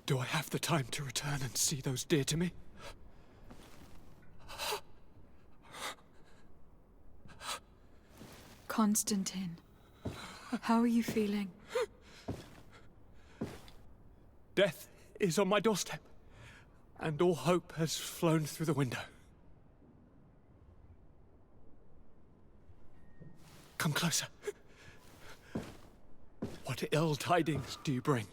Do I have the time to return and see those dear to me? Constantine, how are you feeling? Death is on my doorstep, and all hope has flown through the window. Come closer. What ill tidings do you bring?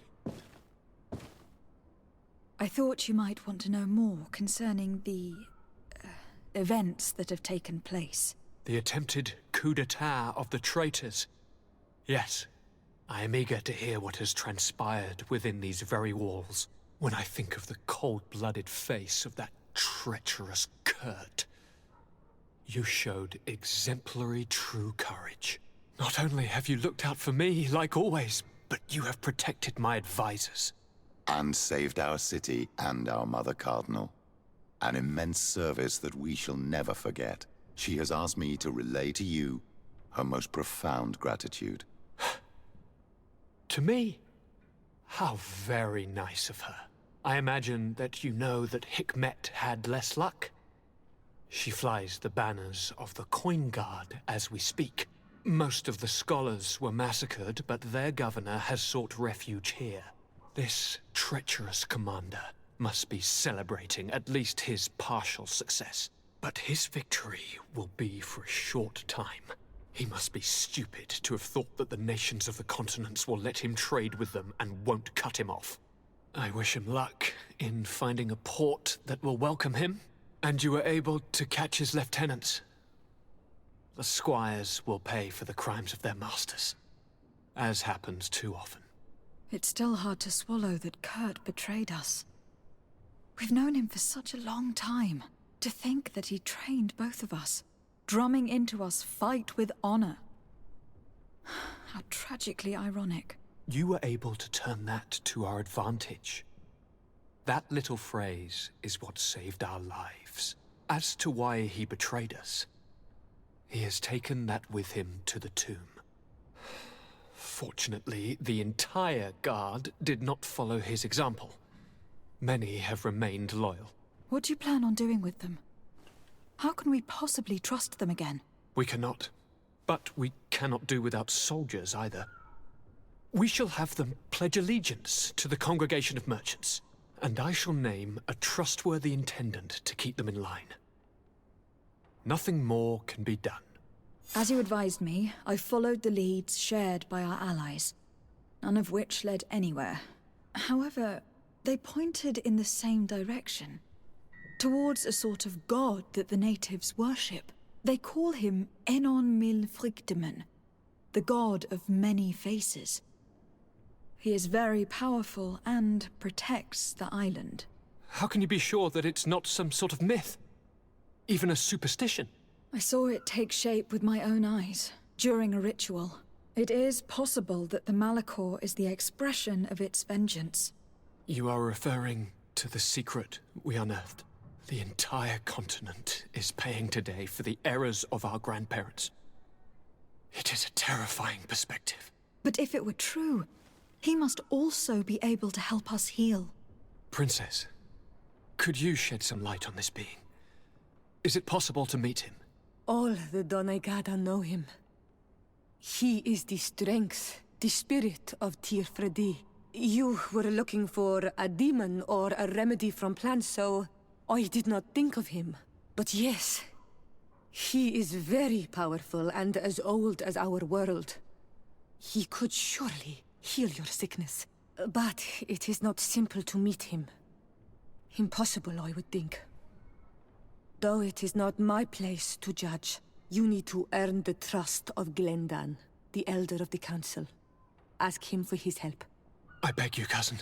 I thought you might want to know more concerning the events that have taken place. The attempted coup d'etat of the traitors. Yes, I am eager to hear what has transpired within these very walls. When I think of the cold-blooded face of that treacherous Kurt. You showed exemplary true courage. Not only have you looked out for me, like always, but you have protected my advisors. And saved our city and our Mother Cardinal. An immense service that we shall never forget. She has asked me to relay to you her most profound gratitude. To me? How very nice of her. I imagine that you know that Hikmet had less luck. She flies the banners of the Coin Guard as we speak. Most of the scholars were massacred, but their governor has sought refuge here. This treacherous commander must be celebrating at least his partial success. But his victory will be for a short time. He must be stupid to have thought that the nations of the continents will let him trade with them and won't cut him off. I wish him luck in finding a port that will welcome him, and you were able to catch his lieutenants. The squires will pay for the crimes of their masters, as happens too often. It's still hard to swallow that Kurt betrayed us. We've known him for such a long time. To think that he trained both of us, drumming into us fight with honor. How tragically ironic. You were able to turn that to our advantage. That little phrase is what saved our lives. As to why he betrayed us, he has taken that with him to the tomb. Fortunately, the entire guard did not follow his example. Many have remained loyal. What do you plan on doing with them? How can we possibly trust them again? We cannot. But we cannot do without soldiers either. We shall have them pledge allegiance to the Congregation of Merchants, and I shall name a trustworthy intendant to keep them in line. Nothing more can be done. As you advised me, I followed the leads shared by our allies, none of which led anywhere. However, they pointed in the same direction. Towards a sort of god that the natives worship. They call him Enon Mil Frichtemen, the god of many faces. He is very powerful and protects the island. How can you be sure that it's not some sort of myth? Even a superstition? I saw it take shape with my own eyes, during a ritual. It is possible that the Malachor is the expression of its vengeance. You are referring to the secret we unearthed. The entire continent is paying today for the errors of our grandparents. It is a terrifying perspective. But if it were true, he must also be able to help us heal. Princess, could you shed some light on this being? Is it possible to meet him? All the Doneigada know him. He is the strength, the spirit of Tirfredi. You were looking for a demon or a remedy from plants, so I did not think of him. But yes, he is very powerful and as old as our world. He could surely heal your sickness. But it is not simple to meet him. Impossible, I would think. Though it is not my place to judge, you need to earn the trust of Glendan, the Elder of the Council. Ask him for his help. I beg you, cousin.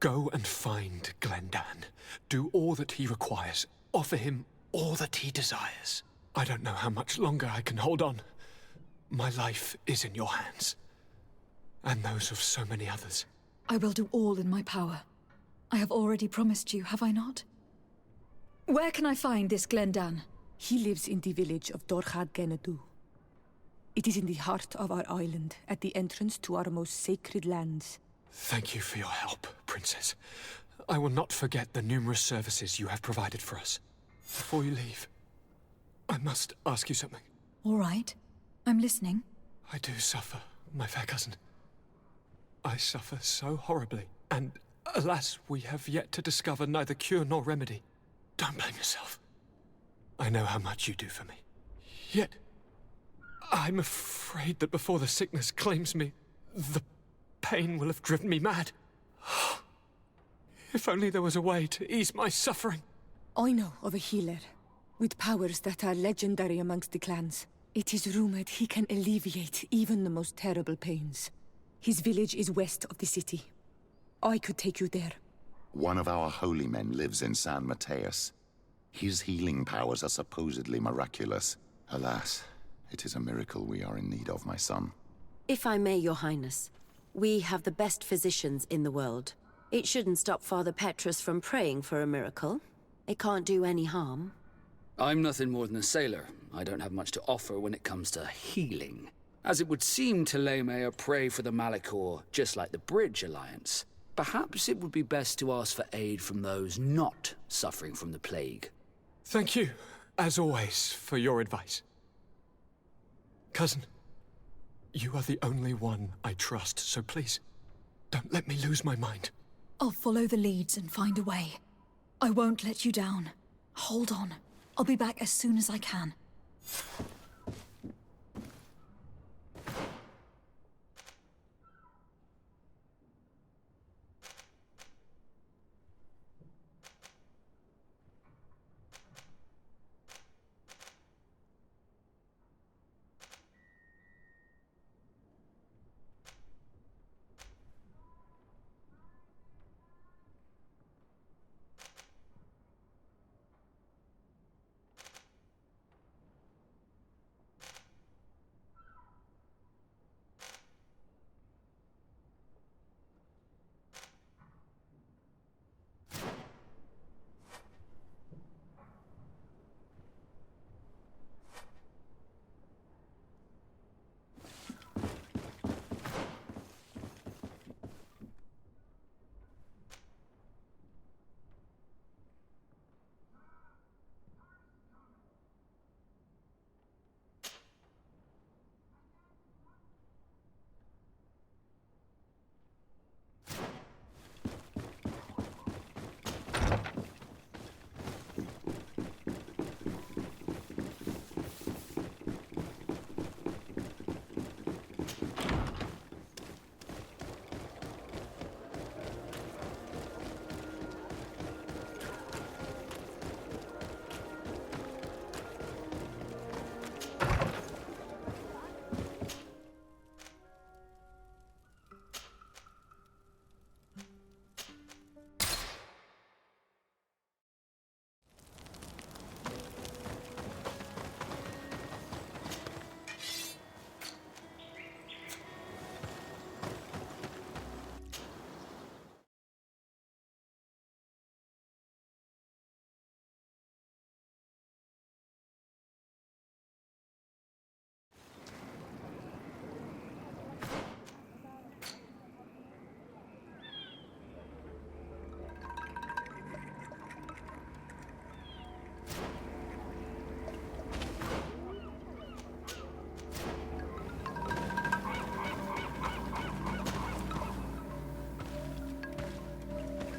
Go and find Glendan. Do all that he requires. Offer him all that he desires. I don't know how much longer I can hold on. My life is in your hands. And those of so many others. I will do all in my power. I have already promised you, have I not? Where can I find this Glendan? He lives in the village of Dorchad Genadu. It is in the heart of our island, at the entrance to our most sacred lands. Thank you for your help, Princess. I will not forget the numerous services you have provided for us. Before you leave, I must ask you something. All right. I'm listening. I do suffer, my fair cousin. I suffer so horribly, and alas, we have yet to discover neither cure nor remedy. Don't blame yourself. I know how much you do for me. Yet, I'm afraid that before the sickness claims me, the pain will have driven me mad. If only there was a way to ease my suffering. I know of a healer, with powers that are legendary amongst the clans. It is rumored he can alleviate even the most terrible pains. His village is west of the city. I could take you there. One of our holy men lives in San Mateus. His healing powers are supposedly miraculous. Alas, it is a miracle we are in need of, my son. If I may, Your Highness, we have the best physicians in the world. It shouldn't stop Father Petrus from praying for a miracle. It can't do any harm. I'm nothing more than a sailor. I don't have much to offer when it comes to healing. As it would seem Telemaea pray for the Malachor, just like the Bridge Alliance. Perhaps it would be best to ask for aid from those not suffering from the plague. Thank you, as always, for your advice. Cousin, you are the only one I trust, so please, don't let me lose my mind. I'll follow the leads and find a way. I won't let you down. Hold on. I'll be back as soon as I can.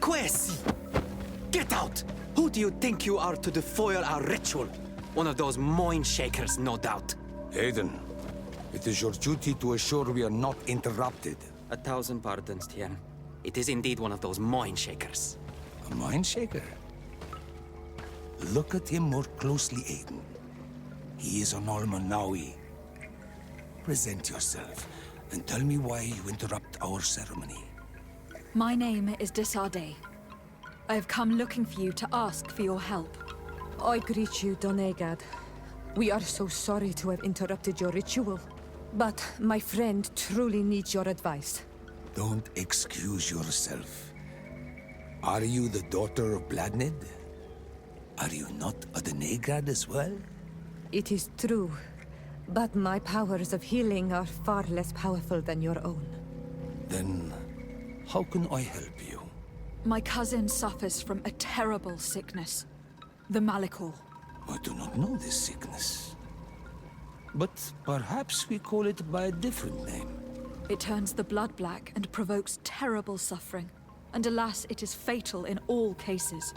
Quesi! Get out! Who do you think you are to foil our ritual? One of those mind shakers, no doubt. Aiden, it is your duty to assure we are not interrupted. 1,000 pardons, Tien. It is indeed one of those mind shakers. A mind shaker? Look at him more closely, Aiden. He is an Almanawi. Present yourself and tell me why you interrupt our ceremony. My name is Desade. I have come looking for you to ask for your help. I greet you, Donegad. We are so sorry to have interrupted your ritual. But my friend truly needs your advice. Don't excuse yourself. Are you the daughter of Bladnid? Are you not a Donegad as well? It is true, but my powers of healing are far less powerful than your own. Then, How can I help you? My cousin suffers from a terrible sickness. The Malicor. I do not know this sickness. But perhaps we call it by a different name. It turns the blood black and provokes terrible suffering. And alas, it is fatal in all cases.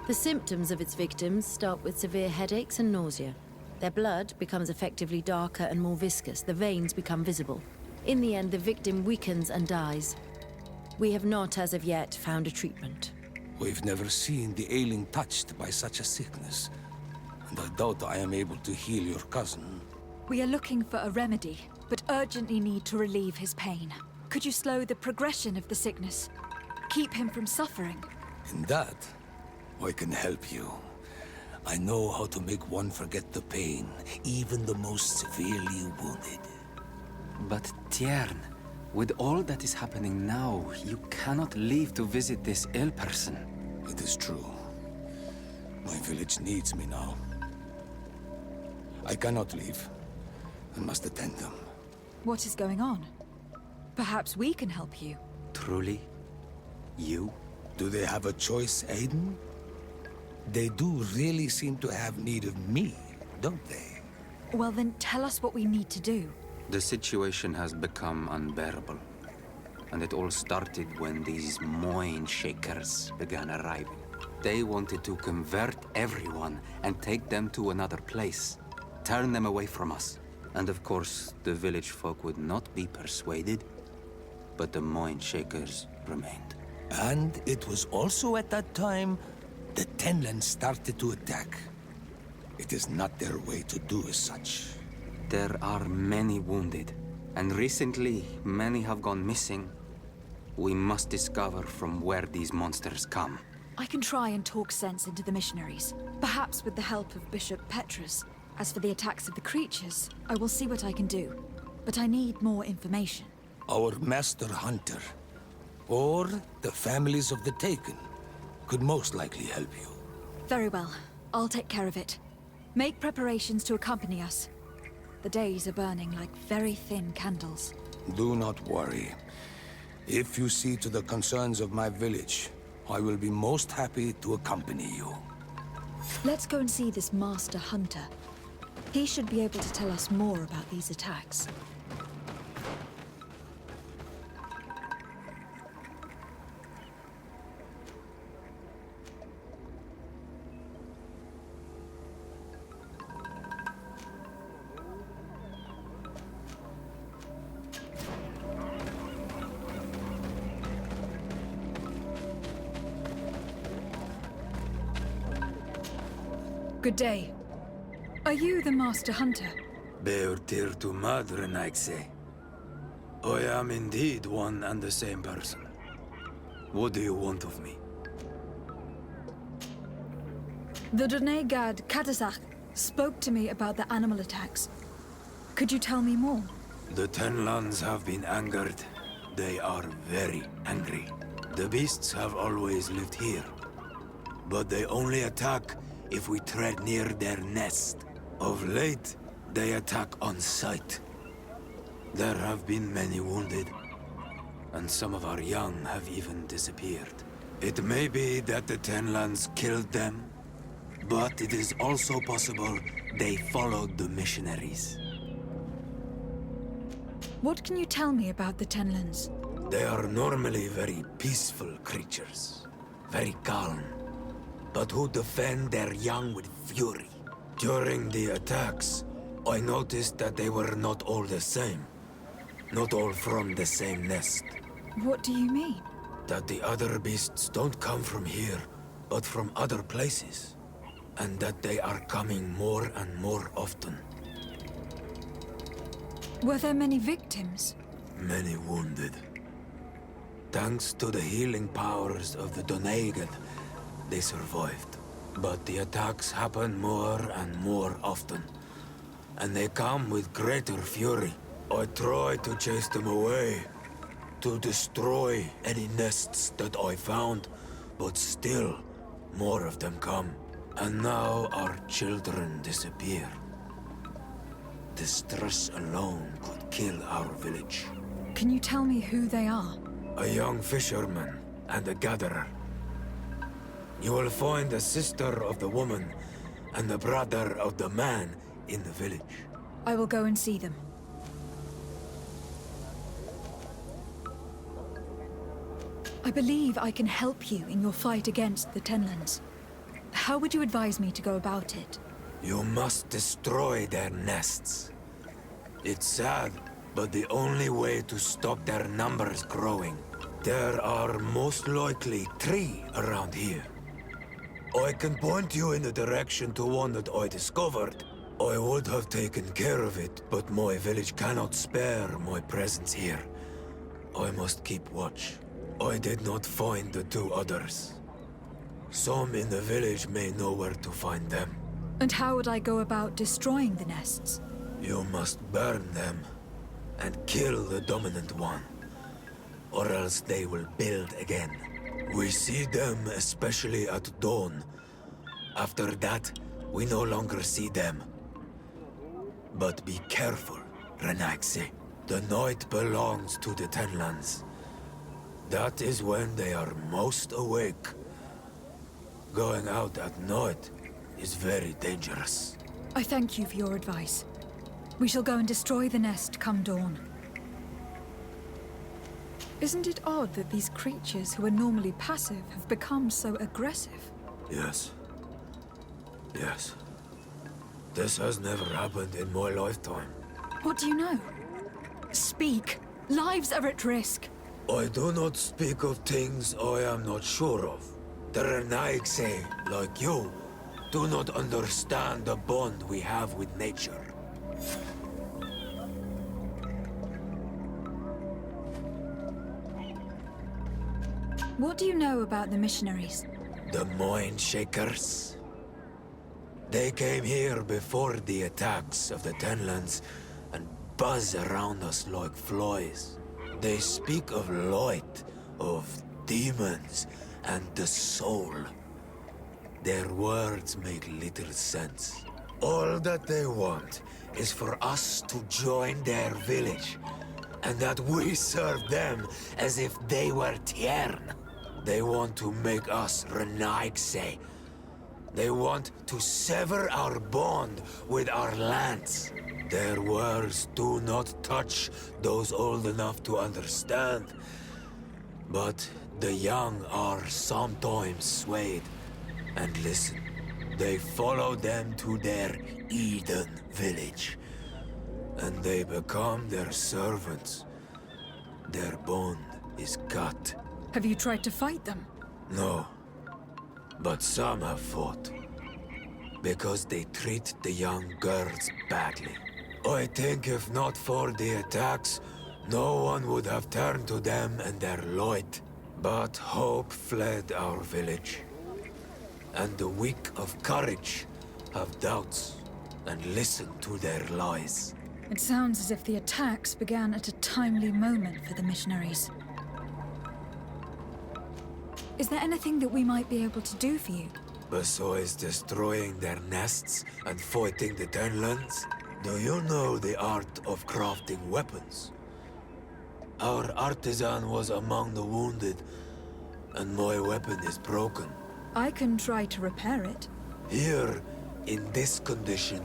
The symptoms of its victims start with severe headaches and nausea. Their blood becomes effectively darker and more viscous. The veins become visible. In the end, the victim weakens and dies. We have not, as of yet, found a treatment. We've never seen the ailing touched by such a sickness. And I doubt I am able to heal your cousin. We are looking for a remedy, but urgently need to relieve his pain. Could you slow the progression of the sickness? Keep him from suffering? In that, I can help you. I know how to make one forget the pain, even the most severely wounded. But Tiern, with all that is happening now, you cannot leave to visit this ill person. It is true. My village needs me now. I cannot leave. I must attend them. What is going on? Perhaps we can help you. Truly? You? Do they have a choice, Aiden? They do really seem to have need of me, don't they? Well then, tell us what we need to do. The situation has become unbearable. And it all started when these Moin Shakers began arriving. They wanted to convert everyone and take them to another place. Turn them away from us. And of course, the village folk would not be persuaded. But the Moin Shakers remained. And it was also at that time the Tenlands started to attack. It is not their way to do as such. There are many wounded, and recently many have gone missing. We must discover from where these monsters come. I can try and talk sense into the missionaries, perhaps with the help of Bishop Petrus. As for the attacks of the creatures, I will see what I can do. But I need more information. Our master hunter, or the families of the Taken, could most likely help you. Very well. I'll take care of it. Make preparations to accompany us. The days are burning like very thin candles. Do not worry. If you see to the concerns of my village, I will be most happy to accompany you. Let's go and see this master hunter. He should be able to tell us more about these attacks. Good day. Are you the Master Hunter? Beurtir tu madre, Naixe. I am indeed one and the same person. What do you want of me? The Donegad Katazak spoke to me about the animal attacks. Could you tell me more? The Tenlands have been angered. They are very angry. The beasts have always lived here. But they only attack if we tread near their nest. Of late, they attack on sight. There have been many wounded, and some of our young have even disappeared. It may be that the Tenlands killed them, but it is also possible they followed the missionaries. What can you tell me about the Tenlands? They are normally very peaceful creatures, very calm, but who defend their young with fury. During the attacks, I noticed that they were not all the same. Not all from the same nest. What do you mean? That the other beasts don't come from here, but from other places. And that they are coming more and more often. Were there many victims? Many wounded. Thanks to the healing powers of the Donegad, they survived. But the attacks happen more and more often. And they come with greater fury. I try to chase them away, to destroy any nests that I found, but still, more of them come. And now our children disappear. The stress alone could kill our village. Can you tell me who they are? a young fisherman, and a gatherer. You will find the sister of the woman and the brother of the man in the village. I will go and see them. I believe I can help you in your fight against the Tenlands. How would you advise me to go about it? You must destroy their nests. It's sad, but the only way to stop their numbers growing. There are most likely 3 around here. I can point you in the direction to one that I discovered. I would have taken care of it, but my village cannot spare my presence here. I must keep watch. I did not find the 2 others. Some in the village may know where to find them. And how would I go about destroying the nests? You must burn them and kill the dominant one, or else they will build again. We see them especially at dawn. After that, we no longer see them. But be careful, Renaxe. The night belongs to the Tenlands. That is when they are most awake. Going out at night is very dangerous. I thank you for your advice. We shall go and destroy the nest come dawn. Isn't it odd that these creatures who are normally passive have become so aggressive? Yes. Yes. This has never happened in my lifetime. What do you know? Speak. Lives are at risk. I do not speak of things I am not sure of. The Renaigse, like you, do not understand the bond we have with nature. What do you know about the missionaries? The Mind Shakers. They came here before the attacks of the Tenlands and buzz around us like flies. They speak of light, of demons, and the soul. Their words make little sense. All that they want is for us to join their village, and that we serve them as if they were Tiern. They want to make us Renaigse. They want to sever our bond with our lands. Their words do not touch those old enough to understand. But the young are sometimes swayed. And listen, they follow them to their Eden village. And they become their servants. Their bond is cut. Have you tried to fight them? No. But some have fought. Because they treat the young girls badly. I think if not for the attacks, no one would have turned to them and their light. But hope fled our village. And the weak of courage have doubts and listen to their lies. It sounds as if the attacks began at a timely moment for the missionaries. Is there anything that we might be able to do for you? Besides destroying their nests and fighting the Tenlands, do you know the art of crafting weapons? Our artisan was among the wounded, and my weapon is broken. I can try to repair it. Here, in this condition,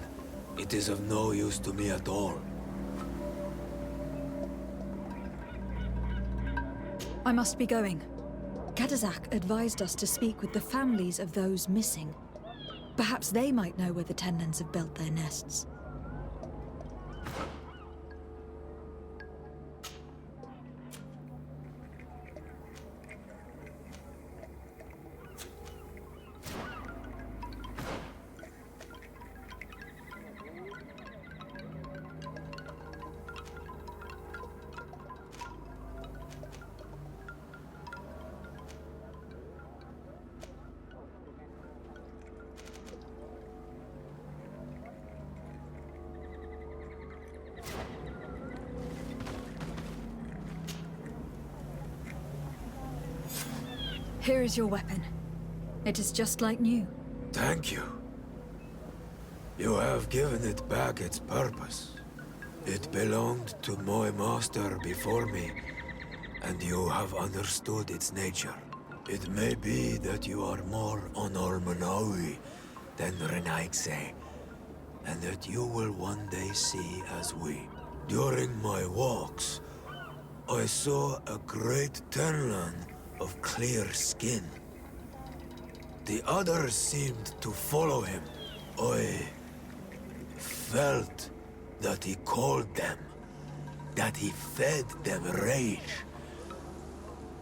it is of no use to me at all. I must be going. Katazak advised us to speak with the families of those missing. Perhaps they might know where the Tenlands have built their nests. Here is your weapon. It is just like new. Thank you. You have given it back its purpose. It belonged to my master before me, and you have understood its nature. It may be that you are more on Almanawi than Renaigse, and that you will one day see as we. During my walks, I saw a great Tenlan of clear skin. The others seemed to follow him. I felt that he called them, that he fed them rage,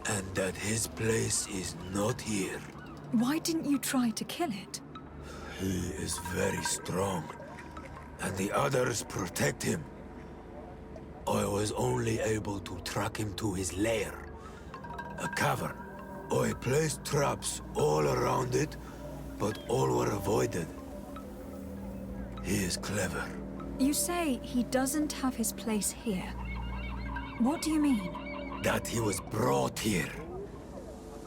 and that his place is not here. Why didn't you try to kill it? He is very strong, and the others protect him. I was only able to track him to his lair, a cavern. I placed traps all around it, but all were avoided. He is clever. You say he doesn't have his place here. What do you mean? That he was brought here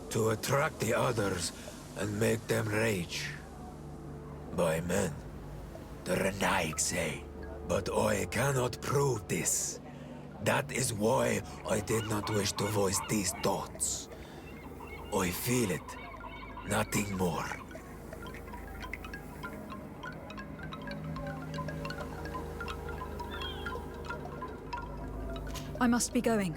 to attract the others and make them rage. By men, the Renaig say. But I cannot prove this. That is why I did not wish to voice these thoughts. I feel it, nothing more. I must be going.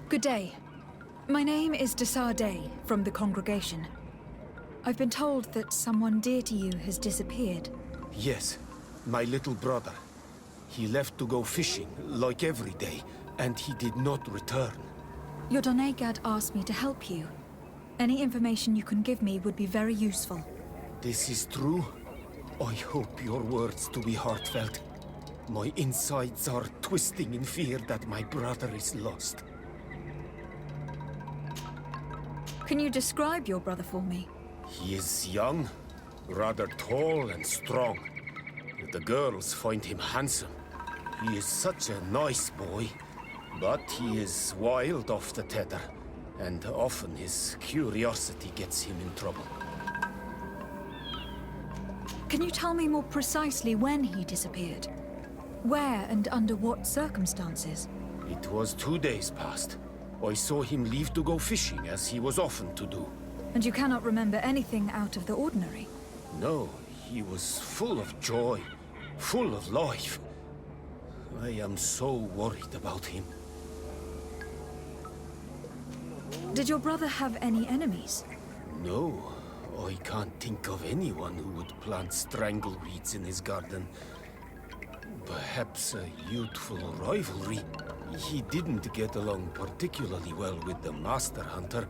Good day. My name is Desar Day, from the congregation. I've been told that someone dear to you has disappeared. Yes, my little brother. He left to go fishing, like every day, and he did not return. Your Donegad asked me to help you. Any information you can give me would be very useful. This is true? I hope your words to be heartfelt. My insides are twisting in fear that my brother is lost. Can you describe your brother for me? He is young, rather tall and strong. The girls find him handsome. He is such a nice boy, but he is wild off the tether, and often his curiosity gets him in trouble. Can you tell me more precisely when he disappeared? Where and under what circumstances? It was 2 days past. I saw him leave to go fishing, as he was often to do. And you cannot remember anything out of the ordinary? No, he was full of joy, full of life. I am so worried about him. Did your brother have any enemies? No, I can't think of anyone who would plant strangleweeds in his garden. Perhaps a youthful rivalry. He didn't get along particularly well with the Master Hunter,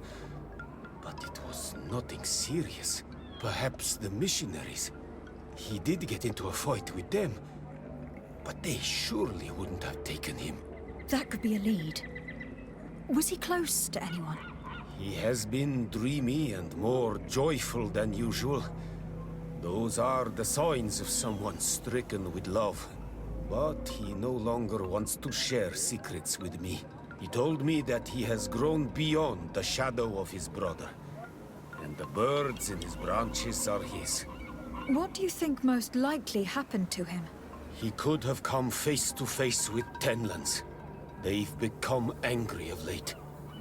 but it was nothing serious. Perhaps the missionaries. He did get into a fight with them, but they surely wouldn't have taken him. That could be a lead. Was he close to anyone? He has been dreamy and more joyful than usual. Those are the signs of someone stricken with love. But he no longer wants to share secrets with me. He told me that he has grown beyond the shadow of his brother. And the birds in his branches are his. What do you think most likely happened to him? He could have come face to face with Tenlans. They've become angry of late.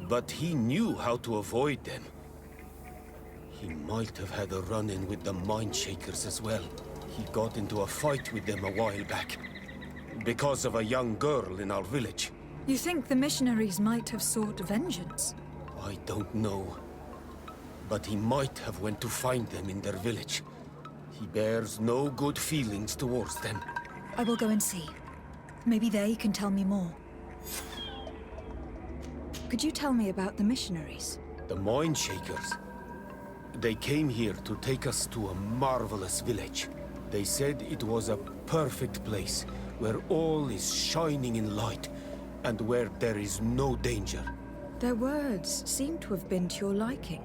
But he knew how to avoid them. He might have had a run-in with the Mindshakers as well. He got into a fight with them a while back. Because of a young girl in our village. You think the missionaries might have sought vengeance? I don't know. But he might have went to find them in their village. He bears no good feelings towards them. I will go and see. Maybe they can tell me more. Could you tell me about the missionaries? The Mindshakers. They came here to take us to a marvelous village. They said it was a perfect place, where all is shining in light, and where there is no danger. Their words seem to have been to your liking.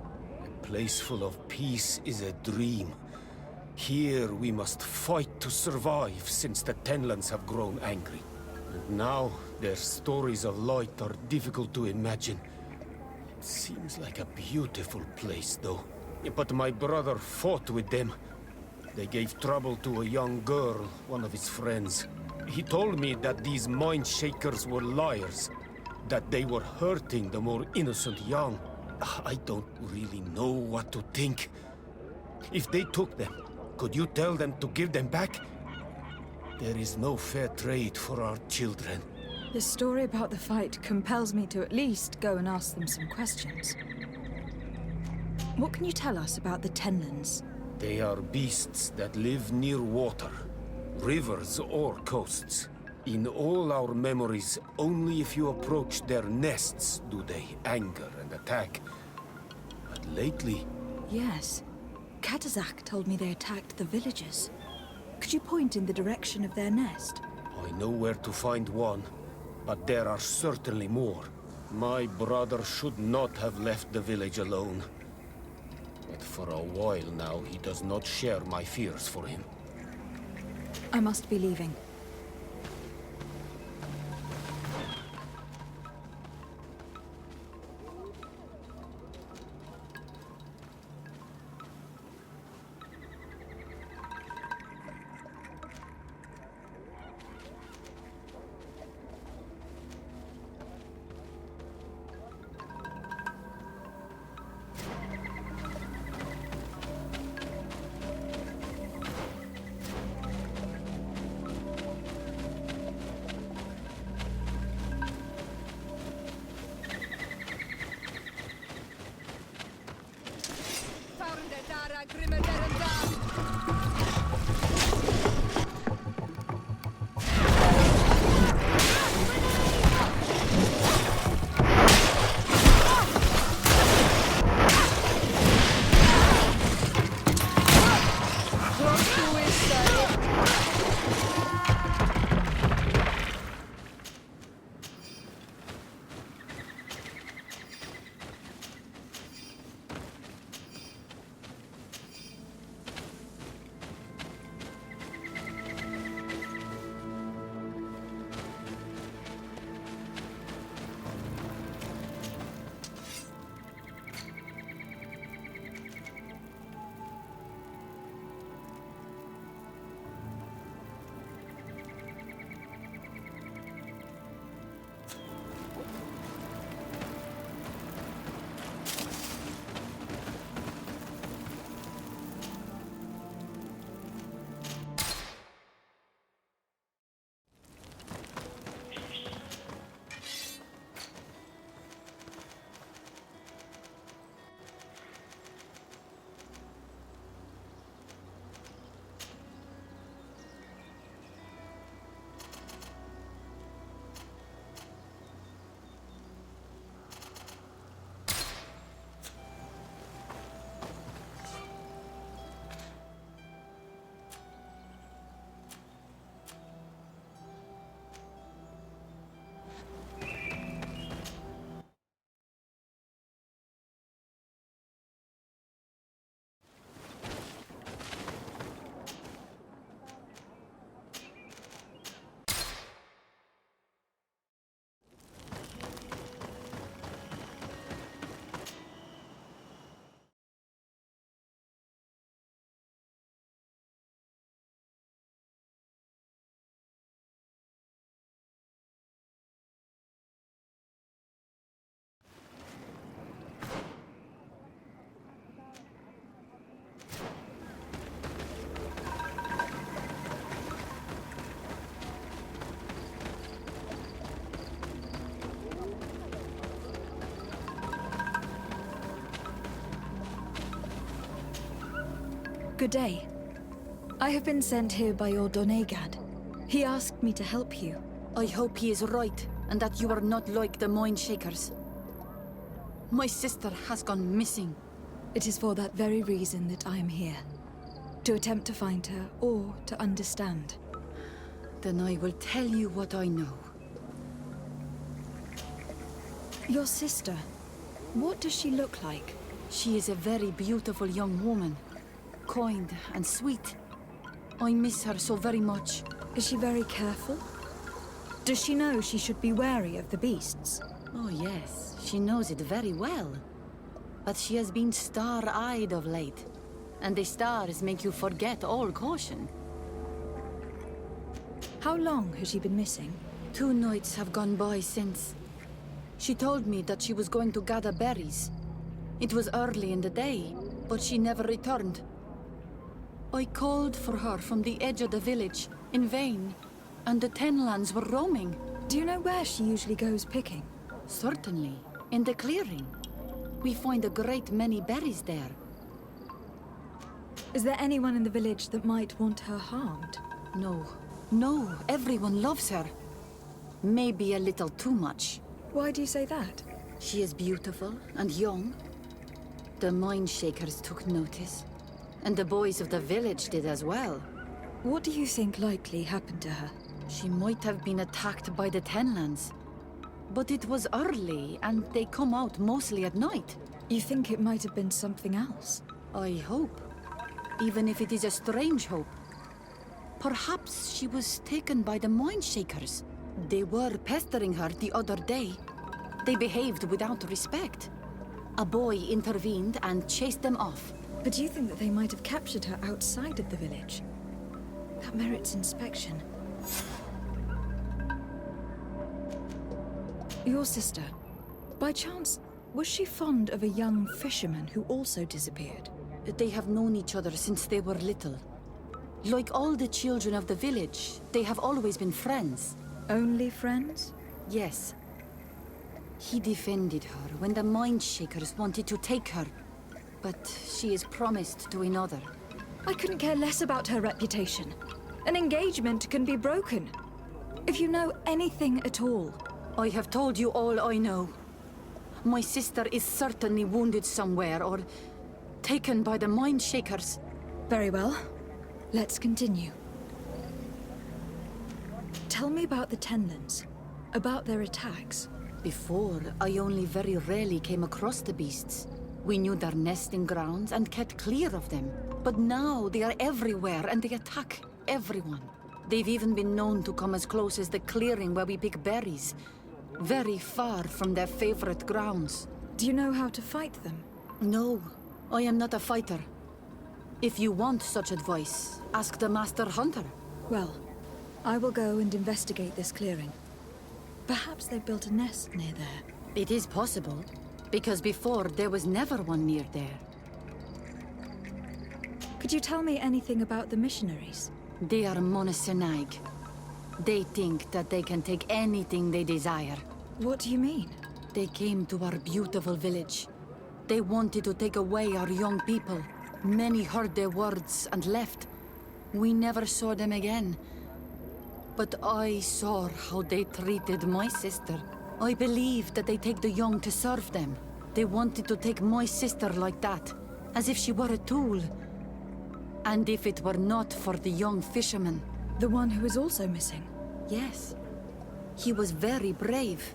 place full of peace is a dream. Here we must fight to survive since the Tenlands have grown angry. And now their stories of light are difficult to imagine. It seems like a beautiful place, though. But my brother fought with them. They gave trouble to a young girl, one of his friends. He told me that these mind shakers were liars, that they were hurting the more innocent young. I don't really know what to think. If they took them, could you tell them to give them back? There is no fair trade for our children. The story about the fight compels me to at least go and ask them some questions. What can you tell us about the Tenlands? They are beasts that live near water, rivers or coasts. In all our memories, only if you approach their nests do they anger and attack. But lately... Yes. Katazak told me they attacked the villagers. Could you point in the direction of their nest? I know where to find one, but there are certainly more. My brother should not have left the village alone. But for a while now, he does not share my fears for him. I must be leaving. Good day. I have been sent here by your Donegad. He asked me to help you. I hope he is right, and that you are not like the Mind Shakers. My sister has gone missing. It is for that very reason that I am here. To attempt to find her, or to understand. Then I will tell you what I know. Your sister, what does she look like? She is a very beautiful young woman. Kind and sweet. I miss her so very much. Is she very careful? Does she know she should be wary of the beasts? Oh yes, she knows it very well. But she has been star-eyed of late. And the stars make you forget all caution. How long has she been missing? 2 nights have gone by since. She told me that she was going to gather berries. It was early in the day, but she never returned. I called for her from the edge of the village, in vain, and the Tenlands were roaming. Do you know where she usually goes picking? Certainly, in the clearing. We find a great many berries there. Is there anyone in the village that might want her harmed? No. No, everyone loves her. Maybe a little too much. Why do you say that? She is beautiful and young. The mine shakers took notice. And the boys of the village did as well. What do you think likely happened to her? She might have been attacked by the Tenlands. But it was early, and they come out mostly at night. You think it might have been something else? I hope. Even if it is a strange hope. Perhaps she was taken by the mine shakers. They were pestering her the other day. They behaved without respect. A boy intervened and chased them off. But do you think that they might have captured her outside of the village? That merits inspection. Your sister, by chance, was she fond of a young fisherman who also disappeared? They have known each other since they were little. Like all the children of the village, they have always been friends. Only friends? Yes. He defended her when the mine shakers wanted to take her. But she is promised to another. I couldn't care less about her reputation. An engagement can be broken. If you know anything at all. I have told you all I know. My sister is certainly wounded somewhere or taken by the mine shakers. Very well. Let's continue. Tell me about the Tenlands. About their attacks. Before, I only very rarely came across the beasts. We knew their nesting grounds and kept clear of them. But now they are everywhere and they attack everyone. They've even been known to come as close as the clearing where we pick berries. Very far from their favorite grounds. Do you know how to fight them? No, I am not a fighter. If you want such advice, ask the Master Hunter. Well, I will go and investigate this clearing. Perhaps they built a nest near there. It is possible, because before there was never one near there. Could you tell me anything about the missionaries? They are monosynaig. They think that they can take anything they desire. What do you mean? They came to our beautiful village. They wanted to take away our young people. Many heard their words and left. We never saw them again. But I saw how they treated my sister. I believe that they take the young to serve them. They wanted to take my sister like that, as if she were a tool. And if it were not for the young fisherman... The one who is also missing? Yes. He was very brave.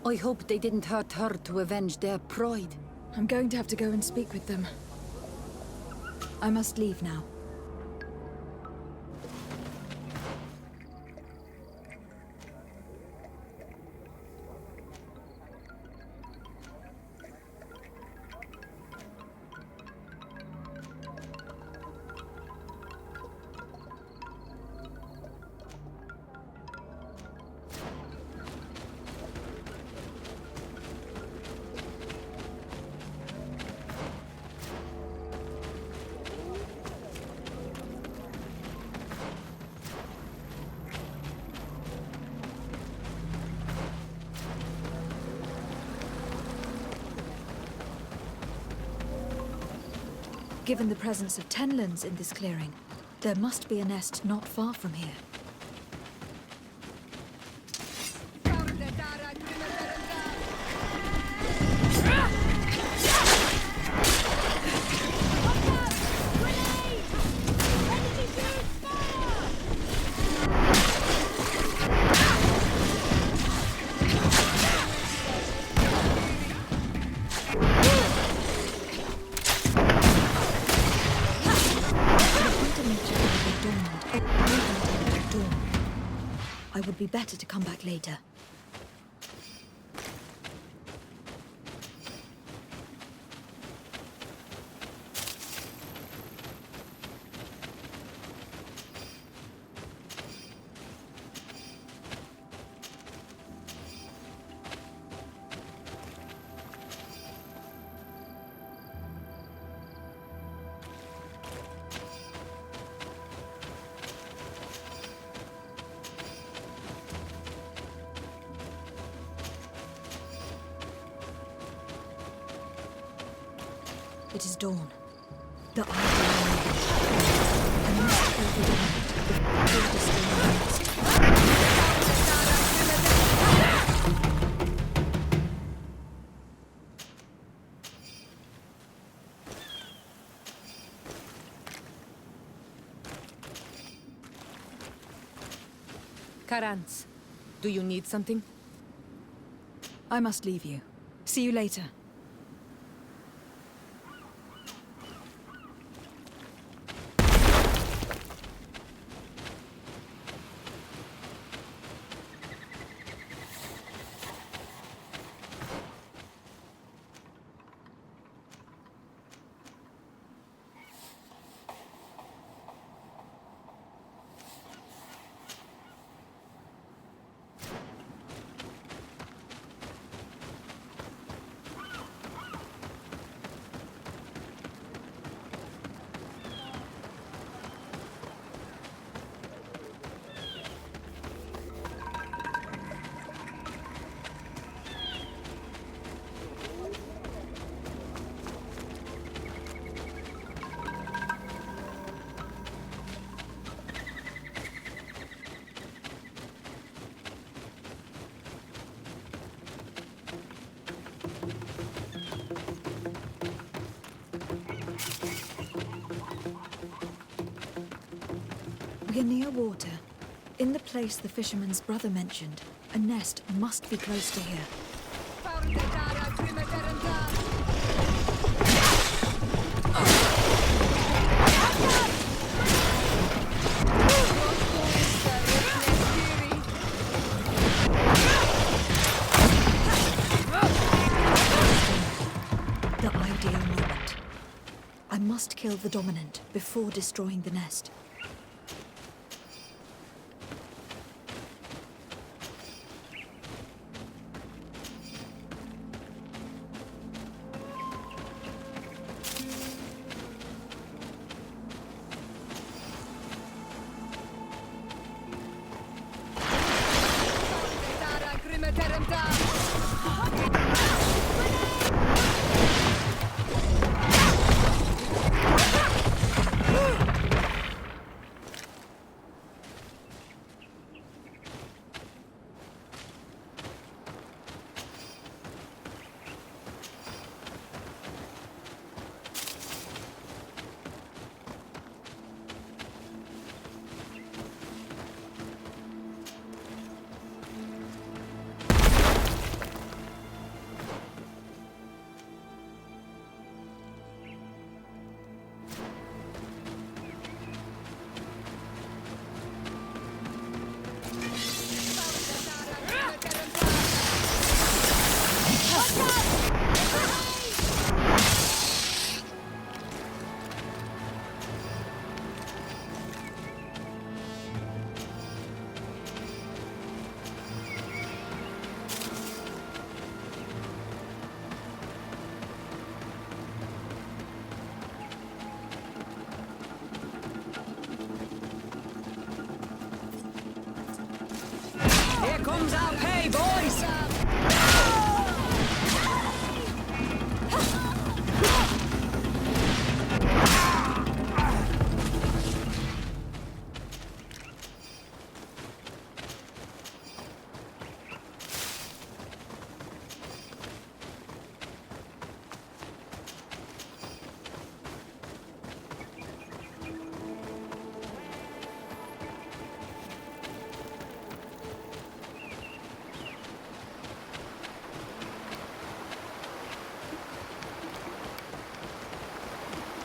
I hope they didn't hurt her to avenge their pride. I'm going to have to go and speak with them. I must leave now. Given the presence of Tenlands in this clearing, there must be a nest not far from here. would be better to come back later. It is dawn. The ideal moment. I must kill the dominant before destroying the nest. Karans, do you need something? I must leave you. See you later. We are near water. In the place the fisherman's brother mentioned. A nest must be close to here. The ideal moment. I must kill the dominant before destroying the nest. Comes our pay, boys!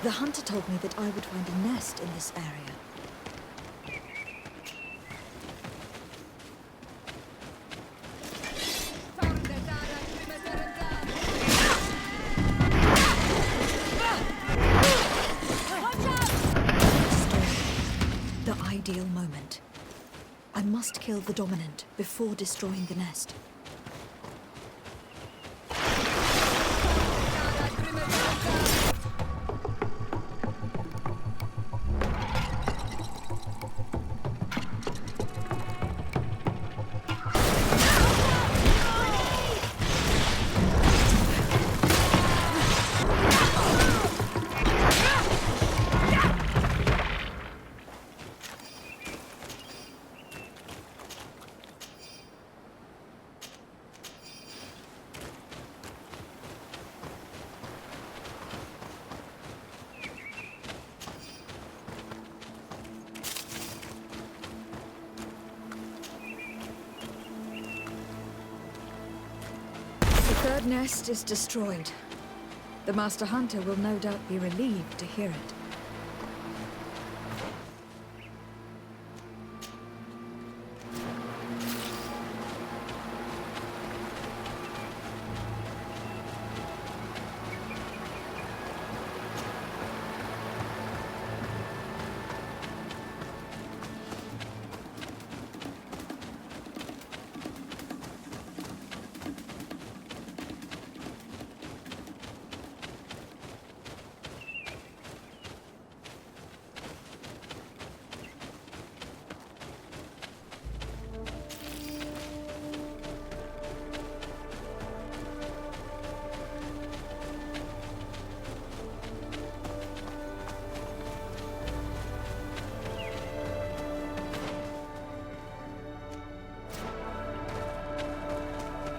The hunter told me that I would find a nest in this area. ideal moment. I must kill the dominant before destroying the nest. The third nest is destroyed. The Master Hunter will no doubt be relieved to hear it.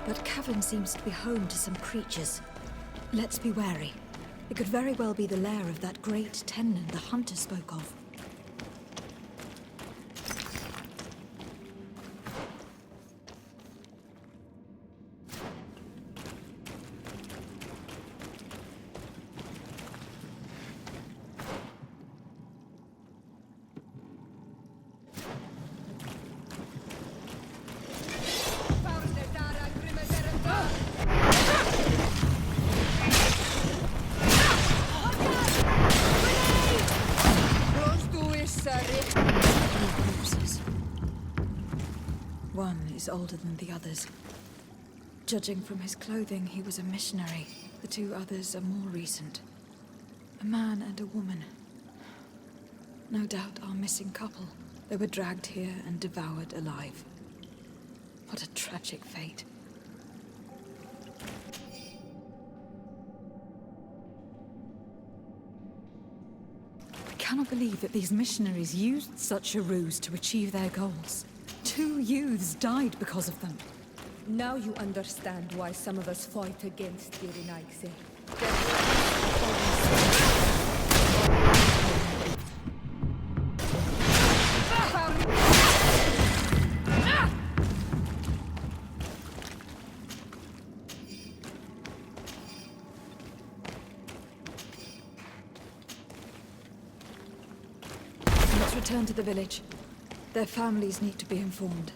That cavern seems to be home to some creatures. Let's be wary. It could very well be the lair of that great Tennon the hunter spoke of. One is older than the others. Judging from his clothing, he was a missionary. The two others are more recent. A man and a woman. No doubt our missing couple. They were dragged here and devoured alive. What a tragic fate. I cannot believe that these missionaries used such a ruse to achieve their goals. 2 youths died because of them. Now you understand why some of us fight against the Renaigse. Let's return to the village. Their families need to be informed.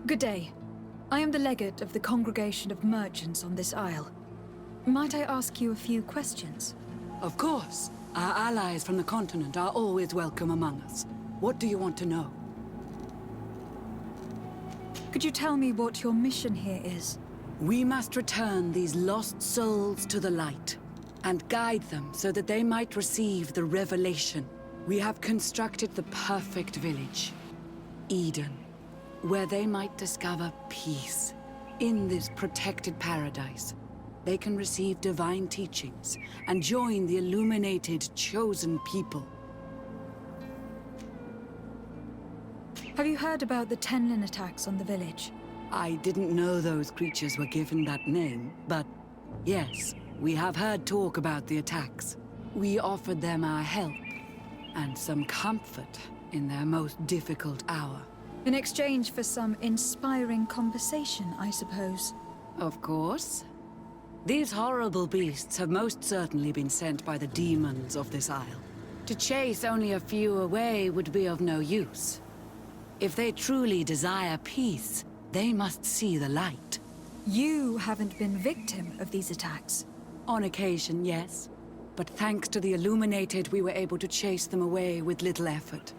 Good day. I am the legate of the congregation of merchants on this isle. Might I ask you a few questions? Of course. Our allies from the continent are always welcome among us. What do you want to know? Could you tell me what your mission here is? We must return these lost souls to the light, and guide them so that they might receive the revelation. We have constructed the perfect village, Eden, where they might discover peace. In this protected paradise, they can receive divine teachings and join the illuminated, chosen people. Have you heard about the Tenlin attacks on the village? I didn't know those creatures were given that name, but yes, we have heard talk about the attacks. We offered them our help and some comfort in their most difficult hour. In exchange for some inspiring conversation, I suppose. Of course. These horrible beasts have most certainly been sent by the demons of this isle. To chase only a few away would be of no use. If they truly desire peace, they must see the light. You haven't been victim of these attacks. On occasion, yes. But thanks to the Illuminated, we were able to chase them away with little effort.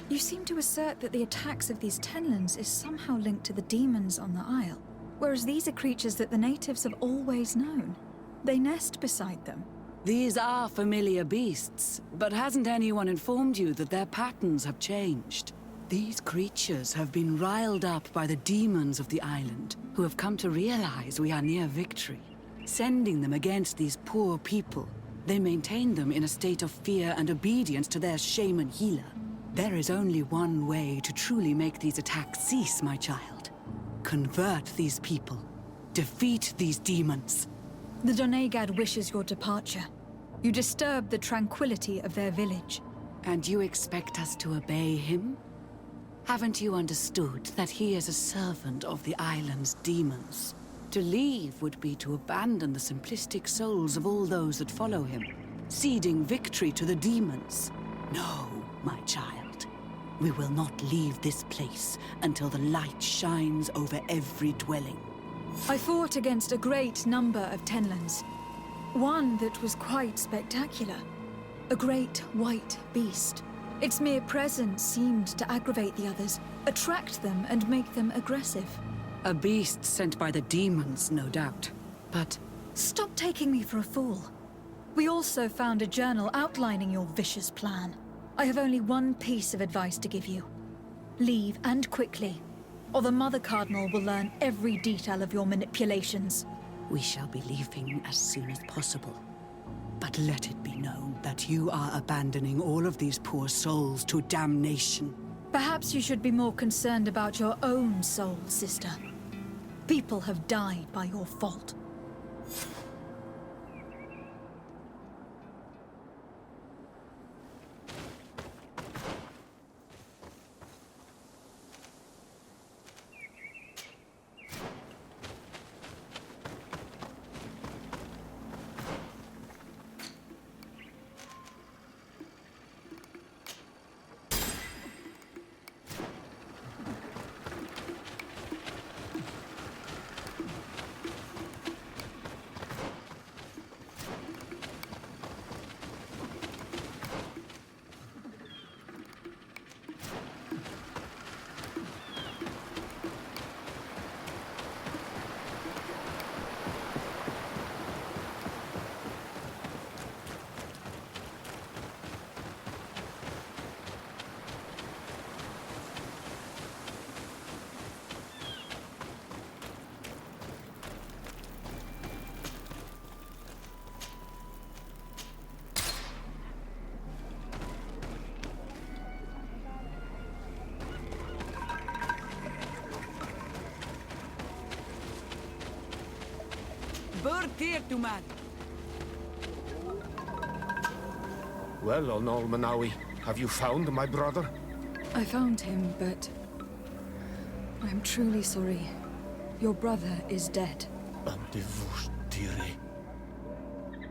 You seem to assert that the attacks of these Tenlins is somehow linked to the demons on the Isle, whereas these are creatures that the natives have always known. They nest beside them. These are familiar beasts, but hasn't anyone informed you that their patterns have changed? These creatures have been riled up by the demons of the island, who have come to realize we are near victory. Sending them against these poor people, they maintain them in a state of fear and obedience to their shaman healer. There is only one way to truly make these attacks cease, my child. Convert these people. Defeat these demons. The Donegad wishes your departure. You disturb the tranquility of their village. And you expect us to obey him? Haven't you understood that he is a servant of the island's demons? To leave would be to abandon the simplistic souls of all those that follow him, ceding victory to the demons. No, my child. We will not leave this place until the light shines over every dwelling. I fought against a great number of Tenlins. One that was quite spectacular. A great white beast. Its mere presence seemed to aggravate the others, attract them and make them aggressive. A beast sent by the demons, no doubt. But stop taking me for a fool. We also found a journal outlining your vicious plan. I have only one piece of advice to give you. Leave, and quickly, or the Mother Cardinal will learn every detail of your manipulations. We shall be leaving as soon as possible. But let it be known that you are abandoning all of these poor souls to damnation. Perhaps you should be more concerned about your own soul, sister. People have died by your fault. Well, Onol Manawi, have you found my brother? I found him, but I am truly sorry. Your brother is dead.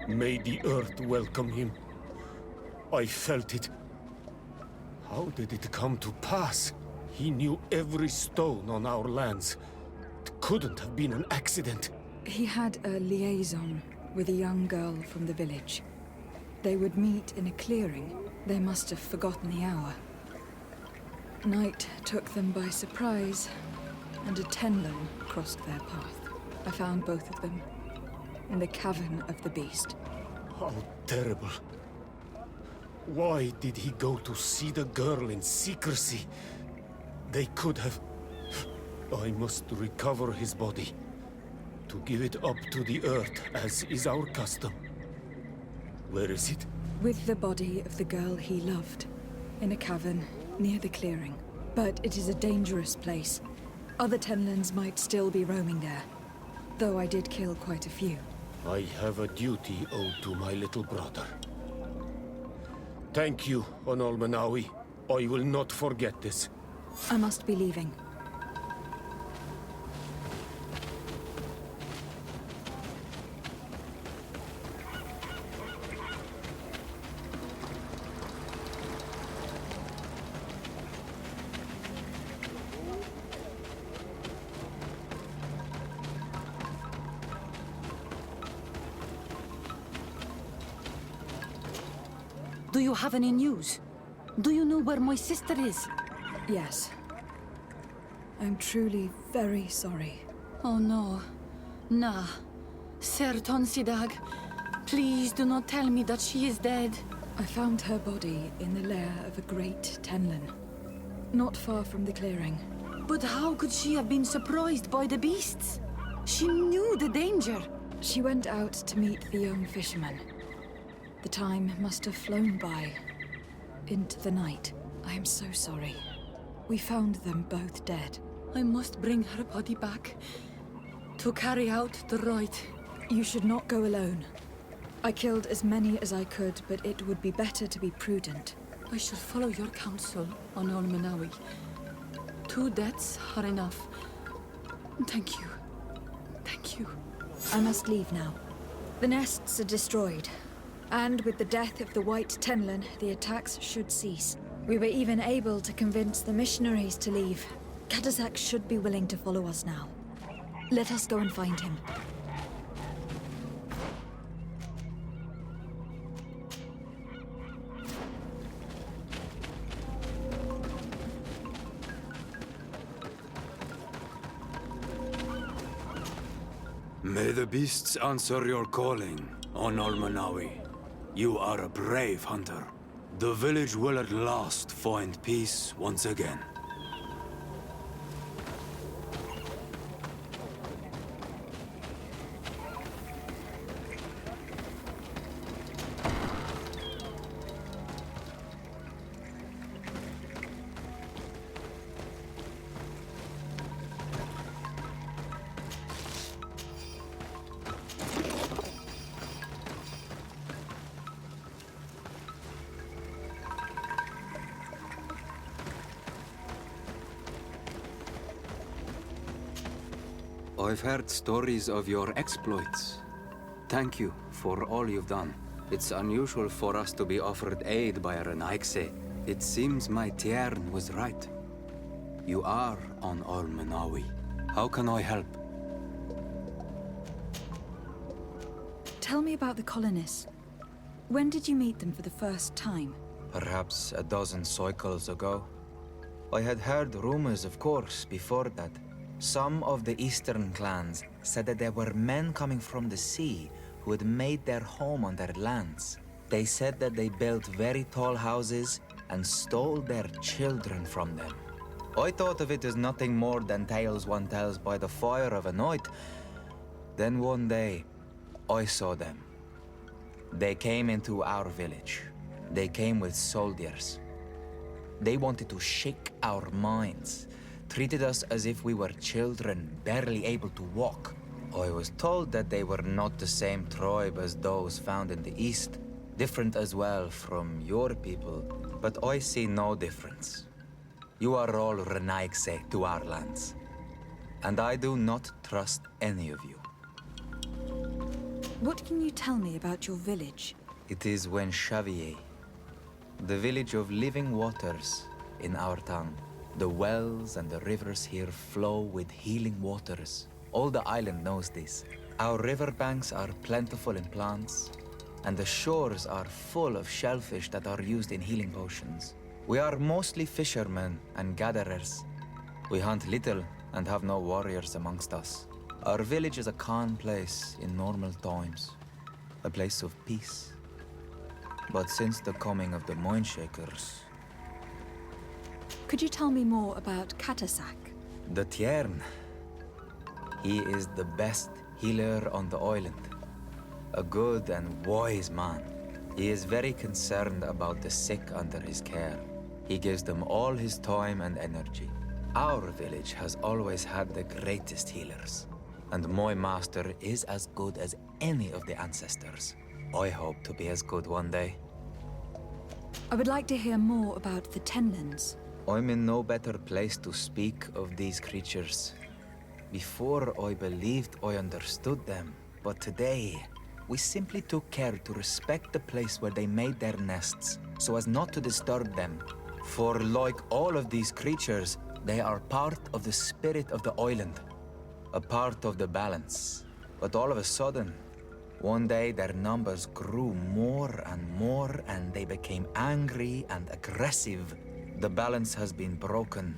May the earth welcome him. I felt it. How did it come to pass? He knew every stone on our lands. It couldn't have been an accident. He had a liaison with a young girl from the village. They would meet in a clearing. They must have forgotten the hour. Night took them by surprise, and a Tenlin crossed their path. I found both of them in the cavern of the beast. How terrible. Why did he go to see the girl in secrecy? They could have... I must recover his body. To give it up to the earth, as is our custom. Where is it? With the body of the girl he loved, in a cavern near the clearing. But it is a dangerous place. Other Tenlins might still be roaming there, though I did kill quite a few. I have a duty owed to my little brother. Thank you, Onolmenawi. I will not forget this. I must be leaving. Do you have any news? Do you know where my sister is? Yes. I'm truly very sorry. Oh no. Nah. Ser Tonsidag, please do not tell me that she is dead. I found her body in the lair of a great Tenlin, not far from the clearing. But how could she have been surprised by the beasts? She knew the danger. She went out to meet the young fisherman. The time must have flown by, into the night. I am so sorry. We found them both dead. I must bring her body back to carry out the rite. You should not go alone. I killed as many as I could, but it would be better to be prudent. I shall follow your counsel, Onolmenawi. 2 deaths are enough. Thank you. Thank you. I must leave now. The nests are destroyed. And with the death of the White Tenlin, the attacks should cease. We were even able to convince the missionaries to leave. Kadazak should be willing to follow us now. Let us go and find him. May the beasts answer your calling, Onolmenawi. You are a brave hunter. The village will at last find peace once again. I've heard stories of your exploits. Thank you for all you've done. It's unusual for us to be offered aid by a Renaigse. It seems my Tiern was right. You are on Onolmenawi. How can I help? Tell me about the colonists. When did you meet them for the first time? Perhaps a dozen cycles ago. I had heard rumors, of course, before that. Some of the eastern clans said that there were men coming from the sea who had made their home on their lands. They said that they built very tall houses and stole their children from them. I thought of it as nothing more than tales one tells by the fire of a night. Then one day, I saw them. They came into our village. They came with soldiers. They wanted to shake our minds. Treated us as if we were children, barely able to walk. I was told that they were not the same tribe as those found in the east. Different as well from your people, but I see no difference. You are all Renaigse to our lands. And I do not trust any of you. What can you tell me about your village? It is when Xavier, The village of living waters in our tongue. The wells and the rivers here flow with healing waters. All the island knows this. Our riverbanks are plentiful in plants, and the shores are full of shellfish that are used in healing potions. We are mostly fishermen and gatherers. We hunt little and have no warriors amongst us. Our village is a calm place in normal times, a place of peace. But since the coming of the Moinshakers... Could you tell me more about Katasak? The Tiern. He is the best healer on the island. A good and wise man. He is very concerned about the sick under his care. He gives them all his time and energy. Our village has always had the greatest healers. And my master is as good as any of the ancestors. I hope to be as good one day. I would like to hear more about the Tenlands. I'm in no better place to speak of these creatures. Before I believed I understood them, but today, we simply took care to respect the place where they made their nests, so as not to disturb them. For like all of these creatures, they are part of the spirit of the island, a part of the balance. But all of a sudden, one day their numbers grew more and they became angry and aggressive. The balance has been broken,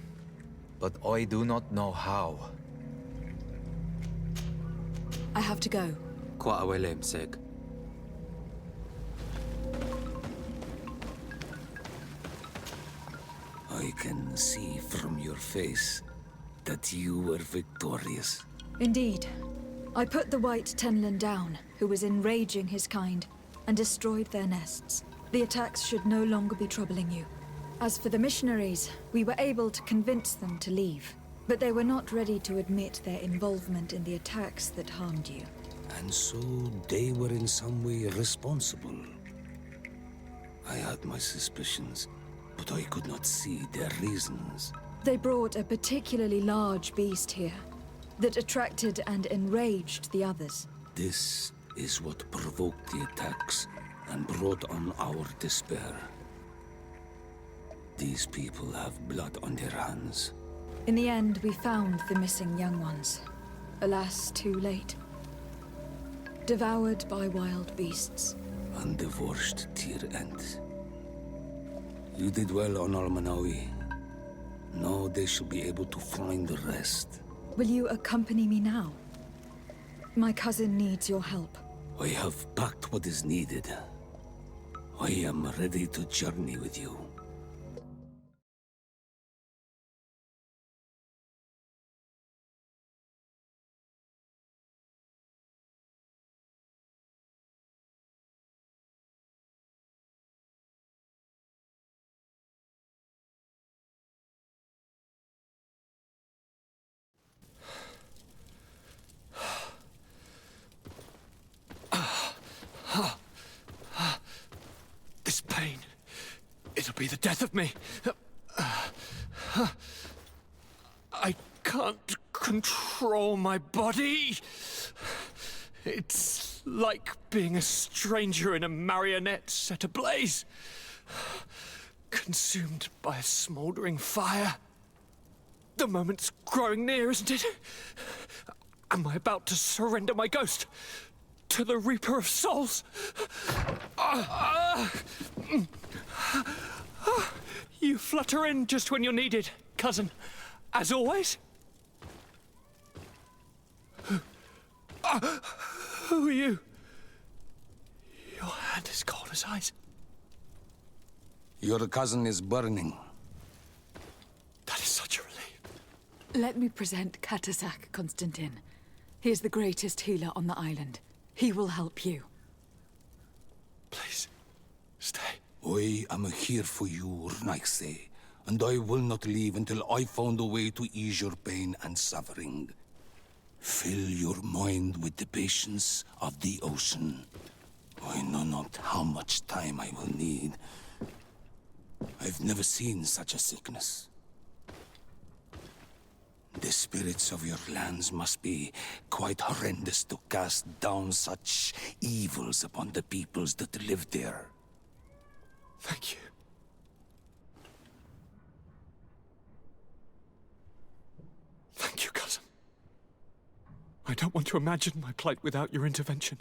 but I do not know how. I have to go. Quite a way, Sig. I can see from your face that you were victorious. Indeed. I put the White Tenland down, who was enraging his kind, and destroyed their nests. The attacks should no longer be troubling you. As for the missionaries, we were able to convince them to leave, but they were not ready to admit their involvement in the attacks that harmed you. And so they were in some way responsible. I had my suspicions, but I could not see their reasons. They brought a particularly large beast here that attracted and enraged the others. This is what provoked the attacks and brought on our despair. These people have blood on their hands. In the end, we found the missing young ones. Alas, too late. Devoured by wild beasts. And divorced Tyr Ent. You did well on Almanawi. Now they shall be able to find the rest. Will you accompany me now? My cousin needs your help. I have packed what is needed. I am ready to journey with you. This pain, it'll be the death of me. I can't control my body. It's like being a stranger in a marionette set ablaze, consumed by a smoldering fire. The moment's growing near, isn't it? Am I about to surrender my ghost to the Reaper of Souls? You flutter in just when you're needed, cousin. As always. Who are you? Your hand is cold as ice. Your cousin is burning. That is such a relief. Let me present Katasak, Constantin. He is the greatest healer on the island. He will help you. Please, stay. I am here for you, Rnaise, and I will not leave until I found a way to ease your pain and suffering. Fill your mind with the patience of the ocean. I know not how much time I will need. I've never seen such a sickness. The spirits of your lands must be quite horrendous to cast down such evils upon the peoples that live there. Thank you. Thank you, cousin. I don't want to imagine my plight without your intervention.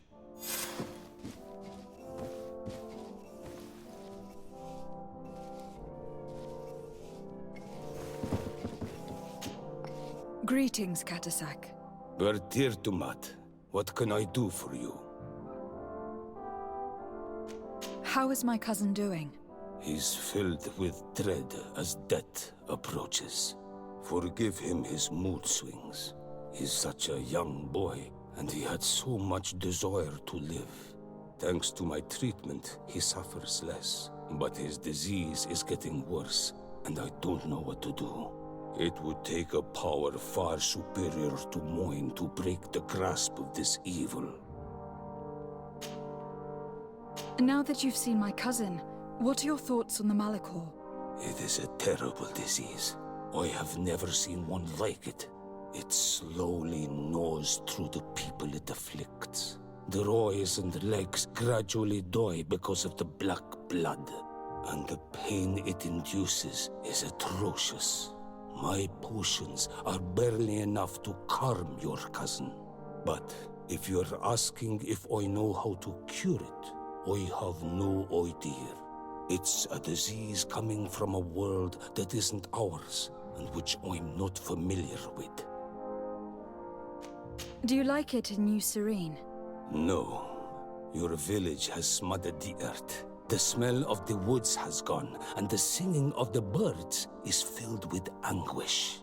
Greetings, Katasak. Bertir Tumat, what can I do for you? How is my cousin doing? He's filled with dread as death approaches. Forgive him his mood swings. He's such a young boy, and he had so much desire to live. Thanks to my treatment, he suffers less. But his disease is getting worse, and I don't know what to do. It would take a power far superior to mine to break the grasp of this evil. Now that you've seen my cousin, what are your thoughts on the Malachor? It is a terrible disease. I have never seen one like it. It slowly gnaws through the people it afflicts. Their eyes and legs gradually die because of the black blood, and the pain it induces is atrocious. My potions are barely enough to calm your cousin. But if you're asking if I know how to cure it, I have no idea. It's a disease coming from a world that isn't ours, and which I'm not familiar with. Do you like it in New Serene? No. Your village has smothered the earth. The smell of the woods has gone, and the singing of the birds is filled with anguish.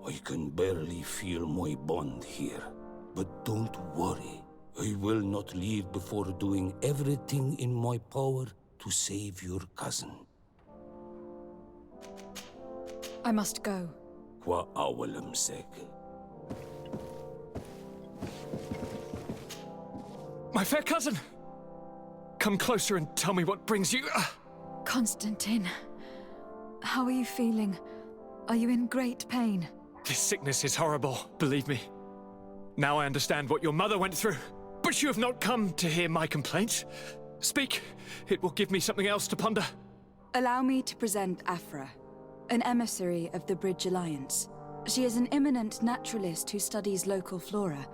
I can barely feel my bond here. But don't worry. I will not leave before doing everything in my power to save your cousin. I must go. Kwa awalam seg. My fair cousin! Come closer and tell me what brings you... Constantine, how are you feeling? Are you in great pain? This sickness is horrible, believe me. Now I understand what your mother went through. But you have not come to hear my complaints. Speak. It will give me something else to ponder. Allow me to present Afra, an emissary of the Bridge Alliance. She is an eminent naturalist who studies local flora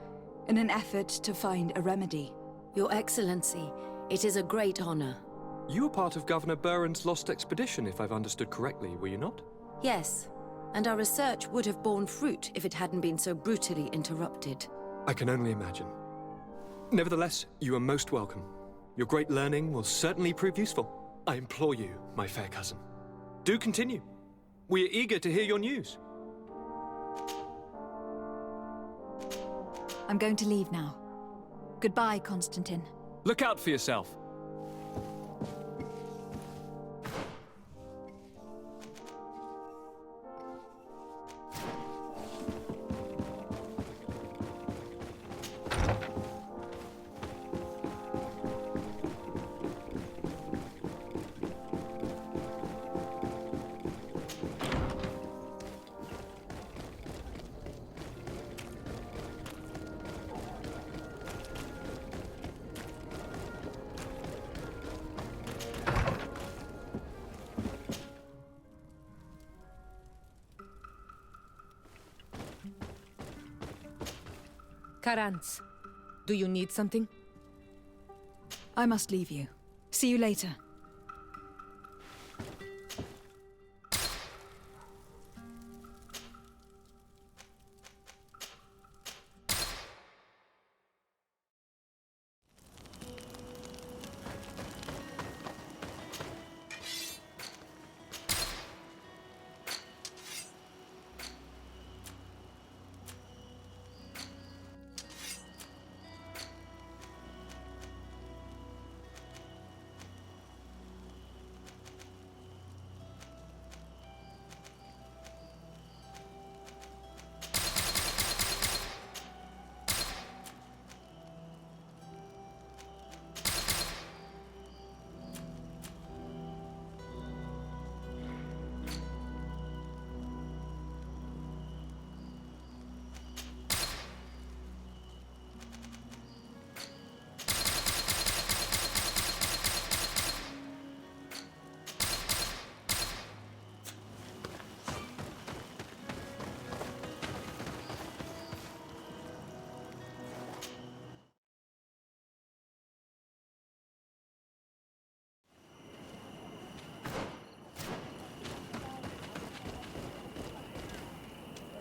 in an effort to find a remedy. Your Excellency, it is a great honor. You were part of Governor Buren's lost expedition, if I've understood correctly, were you not? Yes, and our research would have borne fruit if it hadn't been so brutally interrupted. I can only imagine. Nevertheless, you are most welcome. Your great learning will certainly prove useful. I implore you, my fair cousin. Do continue. We are eager to hear your news. I'm going to leave now. Goodbye, Constantine. Look out for yourself. Karantz, do you need something? I must leave you. See you later.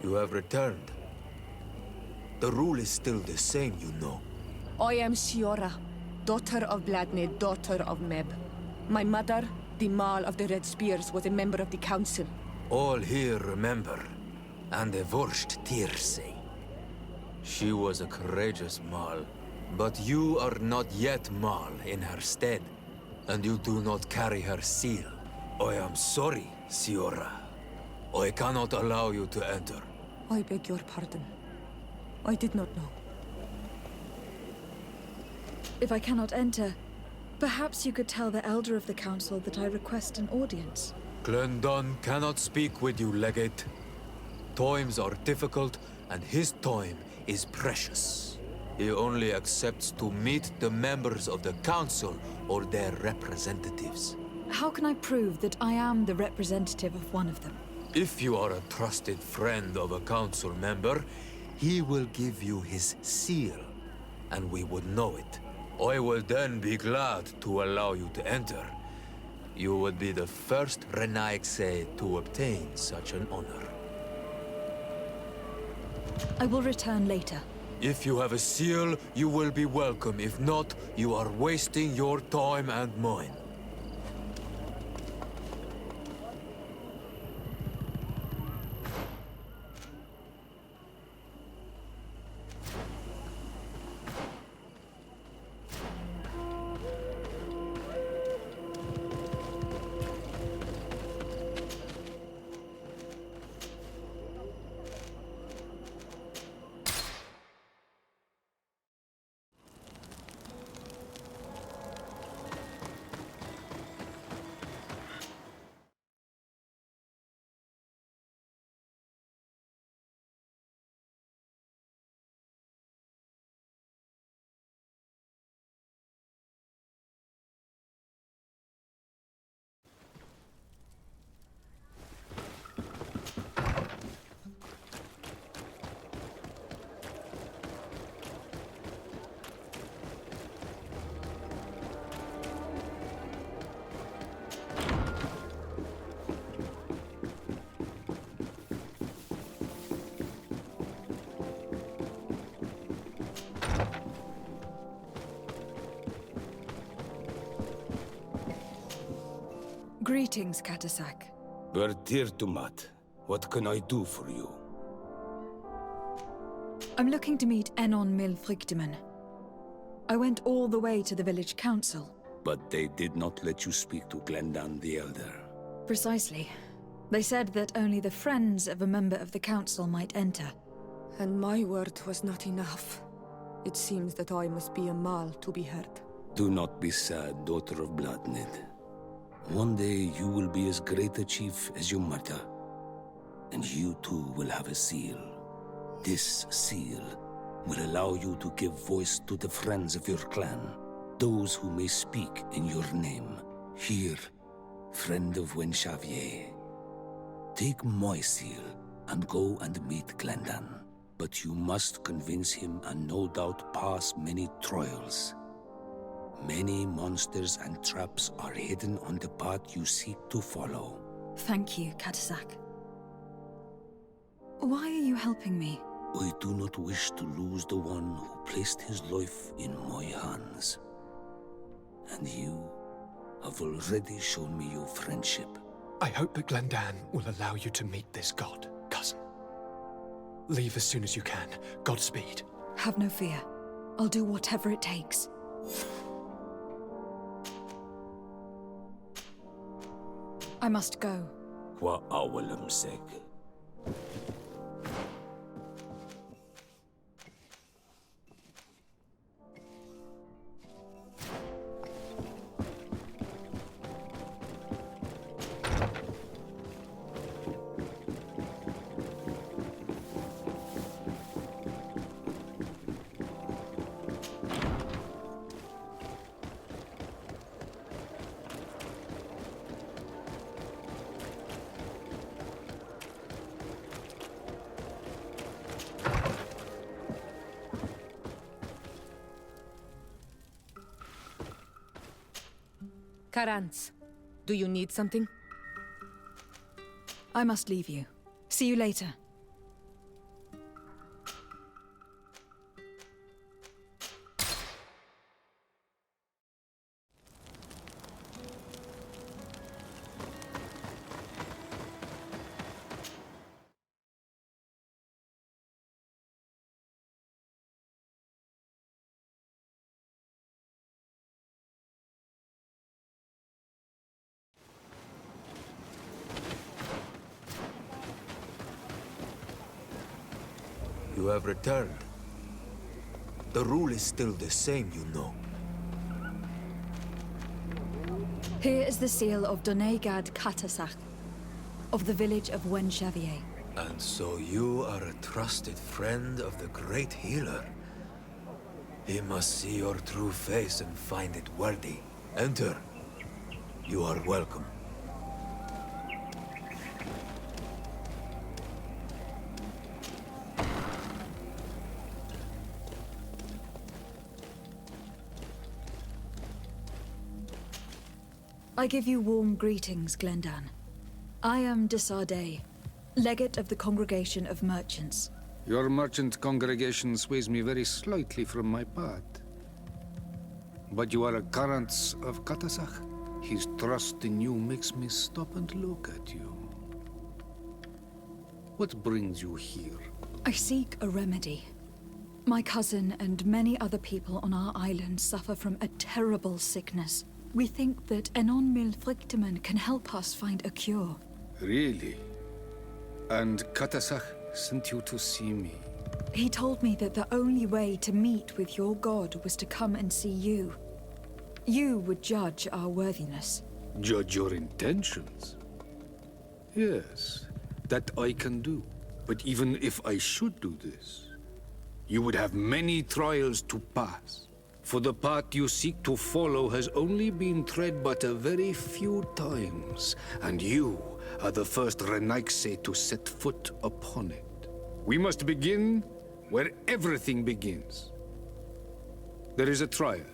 You have returned. The rule is still the same, you know. I am Siora, daughter of Bladne, daughter of Meb. My mother, the Mal of the Red Spears, was a member of the council. All here remember, and the Vorst Tirse. She was a courageous Mal, but you are not yet Mal in her stead, and you do not carry her seal. I am sorry, Siora. I cannot allow you to enter. I beg your pardon. I did not know. If I cannot enter, perhaps you could tell the Elder of the Council that I request an audience. Glendon cannot speak with you, Legate. Times are difficult, and his time is precious. He only accepts to meet the members of the Council or their representatives. How can I prove that I am the representative of one of them? If you are a trusted friend of a Council member, he will give you his seal, and we would know it. I will then be glad to allow you to enter. You would be the first Renaigse to obtain such an honor. I will return later. If you have a seal, you will be welcome. If not, you are wasting your time and mine. Greetings, Katasak. Bertir Tumat, what can I do for you? I'm looking to meet Enon Milfrictiman. I went all the way to the village council. But they did not let you speak to Glendan the Elder. Precisely. They said that only the friends of a member of the council might enter. And my word was not enough. It seems that I must be a Mal to be heard. Do not be sad, daughter of Bloodnid. One day you will be as great a chief as your mother. And you too will have a seal. This seal will allow you to give voice to the friends of your clan. Those who may speak in your name. Here, friend of Wenxavier. Take my seal and go and meet Glendan. But you must convince him and no doubt pass many trials. Many monsters and traps are hidden on the path you seek to follow. Thank you, Katasak. Why are you helping me? I do not wish to lose the one who placed his life in my hands. And you have already shown me your friendship. I hope that Glendan will allow you to meet this god, cousin. Leave as soon as you can. Godspeed. Have no fear. I'll do whatever it takes. I must go. Wa awalam seg. Karantz, do you need something? I must leave you. See you later. You have returned. The rule is still the same, you know. Here is the seal of Donegad Katasach, of the village of Wenxavier. And so you are a trusted friend of the great healer. He must see your true face and find it worthy. Enter. You are welcome. I give you warm greetings, Glendan. I am Desardet, legate of the Congregation of Merchants. Your merchant congregation sways me very slightly from my path. But you are a current of Katasach. His trust in you makes me stop and look at you. What brings you here? I seek a remedy. My cousin and many other people on our island suffer from a terrible sickness. We think that Enon Milfrictiman can help us find a cure. Really? And Katasach sent you to see me? He told me that the only way to meet with your god was to come and see you. You would judge our worthiness. Judge your intentions? Yes, that I can do. But even if I should do this, you would have many trials to pass. For the path you seek to follow has only been tread but a very few times, and you are the first Renaigse to set foot upon it. We must begin where everything begins. There is a trial.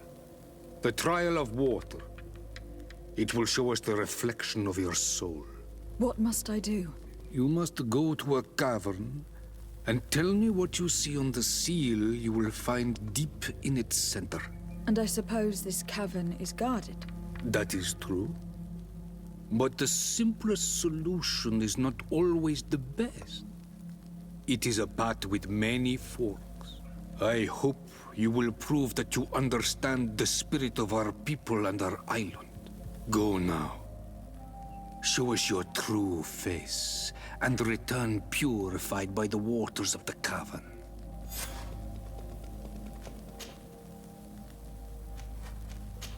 The trial of water. It will show us the reflection of your soul. What must I do? You must go to a cavern and tell me what you see on the seal you will find deep in its center. And I suppose this cavern is guarded? That is true. But the simplest solution is not always the best. It is a path with many forks. I hope you will prove that you understand the spirit of our people and our island. Go now. Show us your true face, and return purified by the waters of the cavern.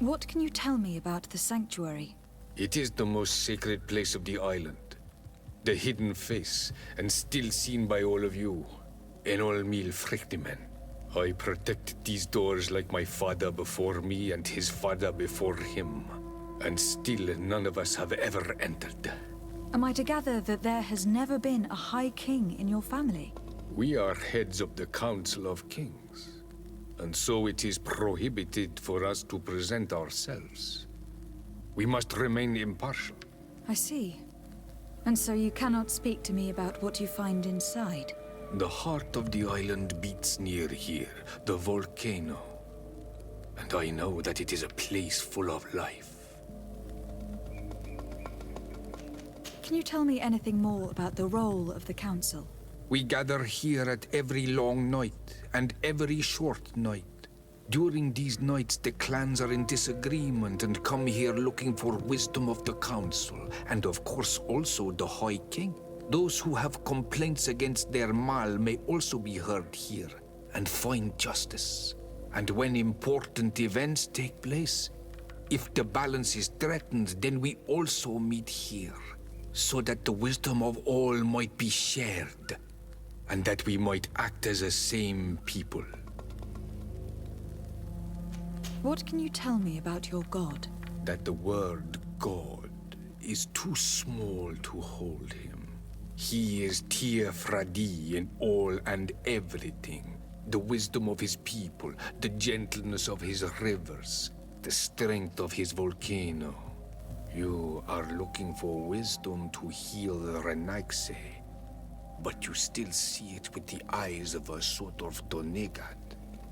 What can you tell me about the sanctuary? It is the most sacred place of the island. The hidden face, and still seen by all of you. Enol Mil Frictimen. I protected these doors like my father before me and his father before him. And still none of us have ever entered. Am I to gather that there has never been a High King in your family? We are heads of the Council of Kings. And so it is prohibited for us to present ourselves. We must remain impartial. I see. And so you cannot speak to me about what you find inside? The heart of the island beats near here, the volcano. And I know that it is a place full of life. Can you tell me anything more about the role of the Council? We gather here at every long night and every short night. During these nights, the clans are in disagreement and come here looking for wisdom of the Council, and of course also the High King. Those who have complaints against their Mal may also be heard here and find justice. And when important events take place, if the balance is threatened, then we also meet here, so that the wisdom of all might be shared, and that we might act as a same people. What can you tell me about your god? That the word God is too small to hold him. He is Tyr Fradi in all and everything. The wisdom of his people, the gentleness of his rivers, the strength of his volcano. You are looking for wisdom to heal the Renaigse, but you still see it with the eyes of a sort of Donegad.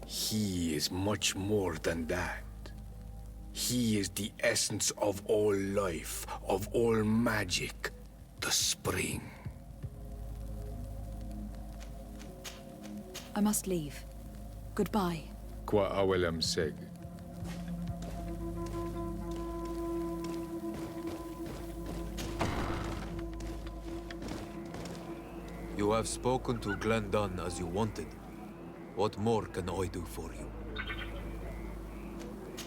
He is much more than that. He is the essence of all life, of all magic, the spring. I must leave. Goodbye. Qua awelem seg. You have spoken to Glendon as you wanted. What more can I do for you?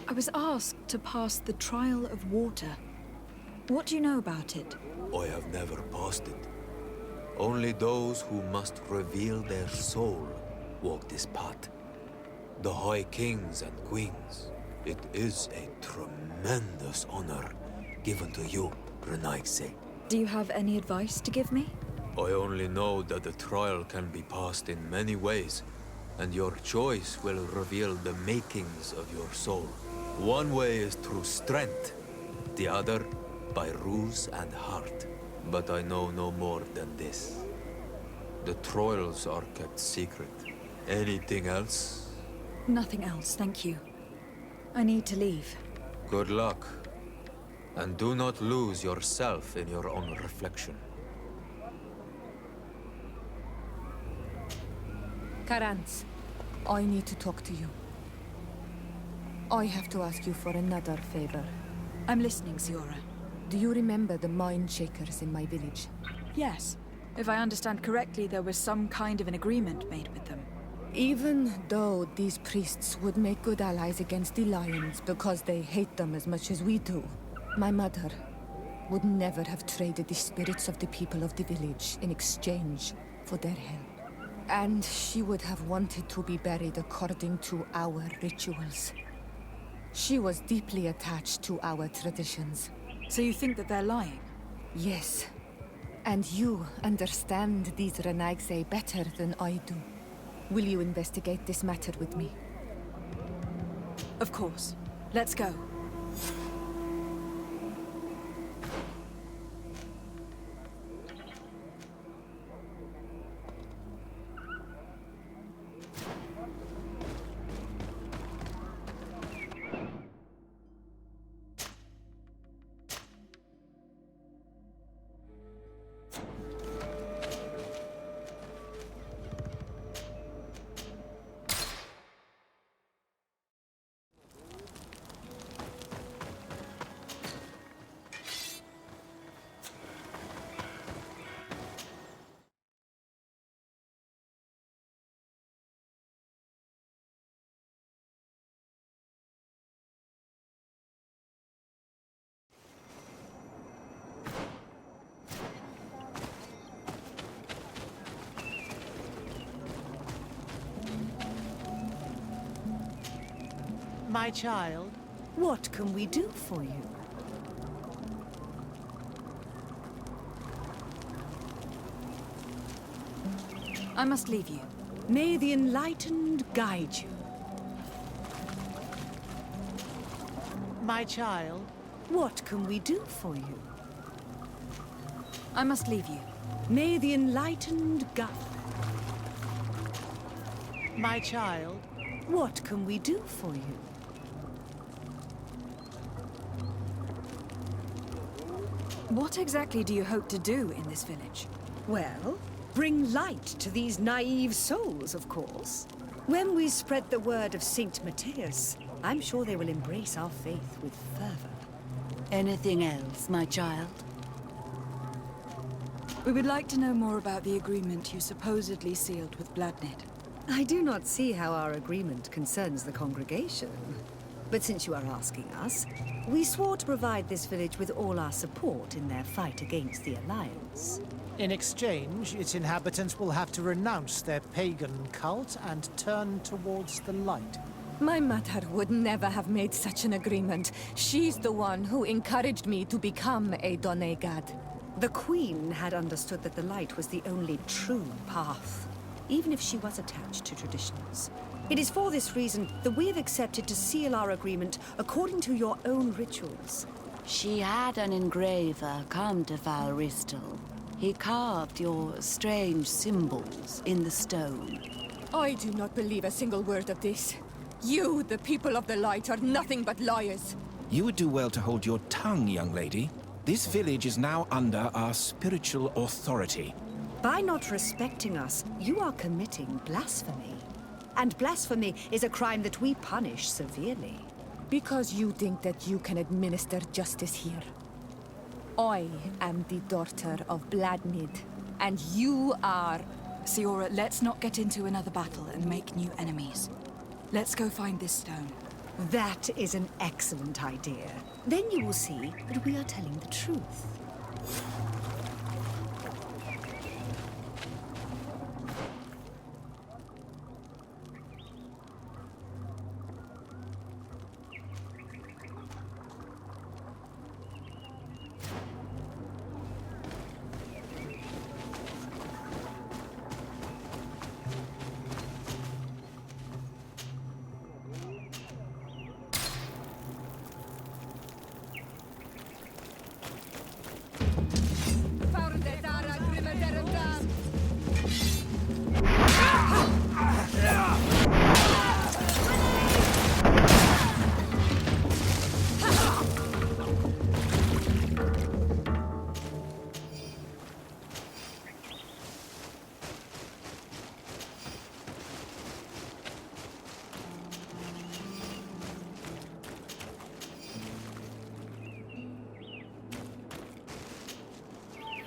I was asked to pass the trial of water. What do you know about it? I have never passed it. Only those who must reveal their soul walk this path. The High Kings and Queens. It is a tremendous honor given to you, Renaigse. Do you have any advice to give me? I only know that the trial can be passed in many ways, and your choice will reveal the makings of your soul. One way is through strength, the other by ruse and heart. But I know no more than this. The trials are kept secret. Anything else? Nothing else, thank you. I need to leave. Good luck. And do not lose yourself in your own reflection. Karantz, I need to talk to you. I have to ask you for another favor. I'm listening, Siora. Do you remember the mine shakers in my village? Yes. If I understand correctly, there was some kind of an agreement made with them. Even though these priests would make good allies against the Lions because they hate them as much as we do, my mother would never have traded the spirits of the people of the village in exchange for their help. And she would have wanted to be buried according to our rituals. She was deeply attached to our traditions. So you think that they're lying? Yes. And you understand these Renaigse better than I do. Will you investigate this matter with me? Of course. Let's go. My child, what can we do for you? I must leave you. May the Enlightened guide you. My child, what can we do for you? I must leave you. May the Enlightened guide. My child, what can we do for you? What exactly do you hope to do in this village? Well, bring light to these naive souls, of course. When we spread the word of Saint Matthias, I'm sure they will embrace our faith with fervor. Anything else, my child? We would like to know more about the agreement you supposedly sealed with Bloodnid. I do not see how our agreement concerns the congregation. But since you are asking us, we swore to provide this village with all our support in their fight against the Alliance. In exchange, its inhabitants will have to renounce their pagan cult and turn towards the light. My mother would never have made such an agreement. She's the one who encouraged me to become a Donegad. The Queen had understood that the light was the only true path, even if she was attached to traditions. It is for this reason that we have accepted to seal our agreement according to your own rituals. She had an engraver come to Valristal. He carved your strange symbols in the stone. I do not believe a single word of this. You, the people of the light, are nothing but liars. You would do well to hold your tongue, young lady. This village is now under our spiritual authority. By not respecting us, you are committing blasphemy. And blasphemy is a crime that we punish severely. Because you think that you can administer justice here. I am the daughter of Bladnid, and you are... Siora, let's not get into another battle and make new enemies. Let's go find this stone. That is an excellent idea. Then you will see that we are telling the truth.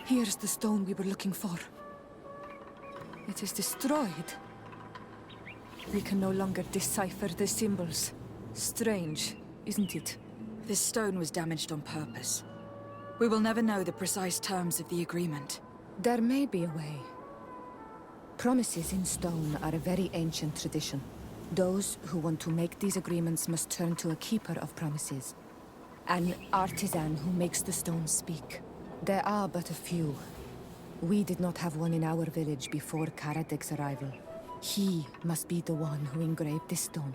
Here's the stone we were looking for. It is destroyed. We can no longer decipher the symbols. Strange, isn't it? This stone was damaged on purpose. We will never know the precise terms of the agreement. There may be a way. Promises in stone are a very ancient tradition. Those who want to make these agreements must turn to a keeper of promises. An artisan who makes the stones speak. There are but a few. We did not have one in our village before Karadek's arrival. He must be the one who engraved this stone.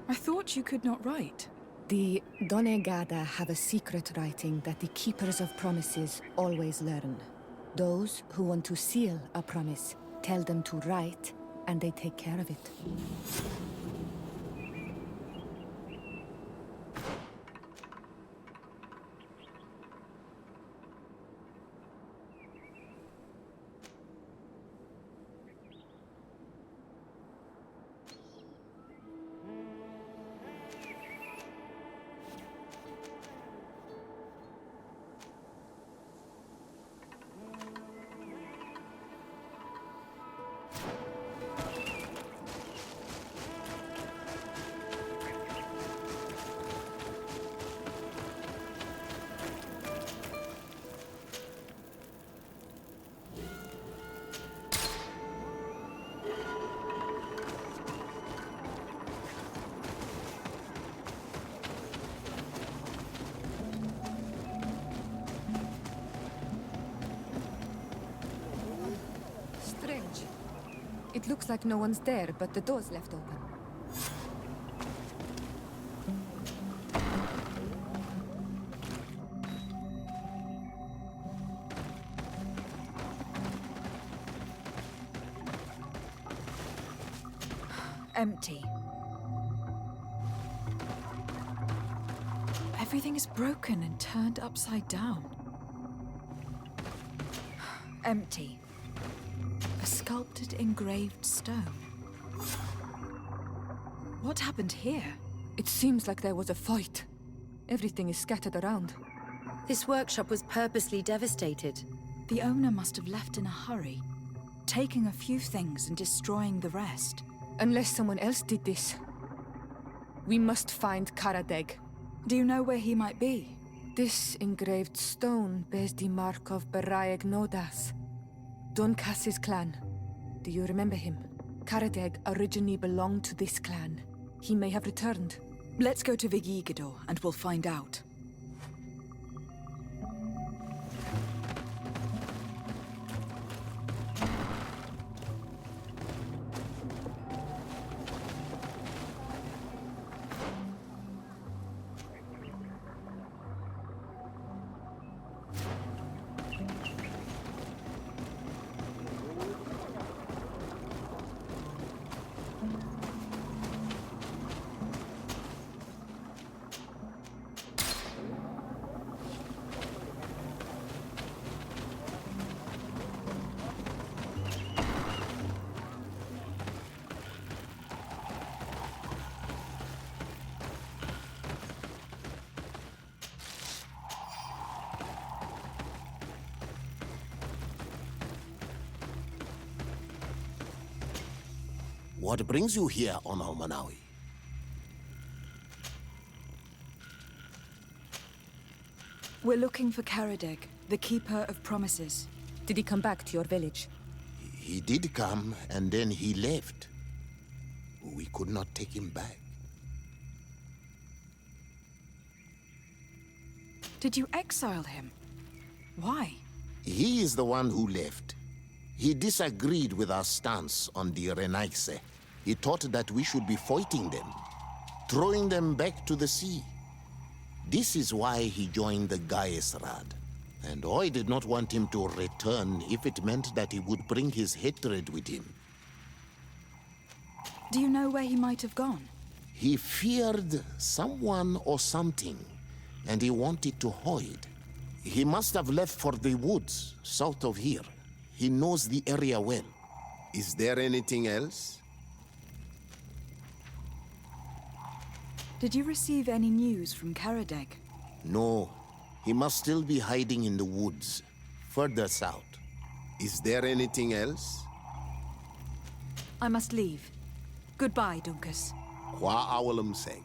I thought you could not write. The Donegada have a secret writing that the keepers of promises always learn. Those who want to seal a promise tell them to write, and they take care of it. It looks like no one's there, but the door's left open. Empty. Everything is broken and turned upside down. Empty. A sculpted, engraved stone. What happened here? It seems like there was a fight. Everything is scattered around. This workshop was purposely devastated. The owner must have left in a hurry, taking a few things and destroying the rest. Unless someone else did this. We must find Karadeg. Do you know where he might be? This engraved stone bears the mark of Baraeg Nodas, Doncass's clan. Do you remember him? Karadeg originally belonged to this clan. He may have returned. Let's go to Vigigador and we'll find out. What brings you here on Almanawi? We're looking for Karadeg, the Keeper of Promises. Did he come back to your village? He did come, and then he left. We could not take him back. Did you exile him? Why? He is the one who left. He disagreed with our stance on the Renaigse. He thought that we should be fighting them, throwing them back to the sea. This is why he joined the Gaesrad. And I did not want him to return if it meant that he would bring his hatred with him. Do you know where he might have gone? He feared someone or something, and he wanted to hide. He must have left for the woods, south of here. He knows the area well. Is there anything else? Did you receive any news from Karadeg? No. He must still be hiding in the woods, further south. Is there anything else? I must leave. Goodbye, Dunkus. Qua awalam seg.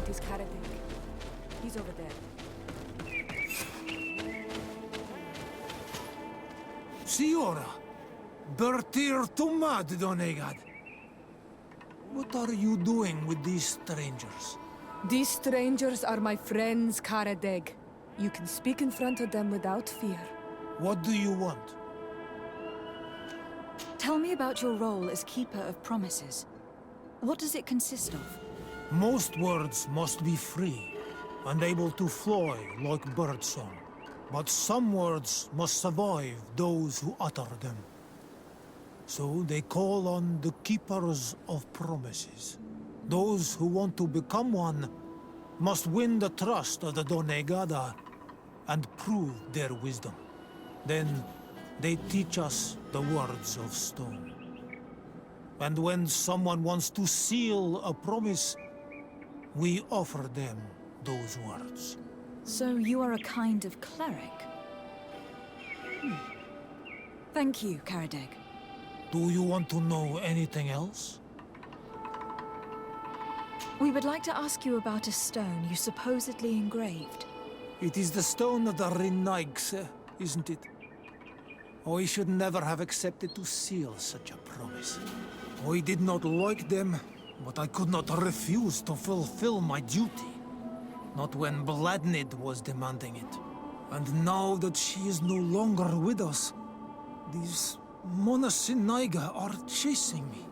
It is Karadeg. He's over there. Signora, Bertir Tumad Donegad. What are you doing with these strangers? These strangers are my friends, Karadeg. You can speak in front of them without fear. What do you want? Tell me about your role as Keeper of Promises. What does it consist of? Most words must be free and able to fly like birdsong. But some words must survive those who utter them. So they call on the Keepers of Promises. Those who want to become one must win the trust of the Donegada and prove their wisdom. Then they teach us the words of stone. And when someone wants to seal a promise, we offer them those words. So you are a kind of cleric? Thank you, Karadeg. Do you want to know anything else? We would like to ask you about a stone you supposedly engraved. It is the stone of the Renaigse, isn't it? I should never have accepted to seal such a promise. I did not like them, but I could not refuse to fulfill my duty. Not when Bladnid was demanding it. And now that she is no longer with us, these Monasinaiga are chasing me.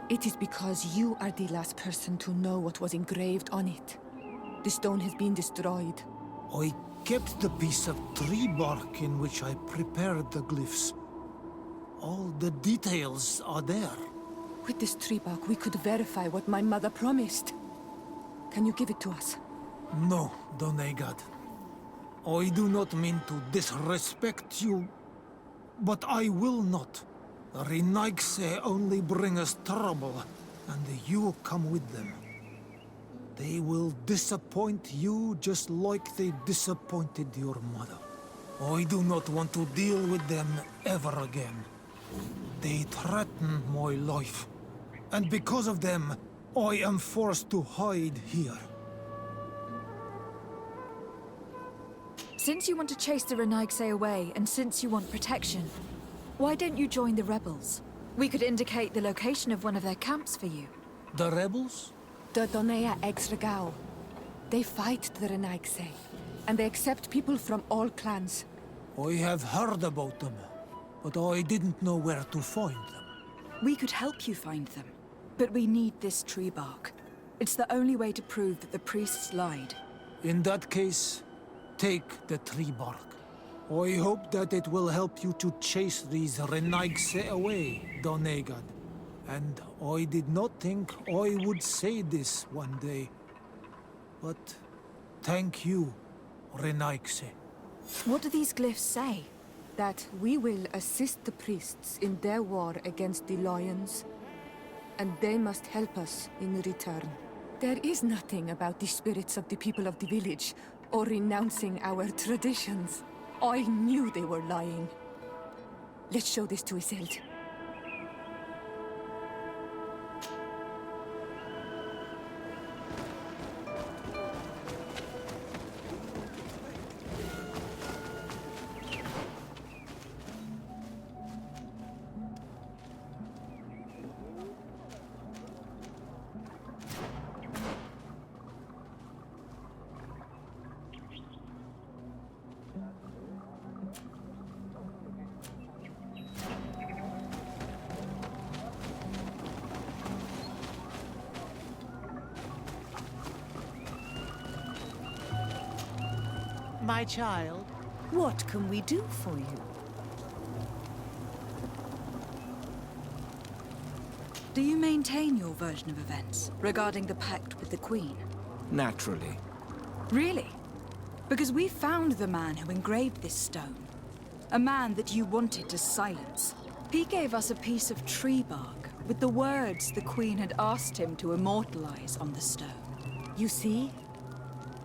It is because you are the last person to know what was engraved on it. The stone has been destroyed. I kept the piece of tree bark in which I prepared the glyphs. All the details are there. With this tree bark, we could verify what my mother promised. Can you give it to us? No, Donegad. I do not mean to disrespect you, but I will not. The Renaigse only bring us trouble, and you come with them. They will disappoint you just like they disappointed your mother. I do not want to deal with them ever again. They threaten my life. And because of them, I am forced to hide here. Since you want to chase the Renaigse away, and since you want protection, why don't you join the rebels? We could indicate the location of one of their camps for you. The rebels? The Donea Exregao. They fight the Renaigse, and they accept people from all clans. I have heard about them, but I didn't know where to find them. We could help you find them, but we need this tree bark. It's the only way to prove that the priests lied. In that case, take the tree bark. I hope that it will help you to chase these Renaigse away, Donegad. And I did not think I would say this one day. But thank you, Renaigse. What do these glyphs say? That we will assist the priests in their war against the lions, and they must help us in return. There is nothing about the spirits of the people of the village, or renouncing our traditions. I knew they were lying. Let's show this to Isolde. My child, what can we do for you? Do you maintain your version of events regarding the pact with the Queen? Naturally. Really? Because we found the man who engraved this stone. A man that you wanted to silence. He gave us a piece of tree bark with the words the Queen had asked him to immortalize on the stone. You see?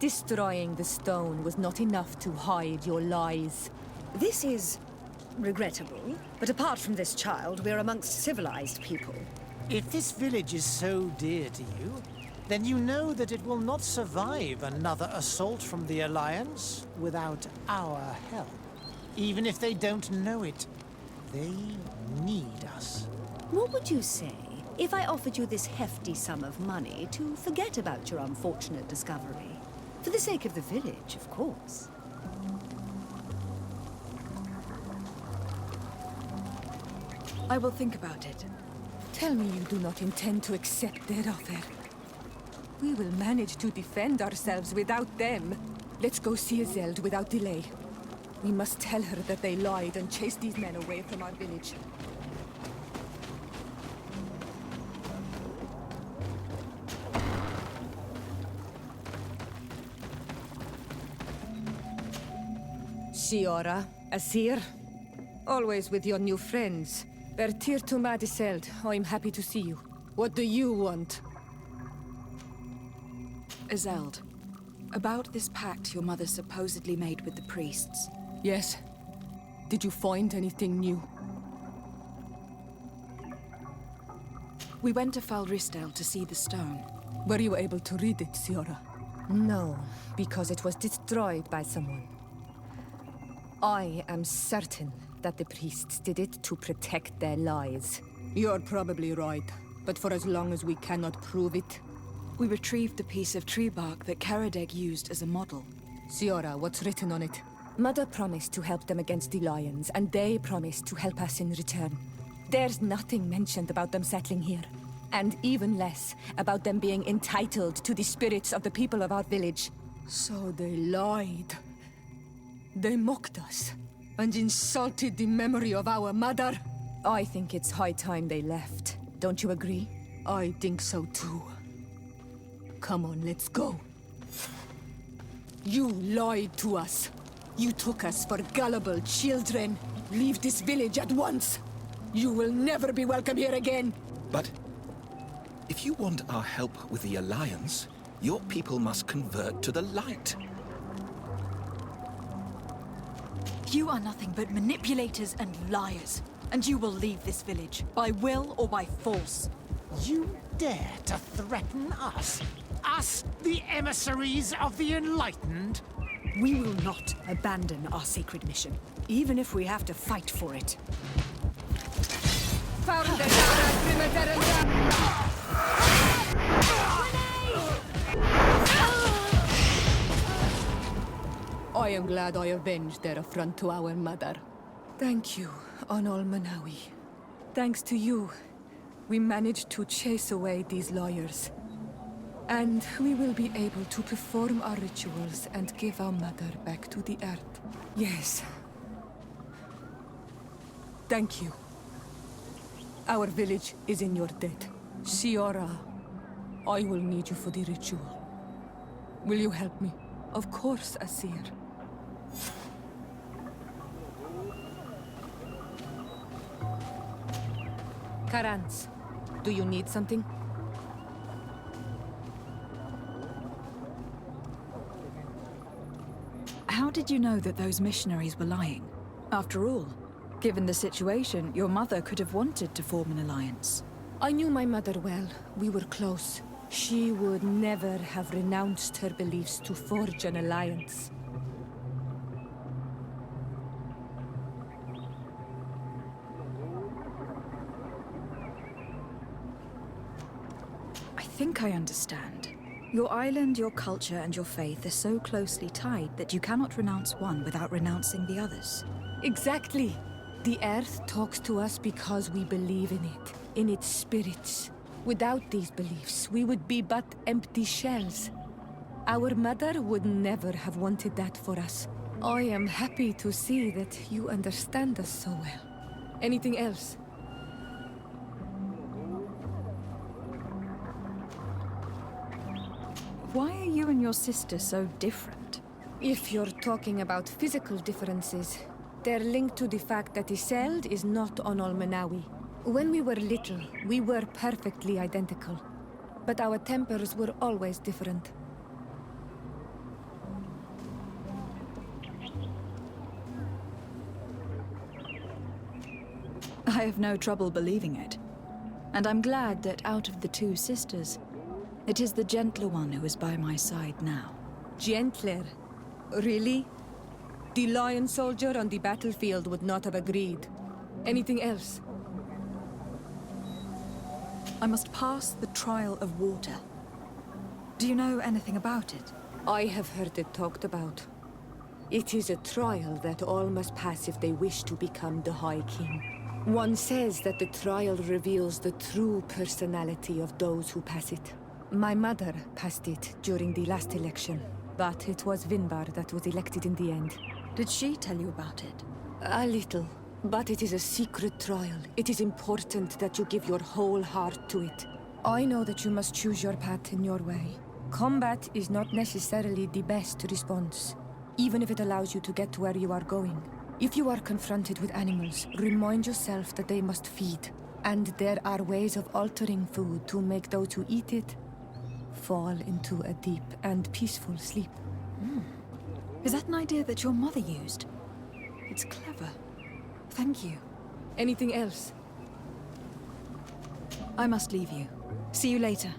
Destroying the stone was not enough to hide your lies. This is regrettable, but apart from this child, we're amongst civilized people. If this village is so dear to you, then you know that it will not survive another assault from the Alliance without our help. Even if they don't know it, they need us. What would you say if I offered you this hefty sum of money to forget about your unfortunate discovery? For the sake of the village, of course. I will think about it. Tell me you do not intend to accept their offer. We will manage to defend ourselves without them. Let's go see Isolde without delay. We must tell her that they lied and chased these men away from our village. Siora, Asir, always with your new friends. Bertir to Isolde, I'm happy to see you. What do you want? Isolde, about this pact your mother supposedly made with the priests. Yes. Did you find anything new? We went to Falristel to see the stone. Were you able to read it, Siora? No, because it was destroyed by someone. I am certain that the priests did it to protect their lies. You're probably right, but for as long as we cannot prove it... We retrieved the piece of tree bark that Karadeg used as a model. Siora, what's written on it? Mother promised to help them against the lions, and they promised to help us in return. There's nothing mentioned about them settling here. And even less about them being entitled to the spirits of the people of our village. So they lied. They mocked us, and insulted the memory of our mother. I think it's high time they left. Don't you agree? I think so too. Come on, let's go. You lied to us. You took us for gullible children. Leave this village at once. You will never be welcome here again. But if you want our help with the Alliance, your people must convert to the light. You are nothing but manipulators and liars. And you will leave this village, by will or by force. You dare to threaten us? Us, the emissaries of the Enlightened? We will not abandon our sacred mission, even if we have to fight for it. I am glad I avenged their affront to our mother. Thank you, Onol Manawi. Thanks to you, we managed to chase away these lawyers. And we will be able to perform our rituals and give our mother back to the earth. Yes. Thank you. Our village is in your debt. Shiora, I will need you for the ritual. Will you help me? Of course, Asir. Karans, do you need something? How did you know that those missionaries were lying? After all, given the situation, your mother could have wanted to form an alliance. I knew my mother well. We were close. She would never have renounced her beliefs to forge an alliance. I think I understand. Your island, your culture, and your faith are so closely tied that you cannot renounce one without renouncing the others. Exactly. The Earth talks to us because we believe in it, in its spirits. Without these beliefs, we would be but empty shells. Our mother would never have wanted that for us. I am happy to see that you understand us so well. Anything else? Why are you and your sister so different? If you're talking about physical differences, they're linked to the fact that Iseld is not Onol Manawi. When we were little, we were perfectly identical. But our tempers were always different. I have no trouble believing it. And I'm glad that out of the two sisters, it is the gentler one who is by my side now. Gentler? Really? The lion soldier on the battlefield would not have agreed. Anything else? I must pass the trial of water. Do you know anything about it? I have heard it talked about. It is a trial that all must pass if they wish to become the High King. One says that the trial reveals the true personality of those who pass it. My mother passed it during the last election, but it was Vinbar that was elected in the end. Did she tell you about it? A little, but it is a secret trial. It is important that you give your whole heart to it. I know that you must choose your path in your way. Combat is not necessarily the best response, even if it allows you to get to where you are going. If you are confronted with animals, remind yourself that they must feed, and there are ways of altering food to make those who eat it fall into a deep and peaceful sleep. Is that an idea that your mother used? It's clever. Thank you. Anything else? I must leave you. See you later.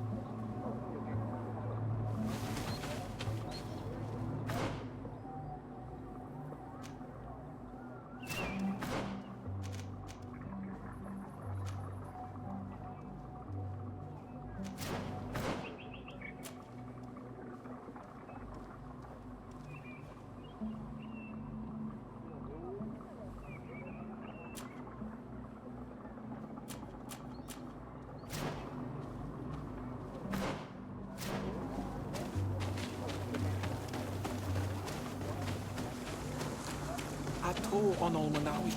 Ato Onol Manawi.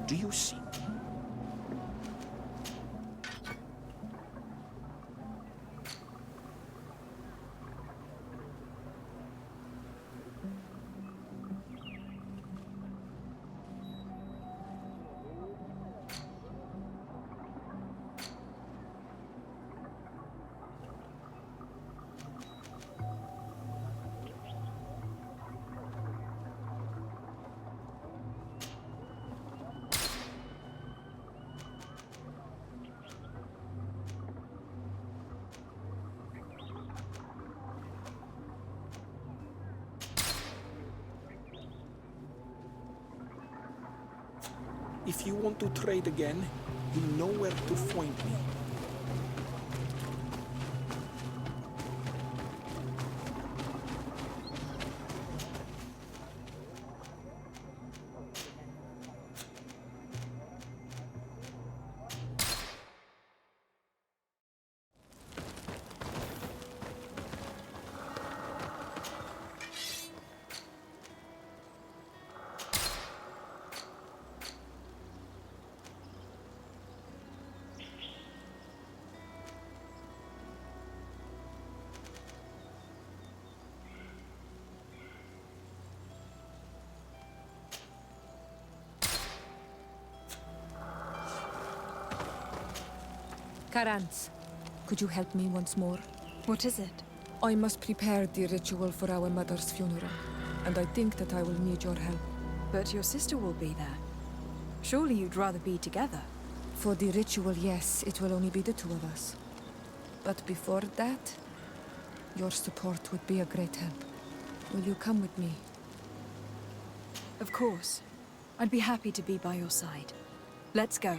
Do you see? If you want to trade again, you know where to find me. Karans, could you help me once more? What is it? I must prepare the ritual for our mother's funeral, and I think that I will need your help. But your sister will be there. Surely you'd rather be together. For the ritual, yes, it will only be the two of us. But before that, your support would be a great help. Will you come with me? Of course. I'd be happy to be by your side. Let's go.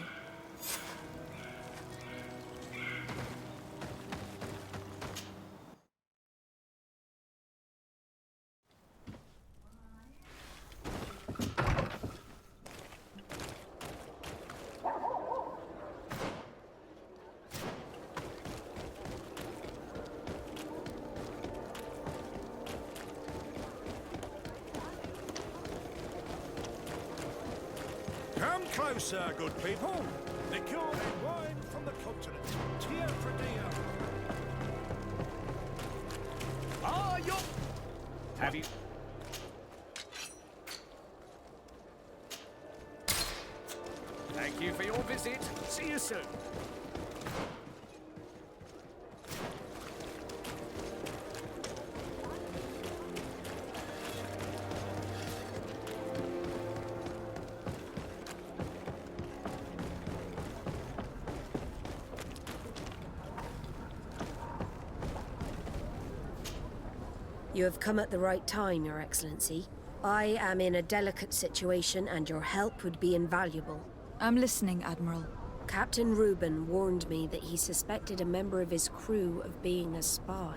Come closer, good people. Liquor and wine from the continent. Tear for dear. Ah, you. Have you? Thank you for your visit. See you soon. You have come at the right time, Your Excellency. I am in a delicate situation and your help would be invaluable. I'm listening, Admiral. Captain Reuben warned me that he suspected a member of his crew of being a spy.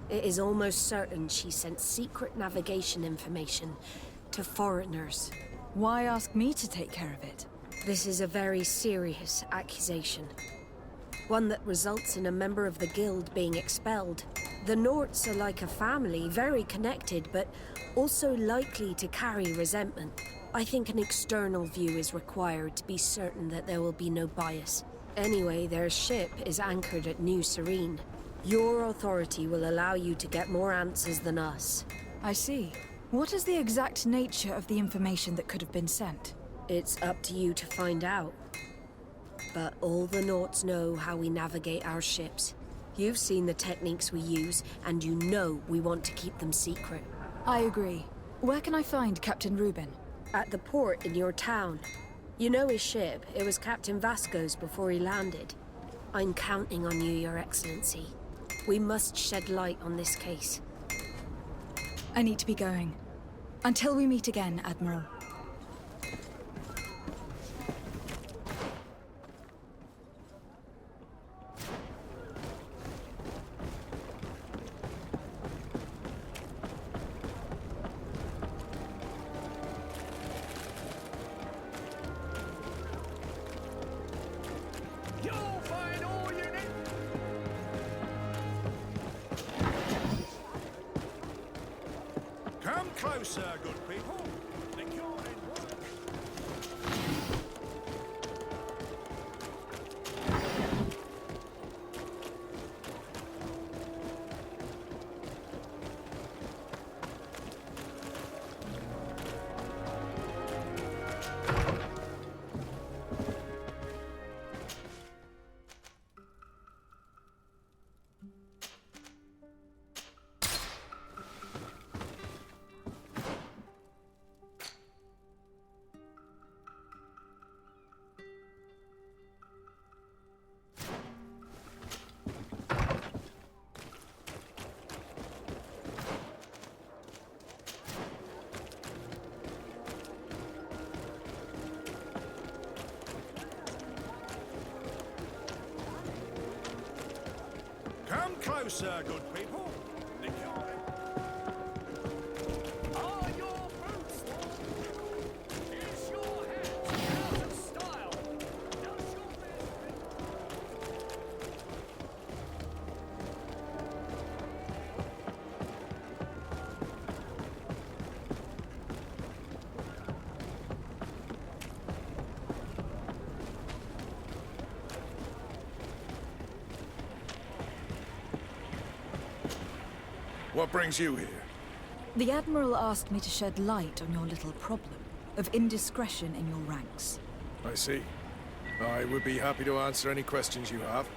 It is almost certain she sent secret navigation information to foreigners. Why ask me to take care of it? This is a very serious accusation. One that results in a member of the guild being expelled. The Norts are like a family, very connected, but also likely to carry resentment. I think an external view is required to be certain that there will be no bias. Anyway, their ship is anchored at New Serene. Your authority will allow you to get more answers than us. I see. What is the exact nature of the information that could have been sent? It's up to you to find out. But all the Norts know how we navigate our ships. You've seen the techniques we use, and you know we want to keep them secret. I agree. Where can I find Captain Reuben? At the port in your town. You know his ship. It was Captain Vasco's before he landed. I'm counting on you, Your Excellency. We must shed light on this case. I need to be going. Until we meet again, Admiral. Come closer, good people. Liquor and wine. closer, good people. The kill... Are your boots warm? Is your hat out of style? Does your What brings you here? The Admiral asked me to shed light on your little problem of indiscretion in your ranks. I see. I would be happy to answer any questions you have.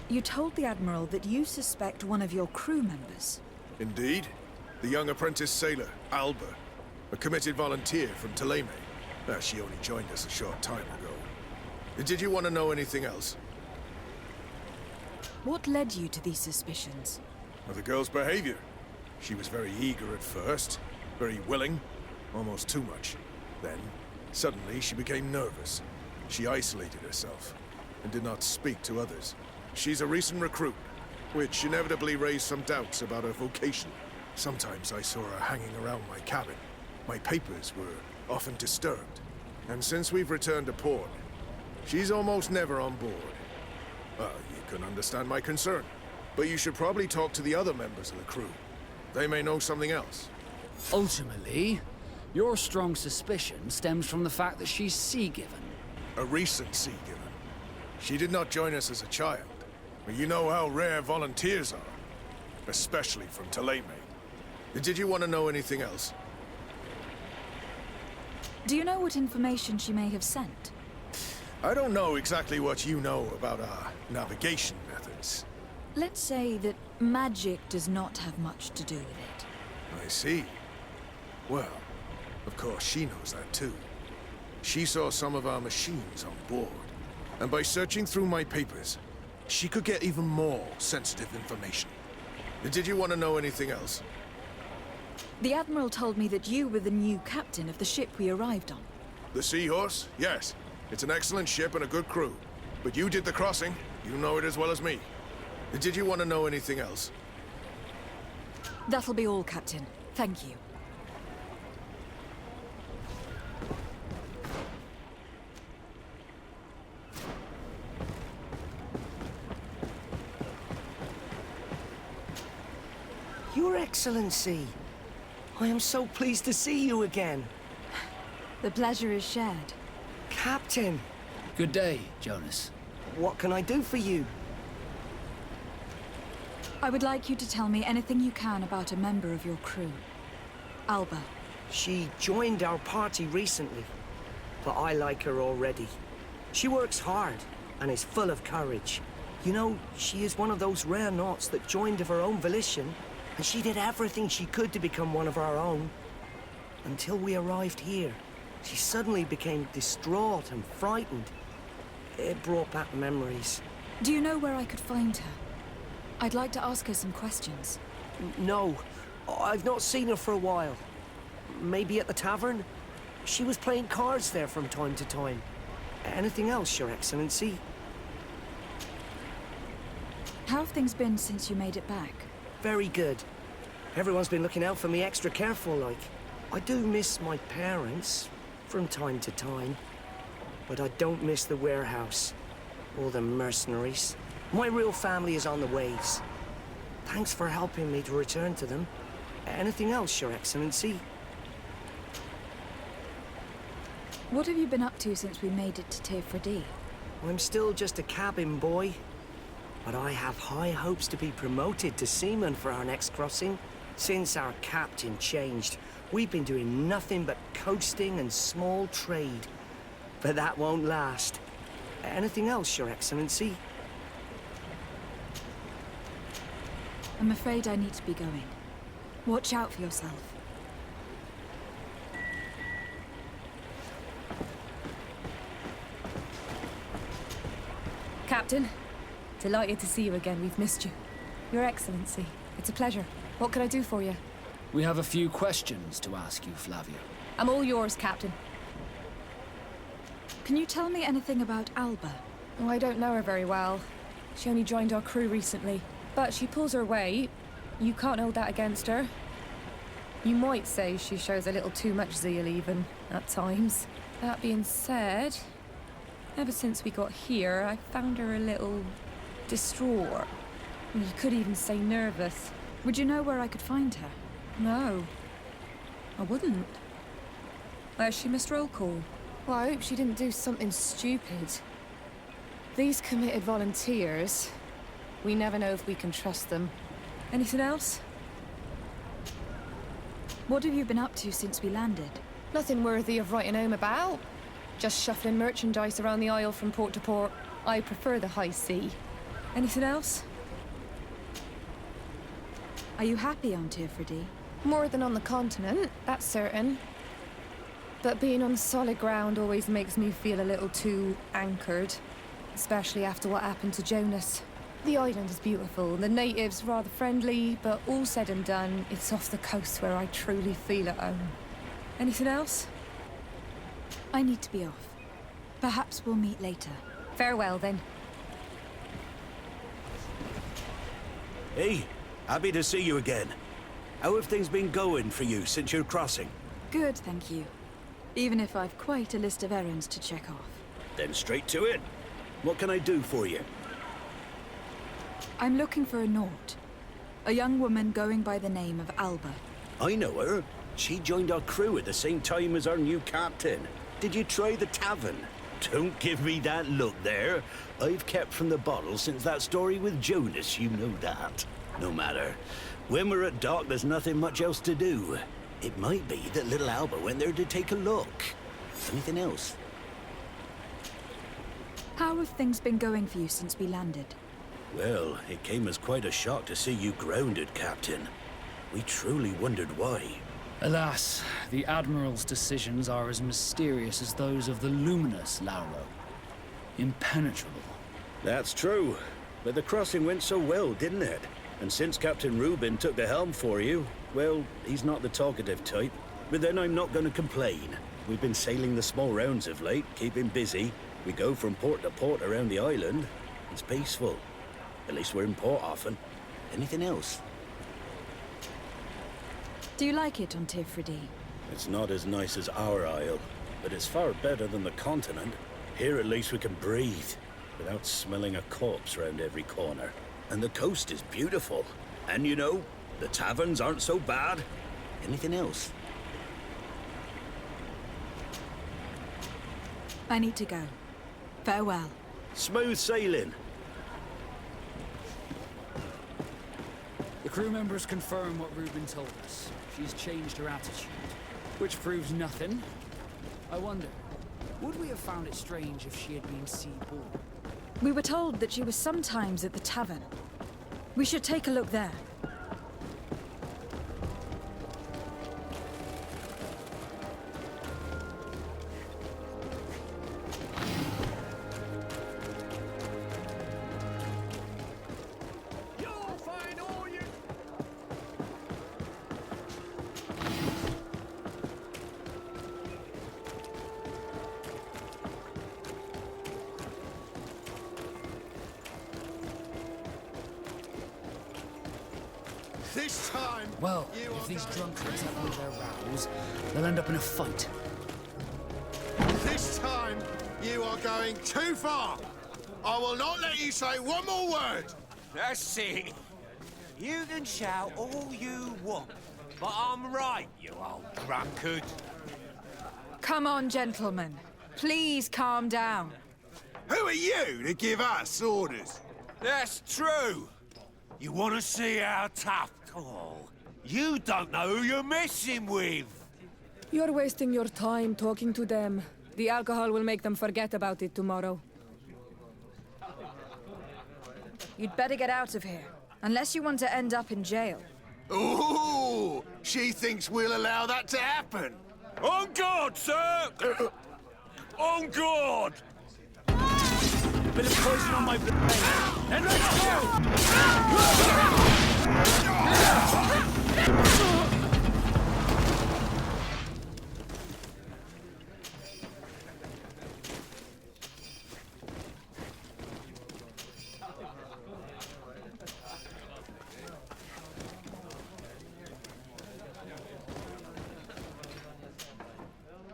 You told the Admiral that you suspect one of your crew members. Indeed. The young apprentice sailor, Alba. A committed volunteer from Thélème. She only joined us a short time ago. Did you want to know anything else? What led you to these suspicions? Well, the girl's behavior. She was very eager at first, very willing, almost too much. Then, suddenly, she became nervous. She isolated herself, and did not speak to others. She's a recent recruit, which inevitably raised some doubts about her vocation. Sometimes I saw her hanging around my cabin. My papers were often disturbed. And since we've returned to port, she's almost never on board. Well, you can understand my concern, but you should probably talk to the other members of the crew. They may know something else. Ultimately, your strong suspicion stems from the fact that she's sea-given. A recent sea-given. She did not join us as a child, but you know how rare volunteers are, especially from Thélème. Did you want to know anything else? Do you know what information she may have sent? I don't know exactly what you know about our navigation methods. Let's say that magic does not have much to do with it. I see. Well, of course she knows that too. She saw some of our machines on board, and by searching through my papers, she could get even more sensitive information. Did you want to know anything else? The Admiral told me that you were the new captain of the ship we arrived on. The Seahorse? Yes. It's an excellent ship and a good crew. But you did the crossing. You know it as well as me. Did you want to know anything else? That'll be all, Captain. Thank you. Your Excellency, I am so pleased to see you again. The pleasure is shared. Captain! Good day, Jonas. What can I do for you? I would like you to tell me anything you can about a member of your crew. Alba. She joined our party recently, but I like her already. She works hard and is full of courage. You know, she is one of those rare knots that joined of her own volition, and she did everything she could to become one of our own. Until we arrived here, she suddenly became distraught and frightened. It brought back memories. Do you know where I could find her? I'd like to ask her some questions. No, I've not seen her for a while. Maybe at the tavern? She was playing cards there from time to time. Anything else, Your Excellency? How have things been since you made it back? Very good. Everyone's been looking out for me extra careful, like. I do miss my parents, from time to time. But I don't miss the warehouse, or the mercenaries. My real family is on the waves. Thanks for helping me to return to them. Anything else, Your Excellency? What have you been up to since we made it to Tir I'm still just a cabin boy. But I have high hopes to be promoted to seaman for our next crossing. Since our captain changed, we've been doing nothing but coasting and small trade. But that won't last. Anything else, Your Excellency? I'm afraid I need to be going. Watch out for yourself. Captain, delighted to see you again. We've missed you. Your Excellency, it's a pleasure. What can I do for you? We have a few questions to ask you, Flavia. I'm all yours, Captain. Can you tell me anything about Alba? Oh, I don't know her very well. She only joined our crew recently. But she pulls her weight. You can't hold that against her. You might say she shows a little too much zeal even, at times. That being said, ever since we got here, I found her a little distraught. You could even say nervous. Would you know where I could find her? No. I wouldn't. Where's she missed roll call? Well, I hope she didn't do something stupid. These committed volunteers, we never know if we can trust them. Anything else? What have you been up to since we landed? Nothing worthy of writing home about. Just shuffling merchandise around the Isle from port to port. I prefer the high sea. Anything else? Are you happy on Tirfredi? More than on the continent, that's certain. But being on solid ground always makes me feel a little too anchored. Especially after what happened to Jonas. The island is beautiful, the natives rather friendly, but all said and done, it's off the coast where I truly feel at home. Anything else? I need to be off. Perhaps we'll meet later. Farewell, then. Hey, happy to see you again. How have things been going for you since your crossing? Good, thank you. Even if I've quite a list of errands to check off. Then straight to it. What can I do for you? I'm looking for a Naut. A young woman going by the name of Alba. I know her. She joined our crew at the same time as our new captain. Did you try the tavern? Don't give me that look there. I've kept from the bottle since that story with Jonas, you know that. No matter. When we're at dock, there's nothing much else to do. It might be that little Alba went there to take a look. Anything else? How have things been going for you since we landed? Well, it came as quite a shock to see you grounded, Captain. We truly wondered why. Alas, the Admiral's decisions are as mysterious as those of the luminous Lauro. Impenetrable. That's true. But the crossing went so well, didn't it? And since Captain Rubin took the helm for you, well, he's not the talkative type. But then I'm not going to complain. We've been sailing the small rounds of late, keeping busy. We go from port to port around the island. It's peaceful. At least we're in port often. Anything else? Do you like it on Tirfredi? It's not as nice as our isle, but it's far better than the continent. Here at least we can breathe, without smelling a corpse round every corner. And the coast is beautiful. And you know, the taverns aren't so bad. Anything else? I need to go. Farewell. Smooth sailing. The crew members confirm what Rubin told us. She's changed her attitude, which proves nothing. I wonder, would we have found it strange if she had been sea-born? We were told that she was sometimes at the tavern. We should take a look there. This time, Well, if these drunkards have all their rows, they'll end up in a fight. This time, you are going too far. I will not let you say one more word. That's it. You can shout all you want, but I'm right, you old drunkard. Come on, gentlemen. Please calm down. Who are you to give us orders? That's true. You want to see how tough? Oh, you don't know who you're messing with. You're wasting your time talking to them. The alcohol will make them forget about it tomorrow. You'd better get out of here, unless you want to end up in jail. Ooh, she thinks we'll allow that to happen. On guard, sir! On guard! Bit of poison on my blade. And let's go!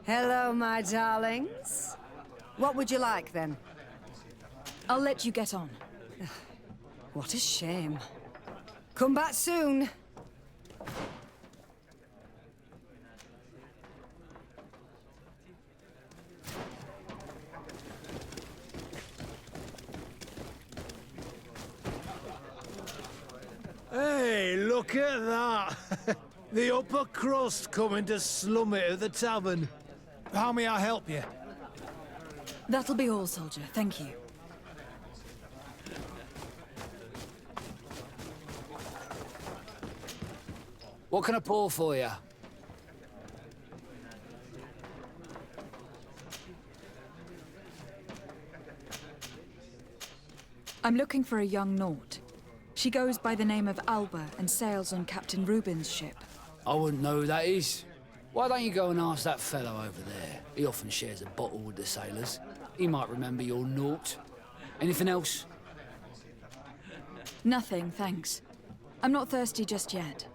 Hello, my darlings. What would you like, then? I'll let you get on. What a shame. Come back soon. Hey, look at that! The upper crust coming to slum it at the tavern. How may I help you? That'll be all, soldier. Thank you. What can I pour for you? I'm looking for a young Naut. She goes by the name of Alba and sails on Captain Reuben's ship. I wouldn't know who that is. Why don't you go and ask that fellow over there? He often shares a bottle with the sailors. He might remember your Naut. Anything else? Nothing, thanks. I'm not thirsty just yet.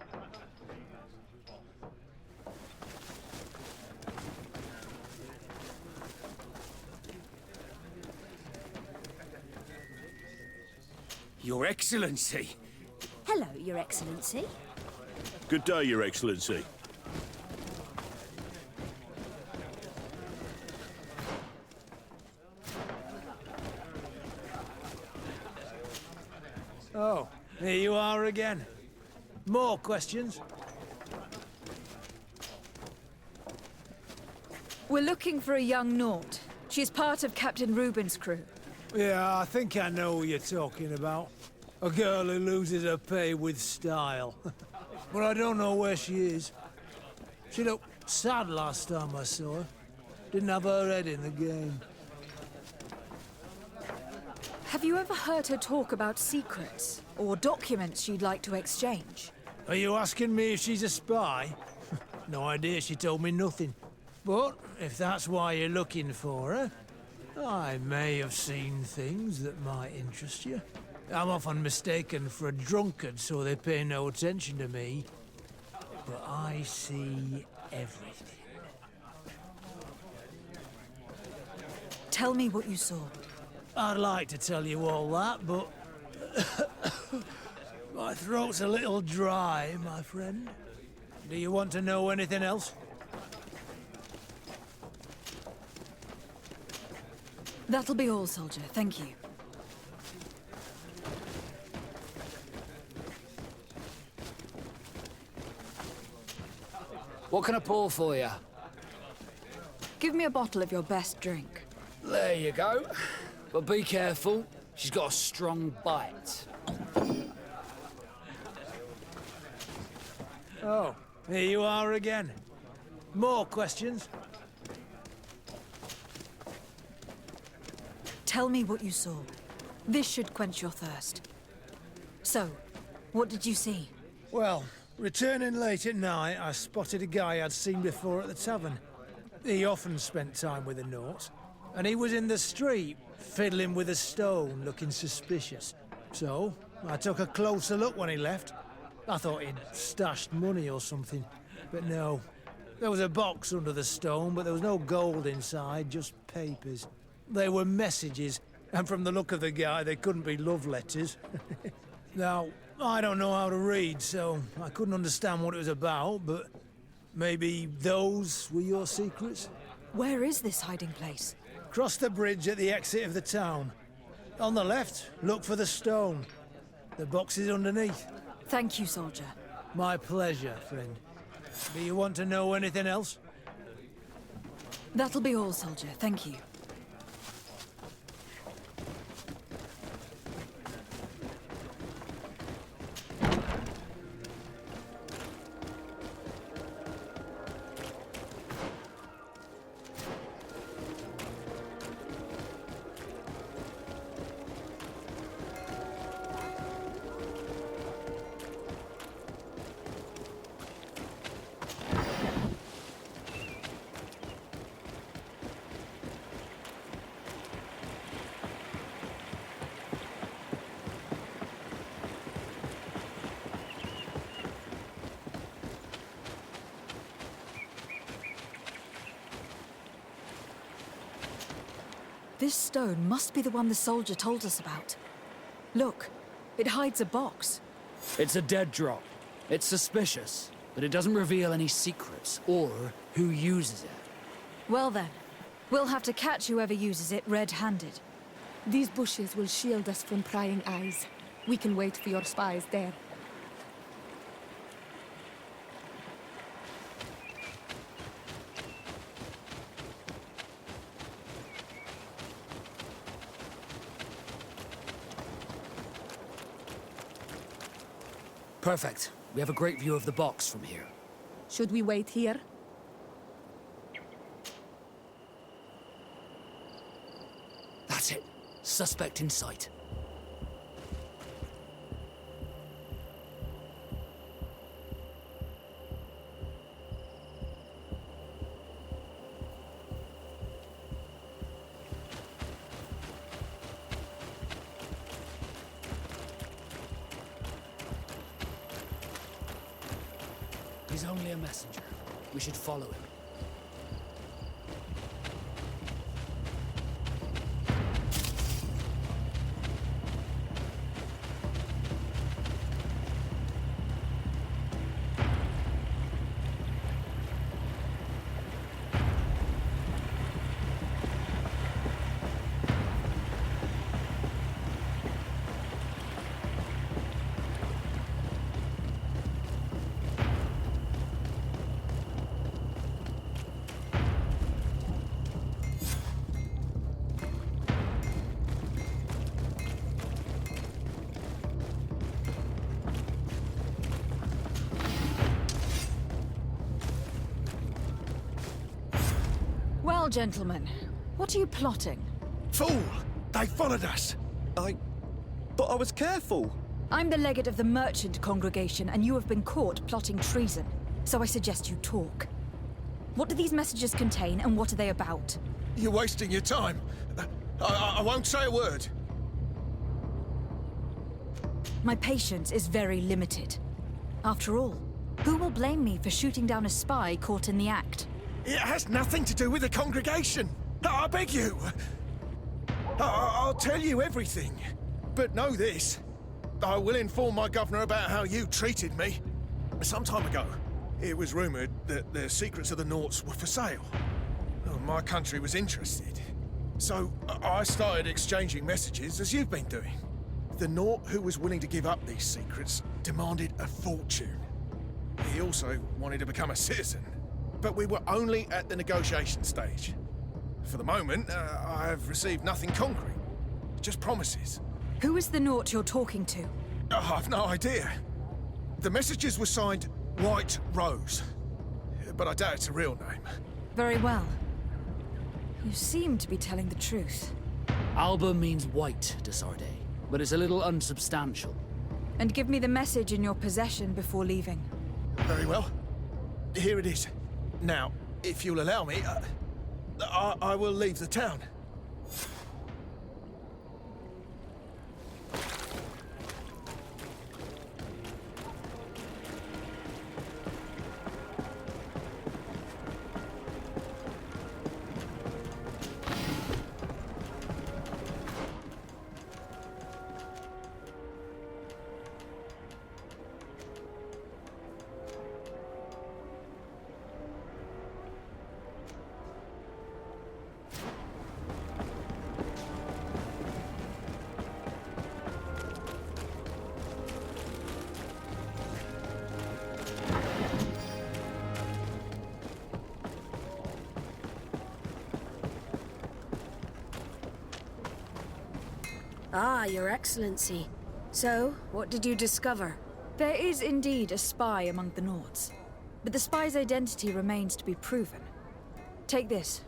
Your Excellency. Hello, Your Excellency. Good day, Your Excellency. Oh, here you are again. More questions? We're looking for a young Naut. She's part of Captain Reuben's crew. Yeah, I think I know what you're talking about. A girl who loses her pay with style. But I don't know where she is. She looked sad last time I saw her. Didn't have her head in the game. Have you ever heard her talk about secrets or documents she'd like to exchange? Are you asking me if she's a spy? No idea, she told me nothing. But if that's why you're looking for her, I may have seen things that might interest you. I'm often mistaken for a drunkard, so they pay no attention to me. But I see everything. Tell me what you saw. I'd like to tell you all that, but... my throat's a little dry, my friend. Do you want to know anything else? That'll be all, soldier. Thank you. What can I pour for you? Give me a bottle of your best drink. There you go. But be careful. She's got a strong bite. Oh, here you are again. More questions? Tell me what you saw. This should quench your thirst. So, what did you see? Well, returning late at night, I spotted a guy I'd seen before at the tavern. He often spent time with the Nauts, and he was in the street, fiddling with a stone, looking suspicious. So, I took a closer look when he left. I thought he'd stashed money or something, but no. There was a box under the stone, but there was no gold inside, just papers. They were messages, and from the look of the guy, they couldn't be love letters. Now, I don't know how to read, so I couldn't understand what it was about, but maybe those were your secrets? Where is this hiding place? Cross the bridge at the exit of the town. On the left, look for the stone. The box is underneath. Thank you, soldier. My pleasure, friend. Do you want to know anything else? That'll be all, soldier. Thank you. This stone must be the one the soldier told us about. Look, it hides a box. It's a dead drop. It's suspicious, but it doesn't reveal any secrets or who uses it. Well then, we'll have to catch whoever uses it red-handed. These bushes will shield us from prying eyes. We can wait for your spies there. Perfect. We have a great view of the box from here. Should we wait here? That's it. Suspect in sight. He's only a messenger. We should follow him. Well, gentlemen, what are you plotting? Fool! They followed us! But I was careful! I'm the legate of the merchant congregation, and you have been caught plotting treason. So I suggest you talk. What do these messages contain, and what are they about? You're wasting your time. I won't say a word. My patience is very limited. After all, who will blame me for shooting down a spy caught in the act? It has nothing to do with the congregation. I beg you. I'll tell you everything. But know this. I will inform my governor about how you treated me. Some time ago, it was rumored that the secrets of the Nauts were for sale. My country was interested. So I started exchanging messages as you've been doing. The Naut who was willing to give up these secrets demanded a fortune. He also wanted to become a citizen. But we were only at the negotiation stage. For the moment, I have received nothing concrete. Just promises. Who is the Naut you're talking to? I've no idea. The messages were signed White Rose. But I doubt it's a real name. Very well. You seem to be telling the truth. Alba means white to Sarde, but it's a little unsubstantial. And give me the message in your possession before leaving. Very well. Here it is. Now, if you'll allow me, I will leave the town. Ah, Your Excellency. So, what did you discover? There is indeed a spy among the Nauts, but the spy's identity remains to be proven. Take this.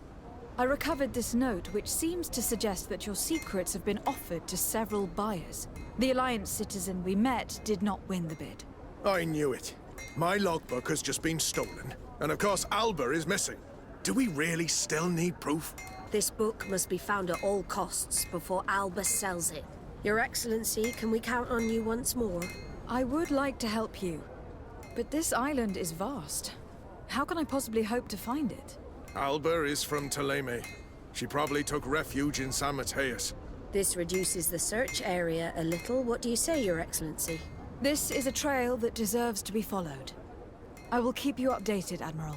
I recovered this note, which seems to suggest that your secrets have been offered to several buyers. The Alliance citizen we met did not win the bid. I knew it. My logbook has just been stolen, and of course Alba is missing. Do we really still need proof? This book must be found at all costs before Alba sells it. Your Excellency, can we count on you once more? I would like to help you, but this island is vast. How can I possibly hope to find it? Alba is from Thélème. She probably took refuge in San Mateus. This reduces the search area a little. What do you say, Your Excellency? This is a trail that deserves to be followed. I will keep you updated, Admiral.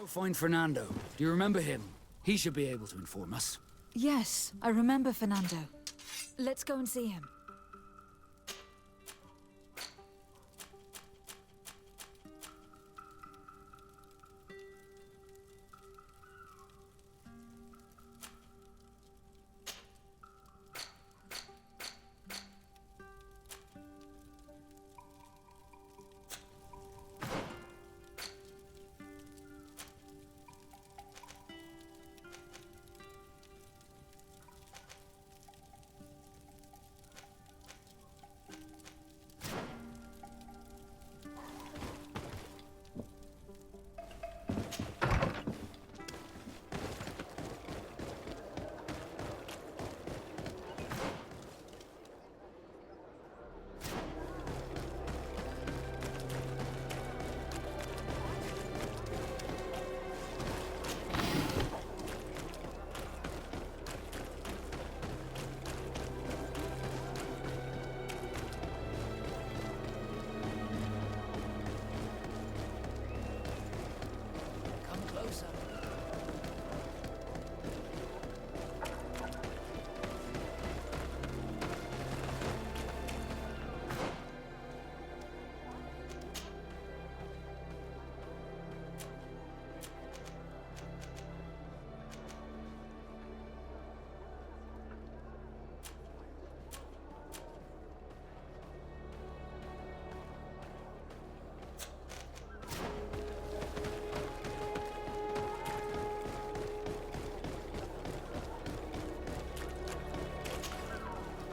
Go find Fernando. Do you remember him? He should be able to inform us. Yes, I remember Fernando. Let's go and see him.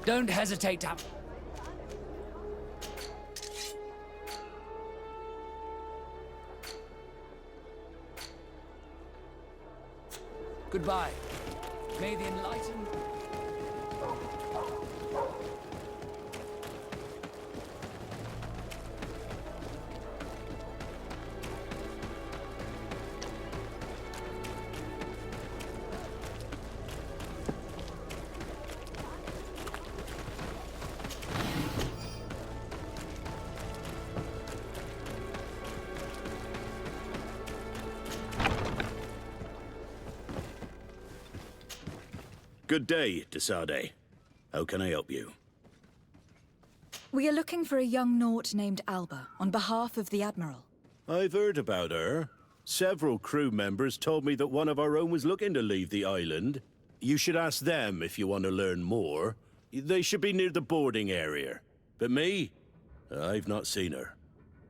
Don't hesitate to... Goodbye. May the enlightened... Good day, Desade. How can I help you? We are looking for a young Naut named Alba, on behalf of the Admiral. I've heard about her. Several crew members told me that one of our own was looking to leave the island. You should ask them if you want to learn more. They should be near the boarding area. But me? I've not seen her.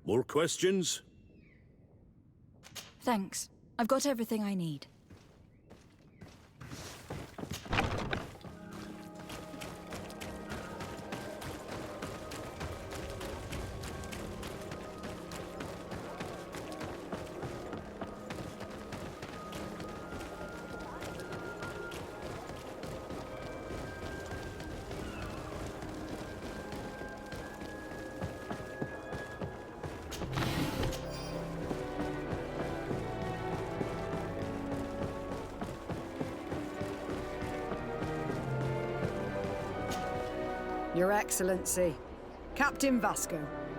More questions? Thanks. I've got everything I need. Your Excellency. Captain Vasco,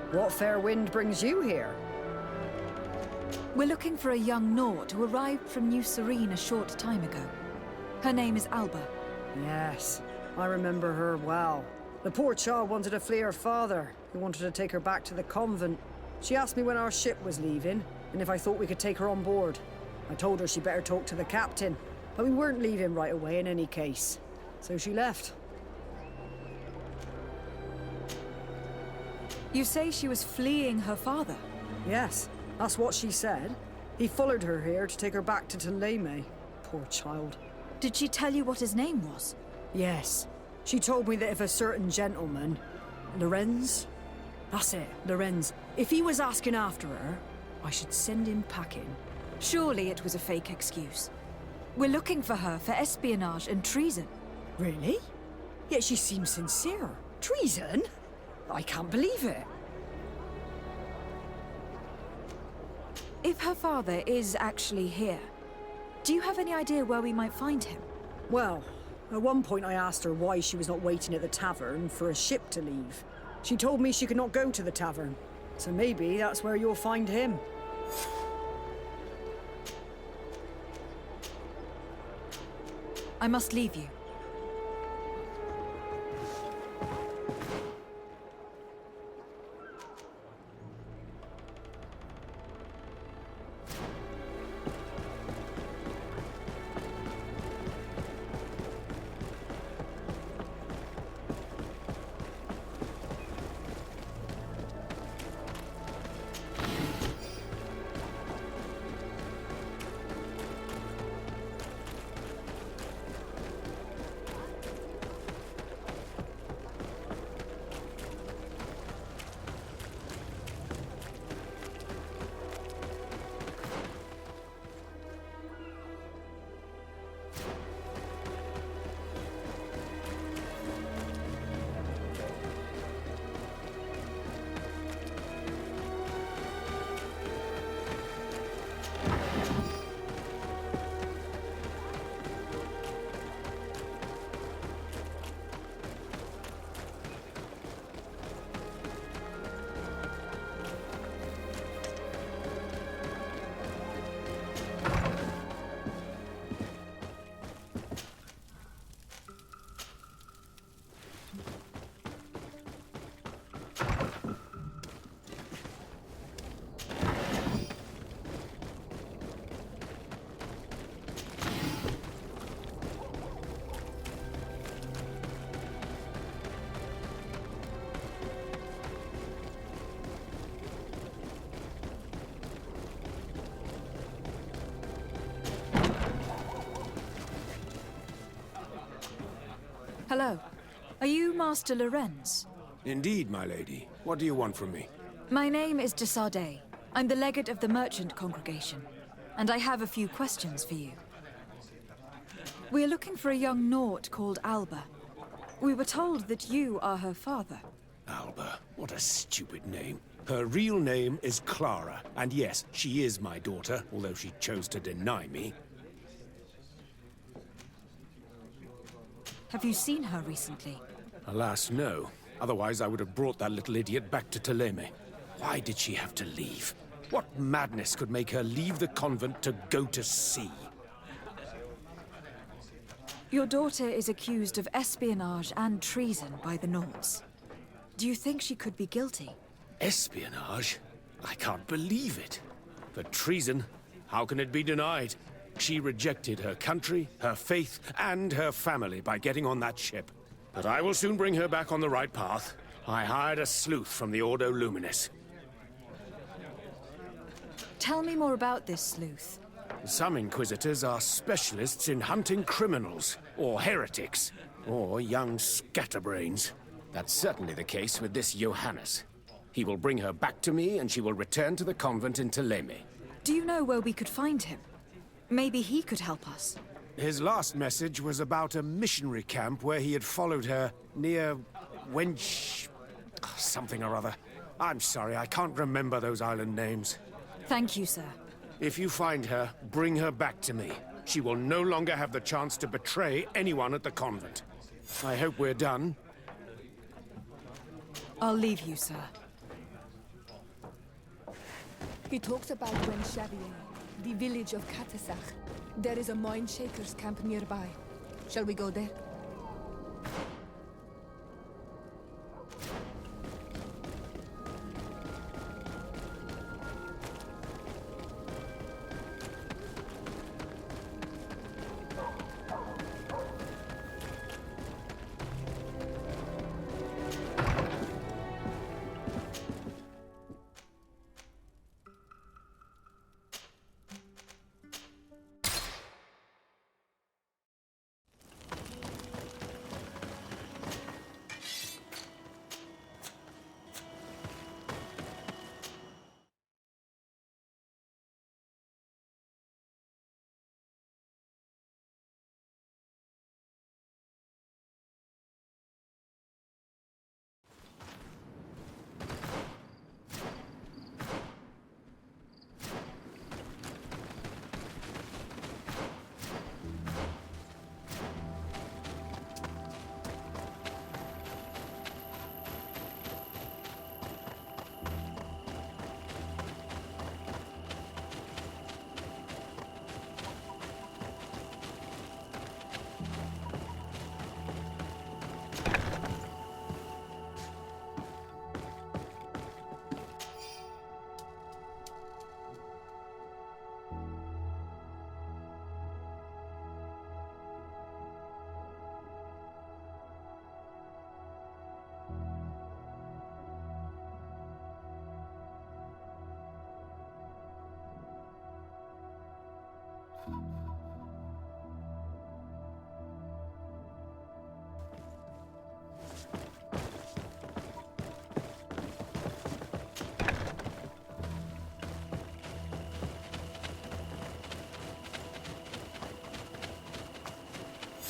what fair wind brings you here? We're looking for a young Naut who arrived from New Serene a short time ago. Her name is Alba. Yes, I remember her well. The poor child wanted to flee her father, who wanted to take her back to the convent. She asked me when our ship was leaving, and if I thought we could take her on board. I told her she'd better talk to the captain, but we weren't leaving right away in any case. So she left. You say she was fleeing her father? Yes, that's what she said. He followed her here to take her back to Thélème. Poor child. Did she tell you what his name was? Yes. She told me that if a certain gentleman... Lorenz? That's it, Lorenz. If he was asking after her, I should send him packing. Surely it was a fake excuse. We're looking for her for espionage and treason. Really? Yet she seems sincere. Treason? I can't believe it. If her father is actually here, do you have any idea where we might find him? Well, at one point I asked her why she was not waiting at the tavern for a ship to leave. She told me she could not go to the tavern, so maybe that's where you'll find him. I must leave you. Hello. Are you Master Lorenz? Indeed, my lady. What do you want from me? My name is de Sardet. I'm the legate of the merchant congregation, and I have a few questions for you. We're looking for a young Naut called Alba. We were told that you are her father. Alba. What a stupid name. Her real name is Clara, and yes, she is my daughter, although she chose to deny me. Have you seen her recently? Alas, no. Otherwise, I would have brought that little idiot back to Thélème. Why did she have to leave? What madness could make her leave the convent to go to sea? Your daughter is accused of espionage and treason by the Nauts. Do you think she could be guilty? Espionage? I can't believe it. For treason, how can it be denied? She rejected her country, her faith, and her family by getting on that ship. But I will soon bring her back on the right path. I hired a sleuth from the Ordo Luminis. Tell me more about this sleuth. Some Inquisitors are specialists in hunting criminals, or heretics, or young scatterbrains. That's certainly the case with this Johannes. He will bring her back to me, and she will return to the convent in Thélème. Do you know where we could find him? Maybe he could help us. His last message was about a missionary camp where he had followed her near Wench... something or other. I'm sorry, I can't remember those island names. Thank you, sir. If you find her, bring her back to me. She will no longer have the chance to betray anyone at the convent. I hope we're done. I'll leave you, sir. He talks about Gwen Xavier, the village of Katasach. There is a mine shaker's camp nearby. Shall we go there?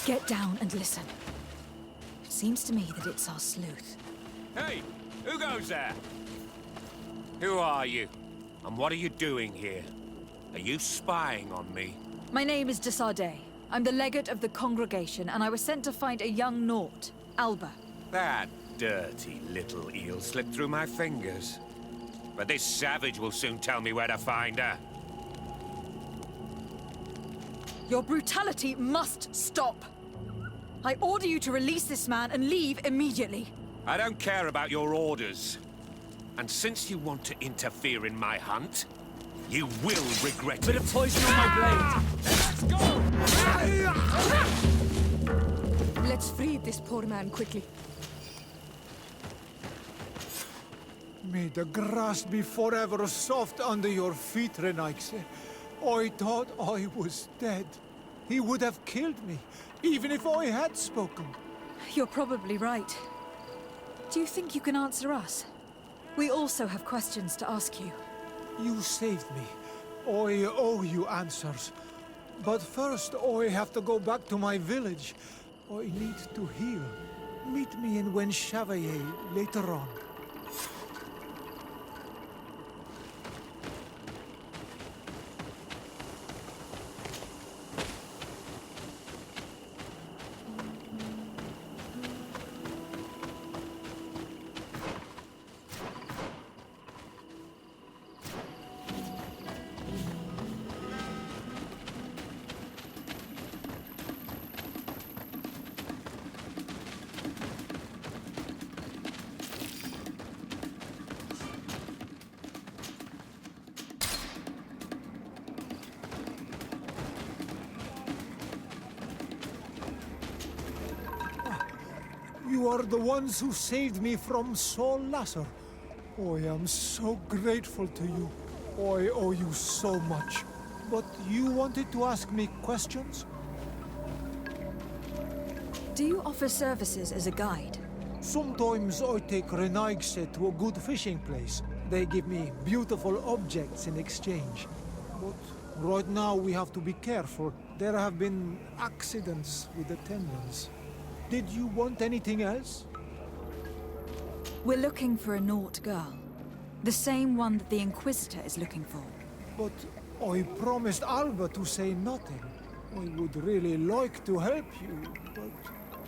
Get down and listen. Seems to me that it's our sleuth. Hey, who goes there? Who are you? And what are you doing here? Are you spying on me? My name is Desardet. I'm the legate of the congregation, and I was sent to find a young Naut, Alba. That dirty little eel slipped through my fingers. But this savage will soon tell me where to find her. Your brutality must stop. I order you to release this man and leave immediately. I don't care about your orders. And since you want to interfere in my hunt, you will regret it. Bit of poison on my blade. Let's go! Let's free this poor man quickly. May the grass be forever soft under your feet, Renaigse. I thought I was dead. He would have killed me, even if I had spoken. You're probably right. Do you think you can answer us? We also have questions to ask you. You saved me. I owe you answers. But first, I have to go back to my village. I need to heal. Meet me in Gwen Xavier later on. You are the ones who saved me from Saul Lasser. I am so grateful to you. I owe you so much. But you wanted to ask me questions? Do you offer services as a guide? Sometimes I take Renaigse to a good fishing place. They give me beautiful objects in exchange. But right now we have to be careful. There have been accidents with attendants. Did you want anything else? We're looking for a Naut girl. The same one that the Inquisitor is looking for. But I promised Alba to say nothing. I would really like to help you, but...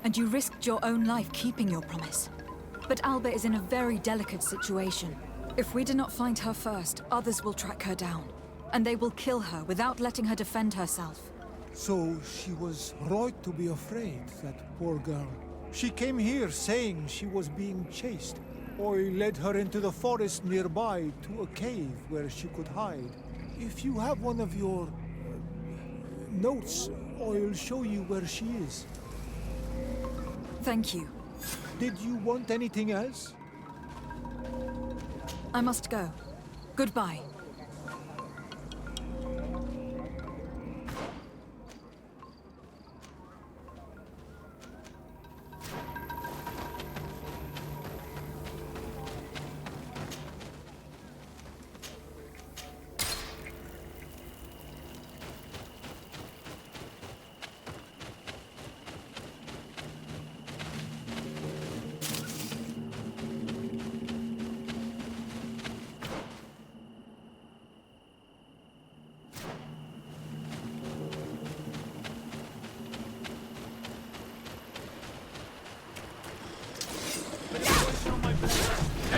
And you risked your own life keeping your promise. But Alba is in a very delicate situation. If we do not find her first, others will track her down. And they will kill her without letting her defend herself. So she was right to be afraid, that poor girl. She came here saying she was being chased. I led her into the forest nearby to a cave where she could hide. If you have one of your notes, I'll show you where she is. Thank you. Did you want anything else? I must go. Goodbye.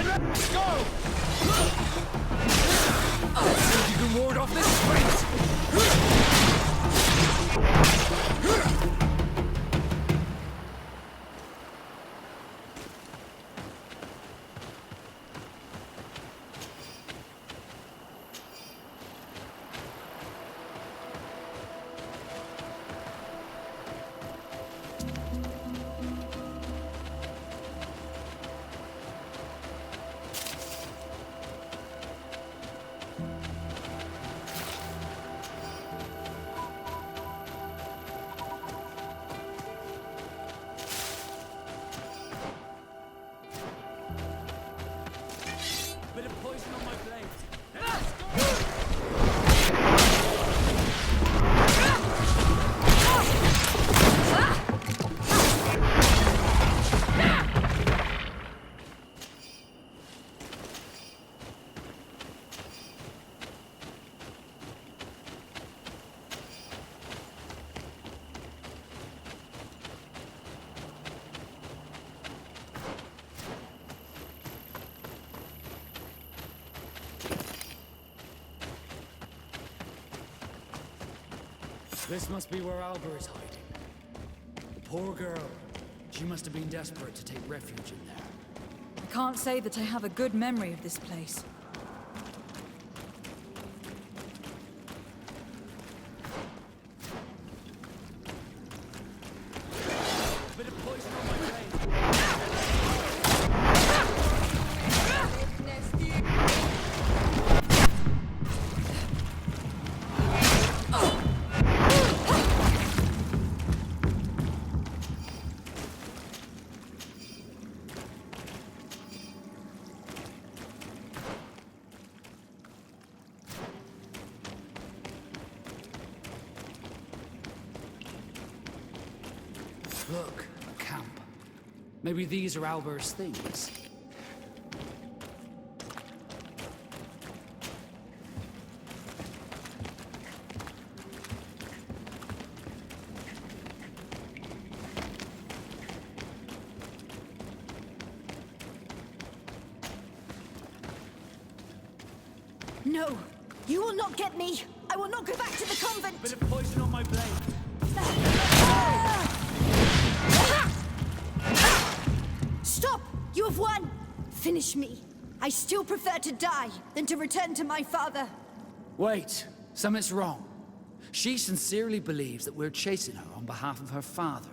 Let's go! Oh, you can ward off this sprint! This must be where Alba is hiding. The poor girl. She must have been desperate to take refuge in there. I can't say that I have a good memory of this place. Bit of poison on my blade. Look, a camp. Maybe these are Alba's things. No! You will not get me! I will not go back to the convent! Bit of poison on my blade. Stop! You have won! Finish me. I still prefer to die than to return to my father. Wait, something's wrong. She sincerely believes that we're chasing her on behalf of her father.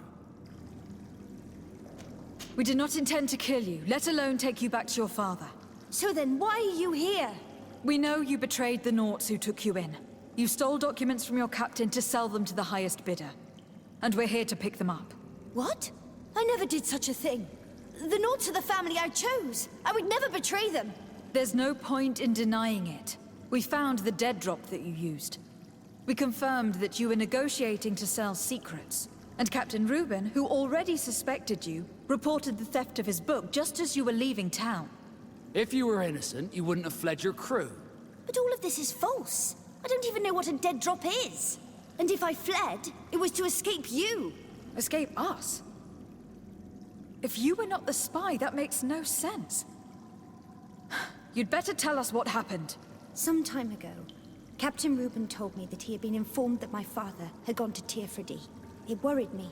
We did not intend to kill you, let alone take you back to your father. So then why are you here? We know you betrayed the Nauts who took you in. You stole documents from your captain to sell them to the highest bidder. And we're here to pick them up. What? I never did such a thing. The Nauts are the family I chose. I would never betray them. There's no point in denying it. We found the dead drop that you used. We confirmed that you were negotiating to sell secrets. And Captain Reuben, who already suspected you, reported the theft of his book just as you were leaving town. If you were innocent, you wouldn't have fled your crew. But all of this is false. I don't even know what a dead drop is. And if I fled, it was to escape you. Escape us? If you were not the spy, that makes no sense. You'd better tell us what happened. Some time ago, Captain Reuben told me that he had been informed that my father had gone to Tir Fradee. It worried me.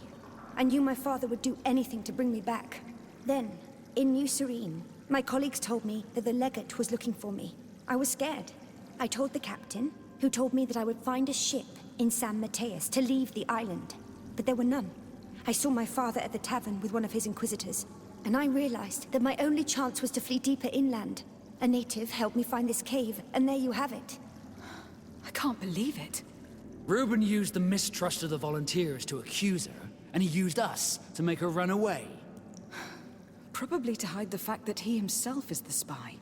I knew my father would do anything to bring me back. Then, in New Serene, my colleagues told me that the legate was looking for me. I was scared. I told the captain, who told me that I would find a ship in San Mateus to leave the island. But there were none. I saw my father at the tavern with one of his inquisitors, and I realized that my only chance was to flee deeper inland. A native helped me find this cave, and there you have it. I can't believe it. Reuben used the mistrust of the volunteers to accuse her, and he used us to make her run away. Probably to hide the fact that he himself is the spy.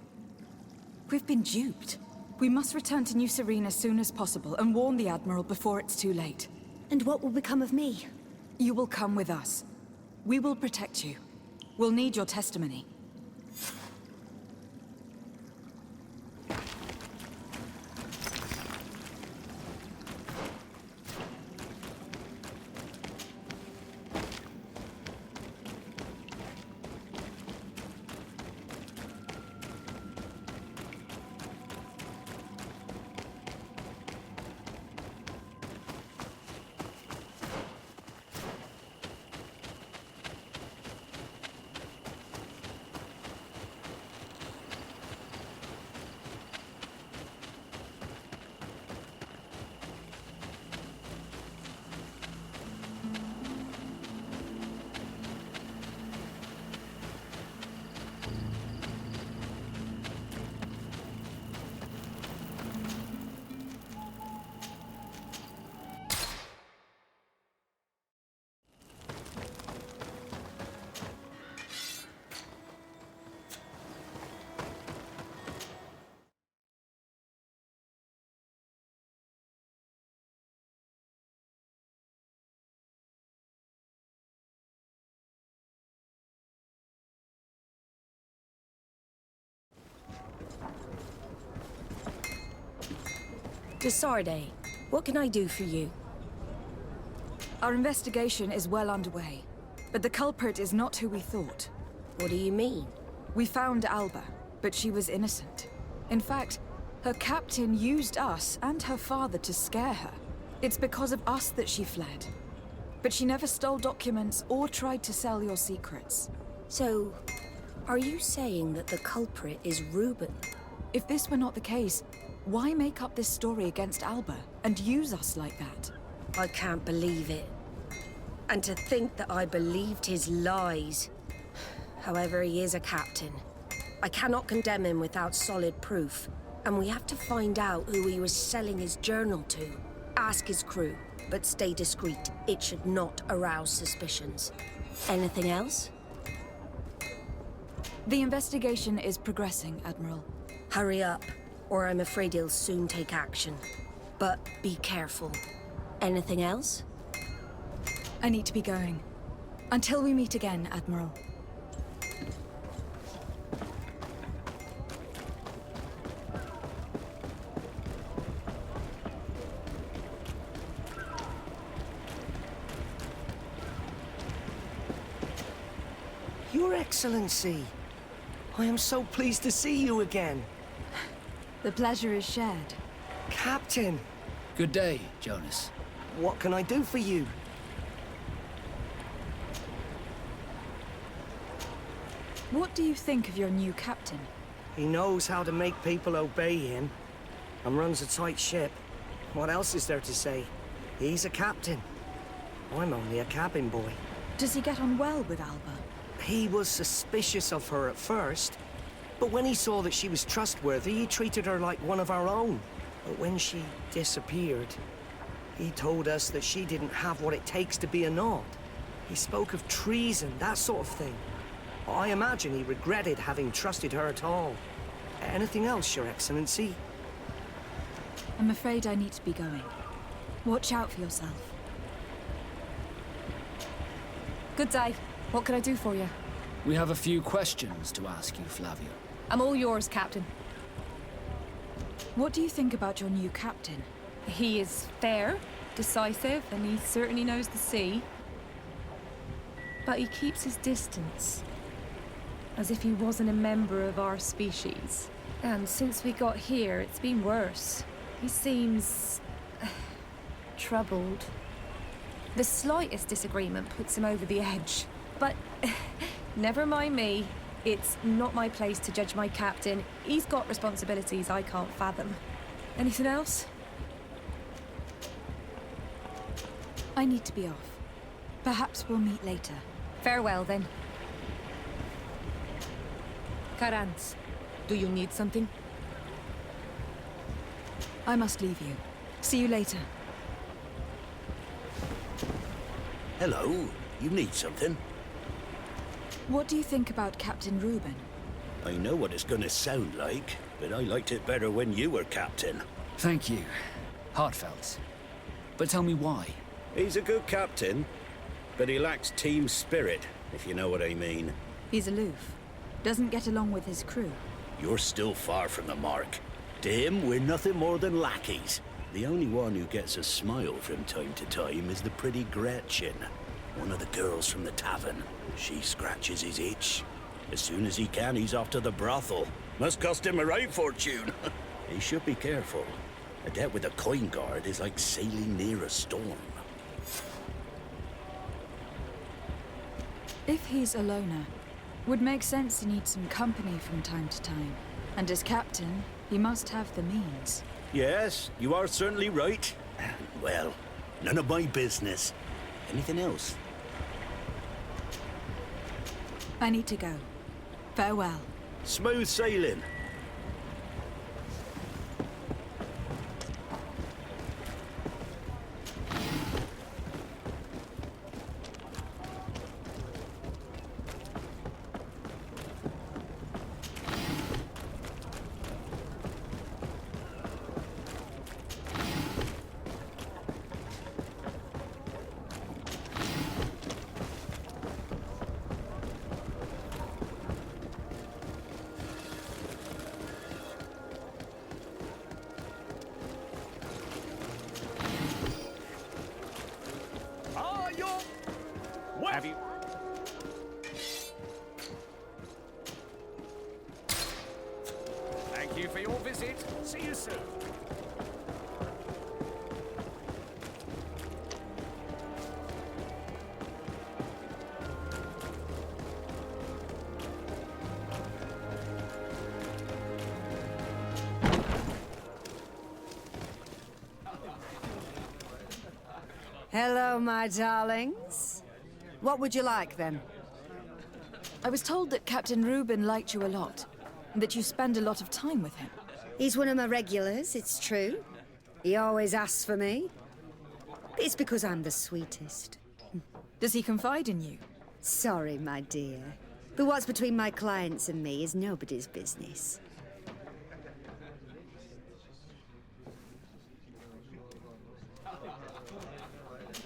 We've been duped. We must return to New Serene as soon as possible and warn the Admiral before it's too late. And what will become of me? You will come with us. We will protect you. We'll need your testimony. Desarde, what can I do for you? Our investigation is well underway, but the culprit is not who we thought. What do you mean? We found Alba, but she was innocent. In fact, her captain used us and her father to scare her. It's because of us that she fled. But she never stole documents or tried to sell your secrets. So, are you saying that the culprit is Reuben? If this were not the case, why make up this story against Alba and use us like that? I can't believe it. And to think that I believed his lies. However, he is a captain. I cannot condemn him without solid proof. And we have to find out who he was selling his journal to. Ask his crew, but stay discreet. It should not arouse suspicions. Anything else? The investigation is progressing, Admiral. Hurry up, or I'm afraid he'll soon take action. But be careful. Anything else? I need to be going. Until we meet again, Admiral. Your Excellency, I am so pleased to see you again. The pleasure is shared. Captain! Good day, Jonas. What can I do for you? What do you think of your new captain? He knows how to make people obey him, and runs a tight ship. What else is there to say? He's a captain. I'm only a cabin boy. Does he get on well with Alba? He was suspicious of her at first, but when he saw that she was trustworthy, he treated her like one of our own. But when she disappeared, he told us that she didn't have what it takes to be a Nod. He spoke of treason, that sort of thing. I imagine he regretted having trusted her at all. Anything else, Your Excellency? I'm afraid I need to be going. Watch out for yourself. Good day. What can I do for you? We have a few questions to ask you, Flavio. I'm all yours, Captain. What do you think about your new captain? He is fair, decisive, and he certainly knows the sea. But he keeps his distance. As if he wasn't a member of our species. And since we got here, it's been worse. He seems... troubled. The slightest disagreement puts him over the edge. But never mind me. It's not my place to judge my captain. He's got responsibilities I can't fathom. Anything else? I need to be off. Perhaps we'll meet later. Farewell, then. Karans, do you need something? I must leave you. See you later. Hello. You need something? What do you think about Captain Reuben? I know what it's gonna sound like, but I liked it better when you were captain. Thank you. Heartfelt. But tell me why. He's a good captain, but he lacks team spirit, if you know what I mean. He's aloof. Doesn't get along with his crew. You're still far from the mark. To him, we're nothing more than lackeys. The only one who gets a smile from time to time is the pretty Gretchen, one of the girls from the tavern. She scratches his itch. As soon as he can, he's off to the brothel. Must cost him a right fortune. He should be careful. A debt with a coin guard is like sailing near a storm. If he's a loner, would make sense to need some company from time to time. And as captain, he must have the means. Yes, you are certainly right. Well, none of my business. Anything else? I need to go. Farewell. Smooth sailing. Have you... Thank you for your visit. See you soon. Hello, my darlings. What would you like, then? I was told that Captain Reuben liked you a lot, and that you spend a lot of time with him. He's one of my regulars, it's true. He always asks for me. It's because I'm the sweetest. Does he confide in you? Sorry, my dear. But what's between my clients and me is nobody's business.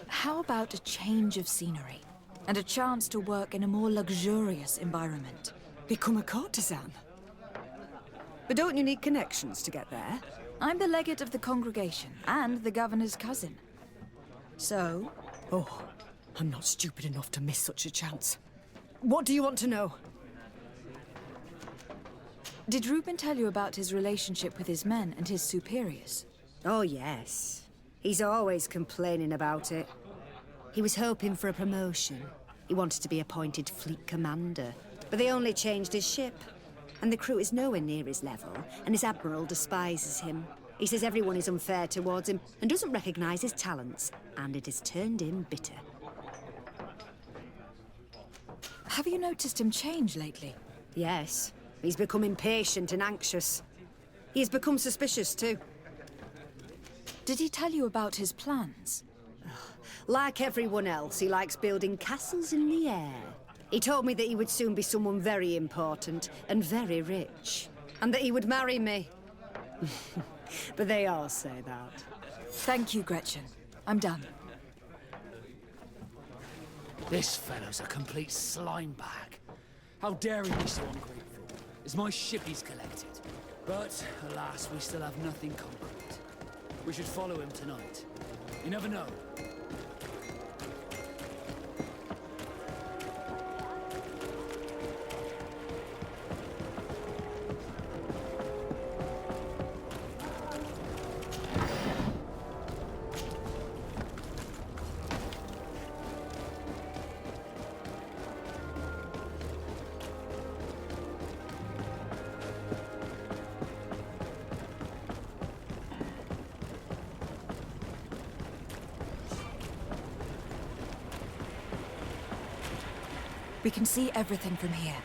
How about a change of scenery? And a chance to work in a more luxurious environment? Become a courtesan? But don't you need connections to get there? I'm the legate of the congregation, and the governor's cousin. So? Oh, I'm not stupid enough to miss such a chance. What do you want to know? Did Reuben tell you about his relationship with his men and his superiors? Oh, yes. He's always complaining about it. He was hoping for a promotion. He wanted to be appointed fleet commander. But they only changed his ship. And the crew is nowhere near his level, and his admiral despises him. He says everyone is unfair towards him and doesn't recognize his talents, and it has turned him bitter. Have you noticed him change lately? Yes. He's become impatient and anxious. He has become suspicious, too. Did he tell you about his plans? Like everyone else, he likes building castles in the air. He told me that he would soon be someone very important and very rich. And that he would marry me. But they all say that. Thank you, Gretchen. I'm done. This fellow's a complete slime bag. How dare he be so ungrateful? It's my ship he's collected. But, alas, we still have nothing concrete. We should follow him tonight. You never know. We can see everything from here.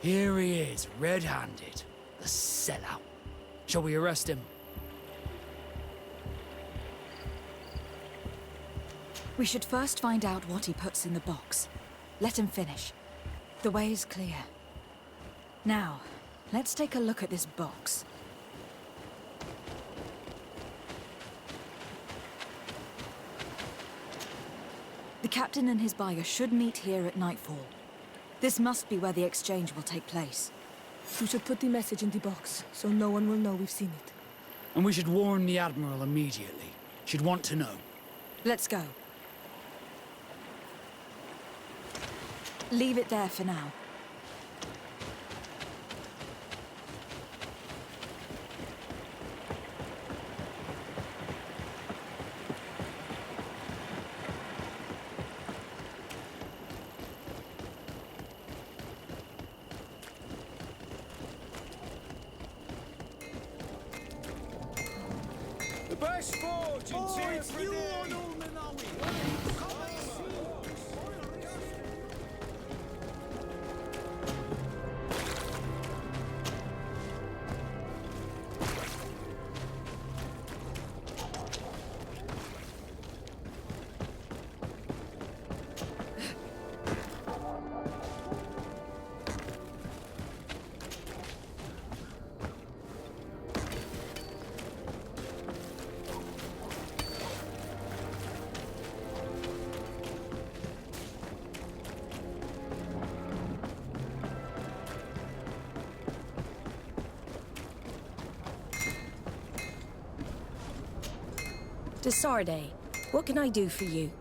Here he is, red-handed. The sellout. Shall we arrest him? We should first find out what he puts in the box. Let him finish. The way is clear. Now, let's take a look at this box. The captain and his buyer should meet here at nightfall. This must be where the exchange will take place. We should put the message in the box, so no one will know we've seen it. And we should warn the Admiral immediately. She'd want to know. Let's go. Leave it there for now. The best forge in Tyr Freddy! Desarde, what can I do for you?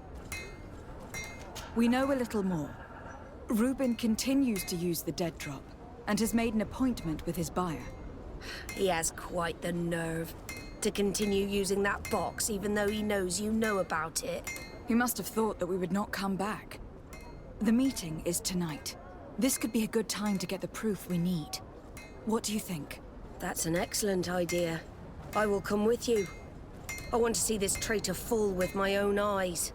We know a little more. Reuben continues to use the dead drop, and has made an appointment with his buyer. He has quite the nerve to continue using that box, even though he knows you know about it. He must have thought that we would not come back. The meeting is tonight. This could be a good time to get the proof we need. What do you think? That's an excellent idea. I will come with you. I want to see this traitor fall with my own eyes.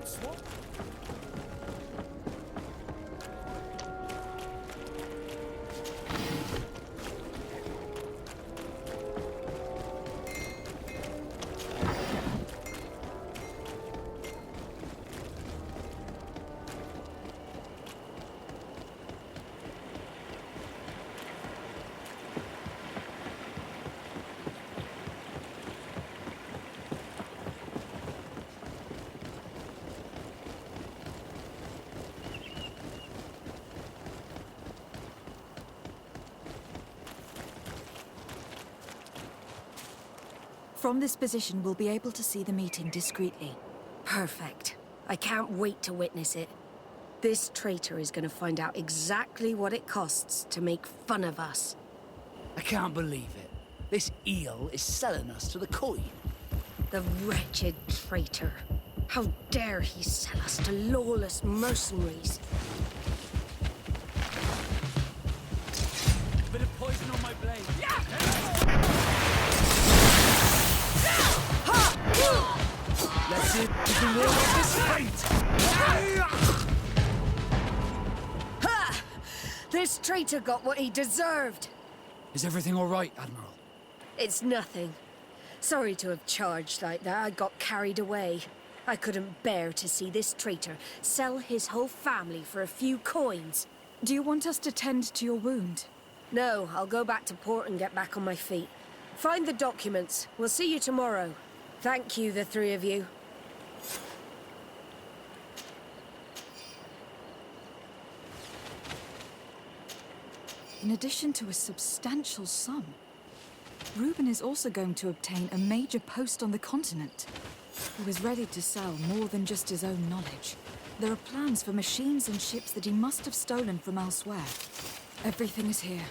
swap? From this position, we'll be able to see the meeting discreetly. Perfect. I can't wait to witness it. This traitor is going to find out exactly what it costs to make fun of us. I can't believe it. This eel is selling us to the Queen. The wretched traitor. How dare he sell us to lawless mercenaries? Bit of poison on my blade. Let's see if we can ward off this fate! Ha! This traitor got what he deserved. Is everything all right, Admiral? It's nothing. Sorry to have charged like that. I got carried away. I couldn't bear to see this traitor sell his whole family for a few coins. Do you want us to tend to your wound? No, I'll go back to port and get back on my feet. Find the documents. We'll see you tomorrow. Thank you, the three of you. In addition to a substantial sum, Reuben is also going to obtain a major post on the continent. He was ready to sell more than just his own knowledge. There are plans for machines and ships that he must have stolen from elsewhere. Everything is here.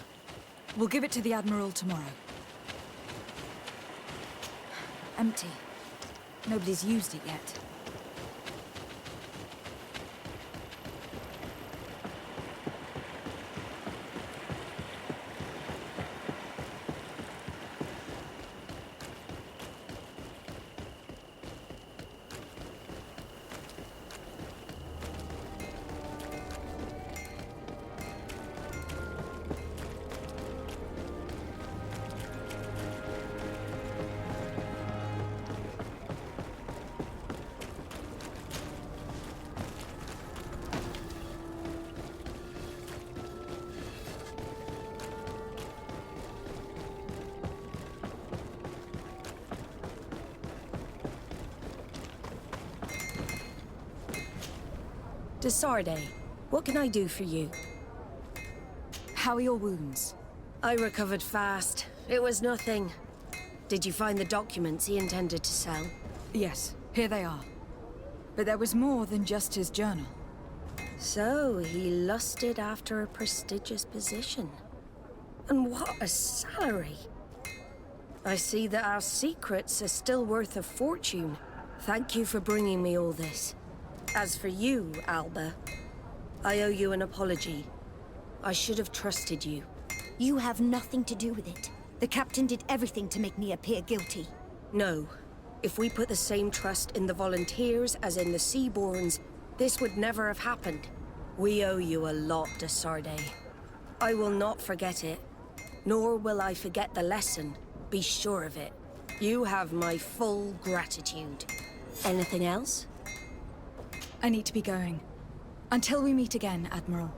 We'll give it to the Admiral tomorrow. Empty. Nobody's used it yet. Desarde, what can I do for you? How are your wounds? I recovered fast. It was nothing. Did you find the documents he intended to sell? Yes, here they are. But there was more than just his journal. So, he lusted after a prestigious position. And what a salary! I see that our secrets are still worth a fortune. Thank you for bringing me all this. As for you, Alba, I owe you an apology. I should have trusted you. You have nothing to do with it. The captain did everything to make me appear guilty. No. If we put the same trust in the volunteers as in the Seaborns, this would never have happened. We owe you a lot, Desarde. I will not forget it. Nor will I forget the lesson. Be sure of it. You have my full gratitude. Anything else? I need to be going. Until we meet again, Admiral.